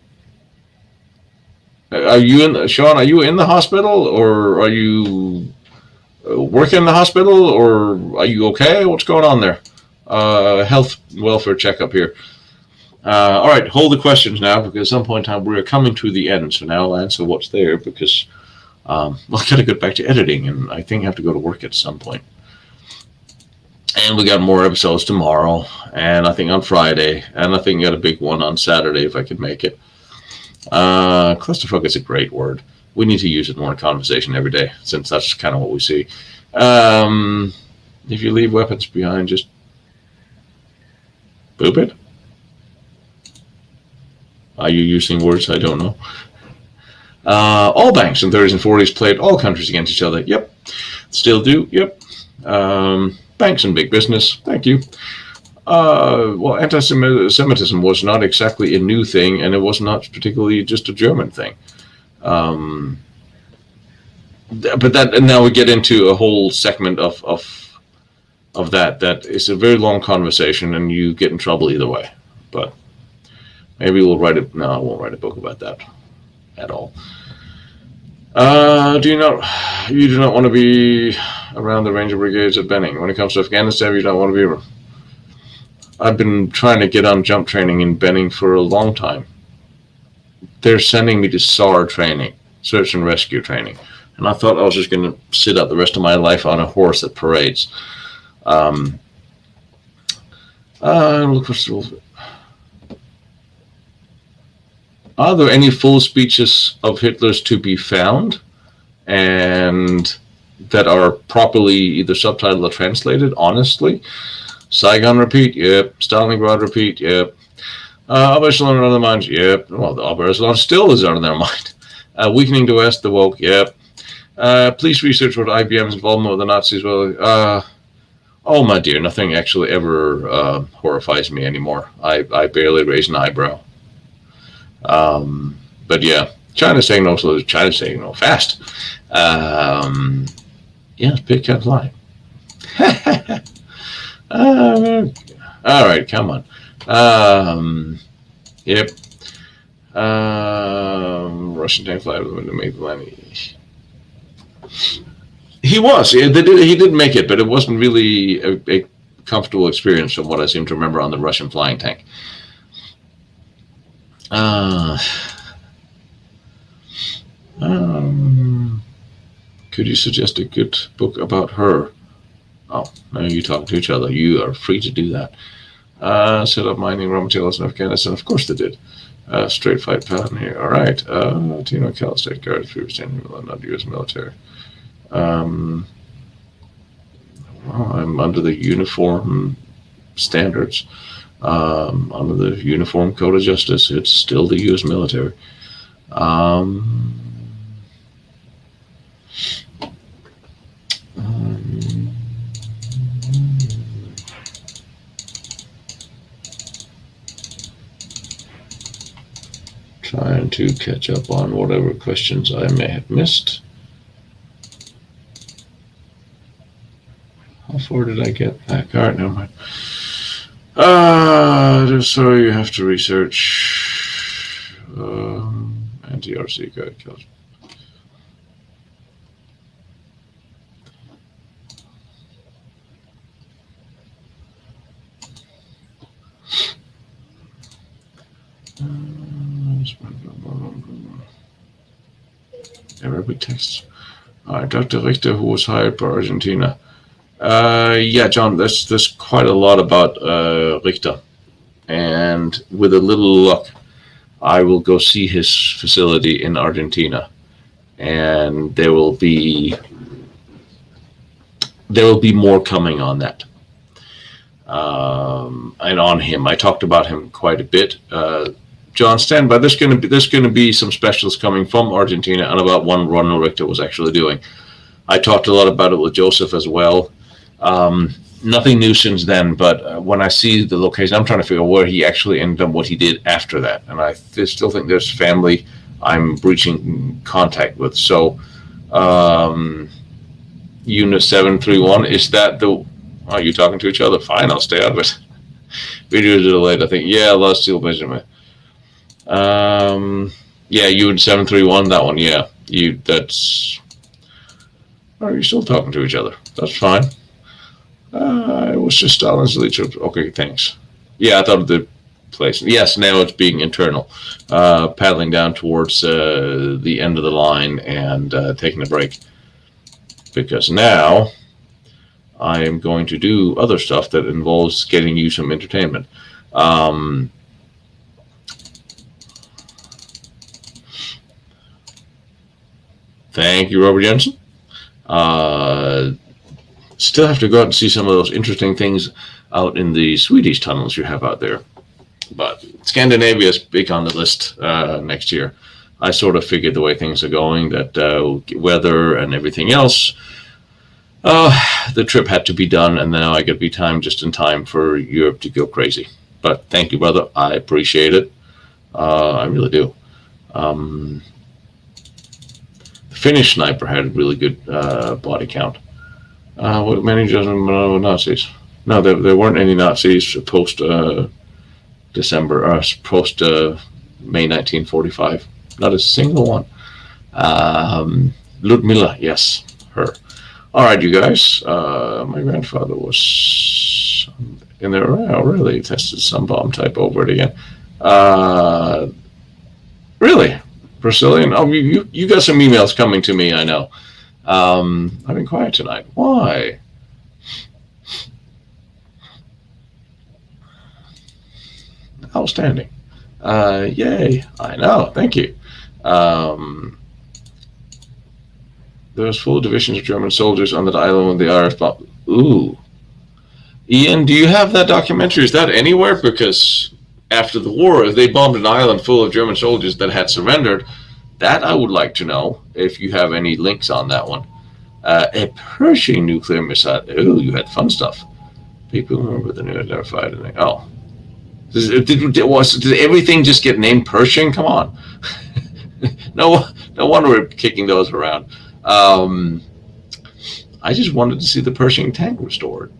Are you in, Sean? Are you in the hospital, or are you working in the hospital, or are you okay? What's going on there? Health welfare checkup here. All right, hold the questions now, because at some point in time we're coming to the end. So now I'll answer what's there, because well, I got to get back to editing, and I think I have to go to work at some point. And we got more episodes tomorrow, and I think on Friday, and I think I got a big one on Saturday if I could make it. Clusterfuck is a great word. We need to use it more in conversation every day, since that's kind of what we see. If you leave weapons behind, just boop it. Are you using words I don't know? All banks in 30s and 40s played all countries against each other. Yep. Still do. Yep. Banks and big business. Thank you. Well, anti-Semitism was not exactly a new thing, and it was not particularly just a German thing. But that, and now we get into a whole segment of that is a very long conversation, and you get in trouble either way. But maybe we'll write it. No, I won't write a book about that at all. You do not want to be around the Ranger Brigades at Benning. When it comes to Afghanistan, you don't want to be around. I've been trying to get on jump training in Benning for a long time. They're sending me to SAR training, search and rescue training. And I thought I was just going to sit out the rest of my life on a horse at parades. Look for. Are there any full speeches of Hitler's to be found, and that are properly either subtitled or translated? Honestly, Saigon repeat, yep. Stalingrad repeat, yep. Upper echelon on their mind. Yep. Well, the upper echelon still is on their mind. Weakening the West, the woke. Yep. Please research what IBM's involvement with the Nazis was. Oh, my dear, nothing actually ever horrifies me anymore. I barely raise an eyebrow. But yeah, China's saying no, so China's saying no fast. Yes, pig can fly. All right, come on. Yep. Russian tank fly with the Maple Line. He was. He did make it, but it wasn't really a comfortable experience from what I seem to remember on the Russian flying tank. Could you suggest a good book about her? Oh, now you talk to each other. You are free to do that. Set up mining raw materials in Afghanistan. Of course they did. Straight fight pattern here. All right. Cal State Guard, not U.S. military. Well, I'm under the uniform standards. Under the Uniform Code of Justice, it's still the U.S. military. Trying to catch up on whatever questions I may have missed. How far did I get back? All right, never mind. Just so you have to research anti-RC guide kills. Arabic texts. All right, Dr. Richter, who was hired by Argentina. Yeah, John, there's quite a lot about Richter. And with a little luck, I will go see his facility in Argentina. And there will be more coming on that. And on him. I talked about him quite a bit. John, stand by. There's going to be some specials coming from Argentina and about one Ronald Richter was actually doing. I talked a lot about it with Joseph as well. Nothing new since then, but when I see the location, I'm trying to figure out where he actually ended up, what he did after that. And I still think there's family I'm breaching contact with. So, Unit 731, is that the... Oh, you talking to each other? Fine, I'll stay out of it. Video delayed, I think. Yeah, Lost Steel Benjamin. Yeah, Unit 731, that one, yeah. That's... Are you still talking to each other? That's fine. It was just Stalin's elite troops. Okay, thanks. Yeah, I thought of the place. Yes, now it's being internal. Paddling down towards the end of the line and taking a break. Because now I am going to do other stuff that involves getting you some entertainment. Thank you, Robert Jensen. Still have to go out and see some of those interesting things out in the Swedish tunnels you have out there. But Scandinavia is big on the list next year. I sort of figured the way things are going that weather and everything else, the trip had to be done, and now I could be timed just in time for Europe to go crazy. But thank you, brother. I appreciate it. I really do. The Finnish sniper had a really good body count. What many Nazis? No, there weren't any Nazis post December or post May 1945. Not a single one. Ludmilla, yes, her. All right, you guys. My grandfather was in there. Oh, really? Tested some bomb type over it again. Really? Brazilian? Oh, you got some emails coming to me, I know. I've been quiet tonight. Why? Outstanding. Yay. I know. Thank you. There's full divisions of German soldiers on that island with the Irish bomb. Ooh. Ian, do you have that documentary? Is that anywhere? Because after the war, if they bombed an island full of German soldiers that had surrendered, that I would like to know if you have any links on that one. A Pershing nuclear missile. Oh, you had fun stuff. People remember the news never fired anything. Oh. Did everything just get named Pershing? Come on. No wonder we're kicking those around. I just wanted to see the Pershing tank restored.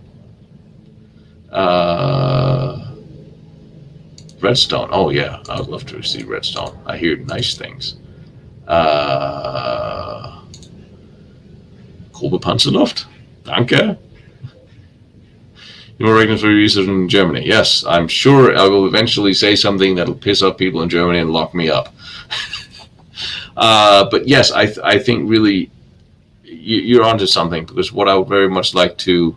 Redstone. Oh, yeah. I would love to see Redstone. I hear nice things. Kolbepanzerluft. Danke. More regulars for users in Germany. Yes, I'm sure I will eventually say something that'll piss off people in Germany and lock me up. But yes, I think really you're onto something, because what I would very much like to,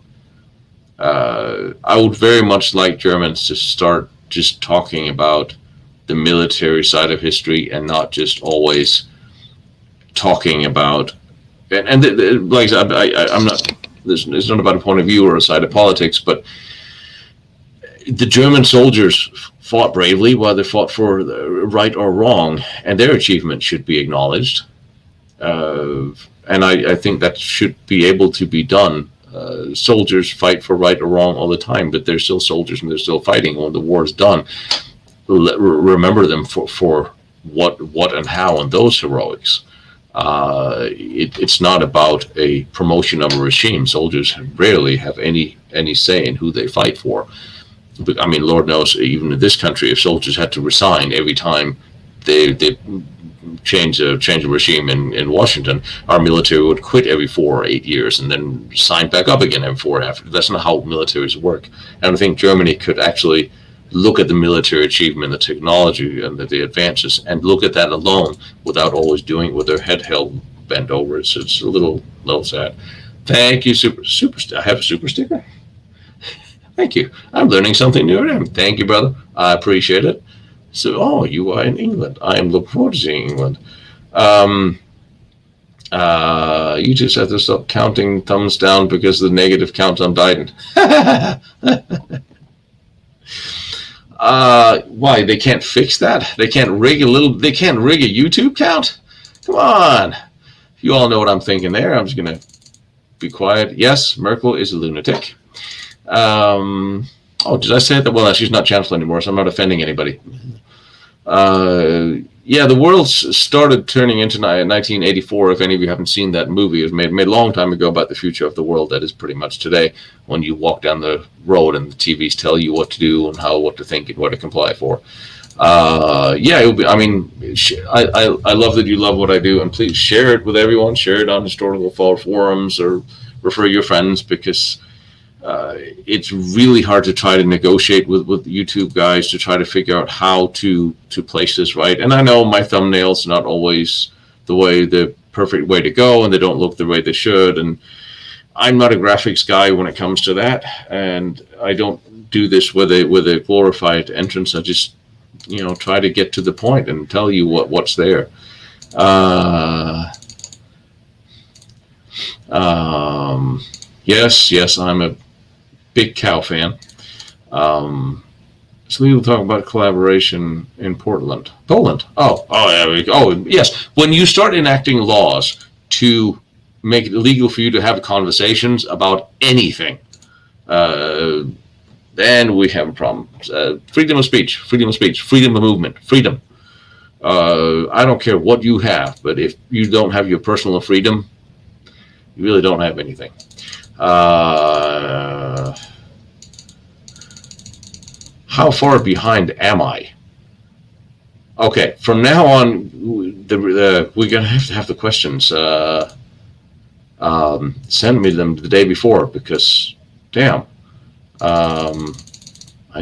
I would very much like Germans to start just talking about the military side of history and not just always talking about, and like I'm not. It's not about a point of view or a side of politics, but the German soldiers fought bravely, whether they fought for right or wrong, and their achievement should be acknowledged. And I think that should be able to be done. Soldiers fight for right or wrong all the time, but they're still soldiers and they're still fighting. When the war is done, remember them for what and how and those heroics. It's not about a promotion of a regime. Soldiers rarely have any say in who they fight for. But I mean, Lord knows, even in this country, if soldiers had to resign every time they change a regime in Washington, our military would quit every 4 or 8 years and then sign back up again every 4 after. That's not how militaries work. And I think Germany could actually look at the military achievement, the technology, and the advances, and look at that alone without always doing it with their head held bent over. It's a little sad. Thank you, super. I have a super sticker. Thank you. I'm learning something new every time. Thank you, brother. I appreciate it. So, you are in England. I am looking forward to seeing England. You just have to stop counting thumbs down because the negative count on Biden. Why, they can't fix that? They can't rig a YouTube count? Come on. You all know what I'm thinking there. I'm just going to be quiet. Yes, Merkel is a lunatic. Did I say that? Well, she's not chancellor anymore, so I'm not offending anybody. The world started turning into 1984. If any of you haven't seen that movie, it was made a long time ago about the future of the world. That is pretty much today, when you walk down the road and the TVs tell you what to do and what to think and what to comply for. It would be, I mean, I love that you love what I do, and please share it with everyone. Share it on historical forums or refer your friends, because it's really hard to try to negotiate with YouTube guys to try to figure out how to place this right. And I know my thumbnails are not always the perfect way to go, and they don't look the way they should. And I'm not a graphics guy when it comes to that, and I don't do this with a glorified entrance. I just try to get to the point and tell you what's there. Yes, I'm a big cow fan. So we will talk about collaboration in Poland. Yes. When you start enacting laws to make it illegal for you to have conversations about anything, then we have a problem. Freedom of speech, freedom of movement, freedom. I don't care what you have, but if you don't have your personal freedom, you really don't have anything. How far behind am I? Okay, from now on, we're gonna have the questions. Send me them the day before, because, damn, I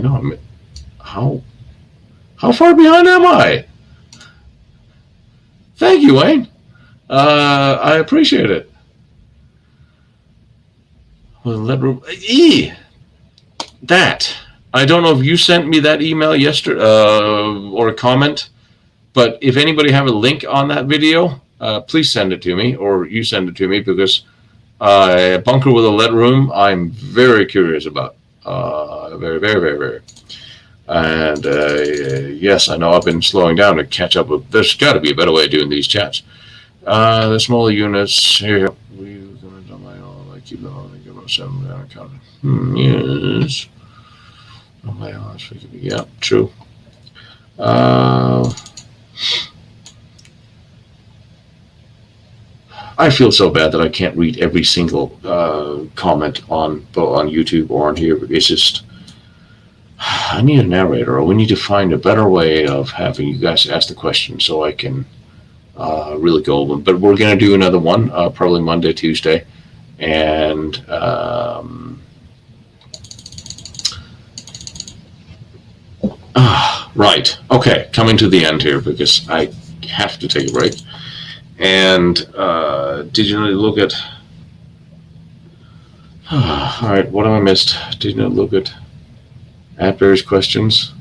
know how far behind am I? Thank you, Wayne. I appreciate it. Well, that. I don't know if you sent me that email yesterday or a comment, but if anybody have a link on that video, please send it to me, or you send it to me, because a bunker with a lead room, I'm very curious about. Very, very, very, very. And yes, I know I've been slowing down to catch up with. There's got to be a better way of doing these chats. The smaller units here. We going to my own. I keep on. I give about 7 down count. Yes. Oh my gosh. Yeah, true. I feel so bad that I can't read every single comment on YouTube or on here. It's just, I need a narrator, or we need to find a better way of having you guys ask the question so I can really go over them. But we're going to do another one, probably Monday, Tuesday. And right. Okay, coming to the end here because I have to take a break. And did you look at... all right, what have I missed? Did you look at various questions?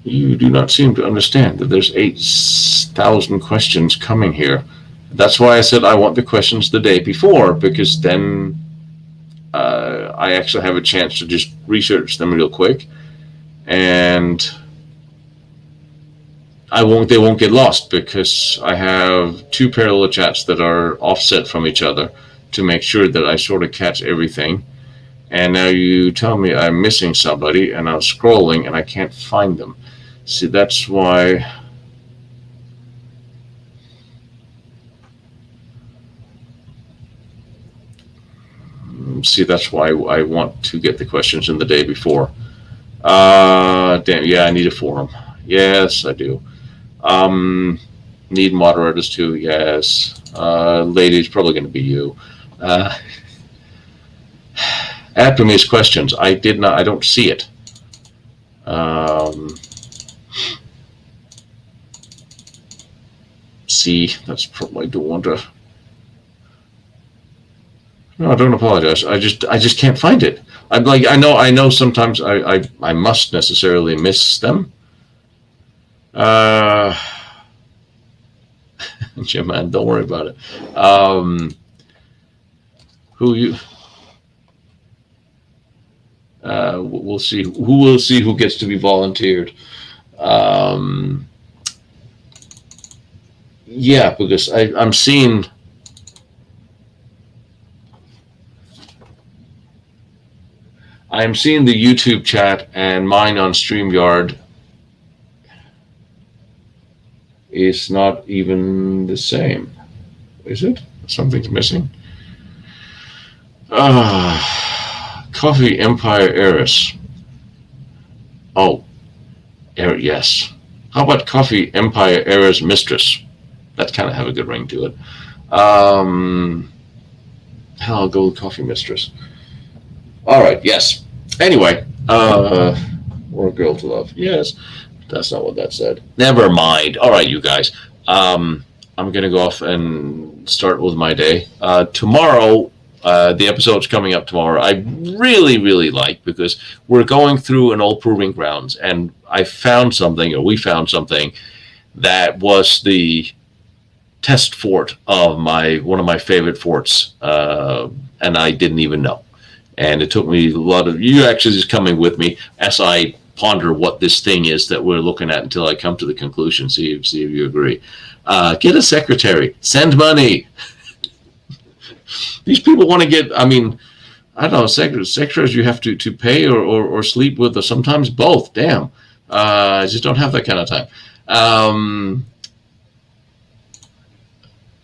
You do not seem to understand that there's 8,000 questions coming here. That's why I said I want the questions the day before, because then I actually have a chance to just research them real quick, and they won't get lost because I have 2 parallel chats that are offset from each other to make sure that I sort of catch everything. And now you tell me I'm missing somebody, and I'm scrolling and I can't find them. See, that's why. See, that's why I want to get the questions in the day before. Damn, yeah, I need a forum. Yes, I do. Need moderators too. Yes. Ladies, probably going to be you. Add previous questions. I don't see it. See, that's probably don't want to. No, don't apologize. I just can't find it. I'm like, I know sometimes I must necessarily miss them. Jim, man, don't worry about it. We'll see. Who will see who gets to be volunteered. Yeah, because I'm seeing. I'm seeing the YouTube chat, and mine on StreamYard is not even the same. Is it? Something's missing. Coffee Empire Heiress. Oh, yes. How about Coffee Empire Heiress Mistress? That kind of have a good ring to it. Hell, I'll go with Coffee Mistress. All right, yes. Anyway, or a girl to love. Yes, that's not what that said. Never mind. All right, you guys. I'm going to go off and start with my day. Tomorrow, the episode's coming up tomorrow. I really, really like, because we're going through an old proving grounds, and we found something that was the test fort of one of my favorite forts, and I didn't even know. And it took me a lot of you actually just coming with me as I ponder what this thing is that we're looking at until I come to the conclusion. See if you agree. Get a secretary. Send money. These people want to get. I mean, I don't know. Secretaries you have to pay or sleep with, or sometimes both. Damn. I just don't have that kind of time.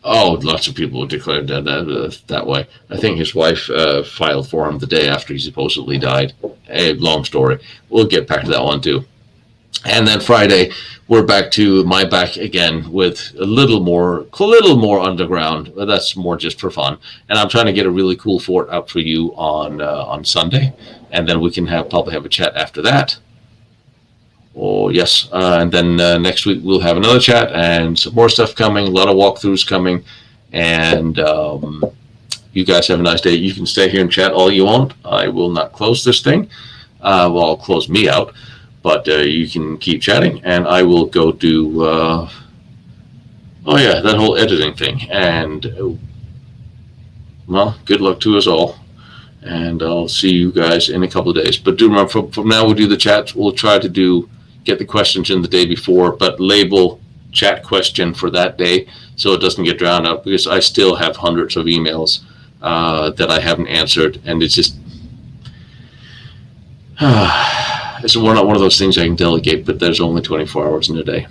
Oh, lots of people declared that way. I think his wife filed for him the day after he supposedly died. A long story. We'll get back to that one too. And then Friday, we're back again with a little more underground. But that's more just for fun. And I'm trying to get a really cool fort out for you on Sunday, and then we can probably have a chat after that. Oh, yes. And then next week we'll have another chat and some more stuff coming, a lot of walkthroughs coming. And you guys have a nice day. You can stay here and chat all you want. I will not close this thing. Well, I'll close me out. But you can keep chatting, and I will go do, that whole editing thing. And, well, good luck to us all. And I'll see you guys in a couple of days. But do remember, from now we'll do the chats. We'll try to get the questions in the day before, but label chat question for that day so it doesn't get drowned out, because I still have hundreds of emails that I haven't answered, and it's just it's not one of those things I can delegate, but there's only 24 hours in a day.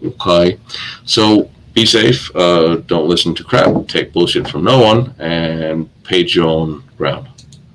Okay, so be safe, don't listen to crap, take bullshit from no one, and page your own ground.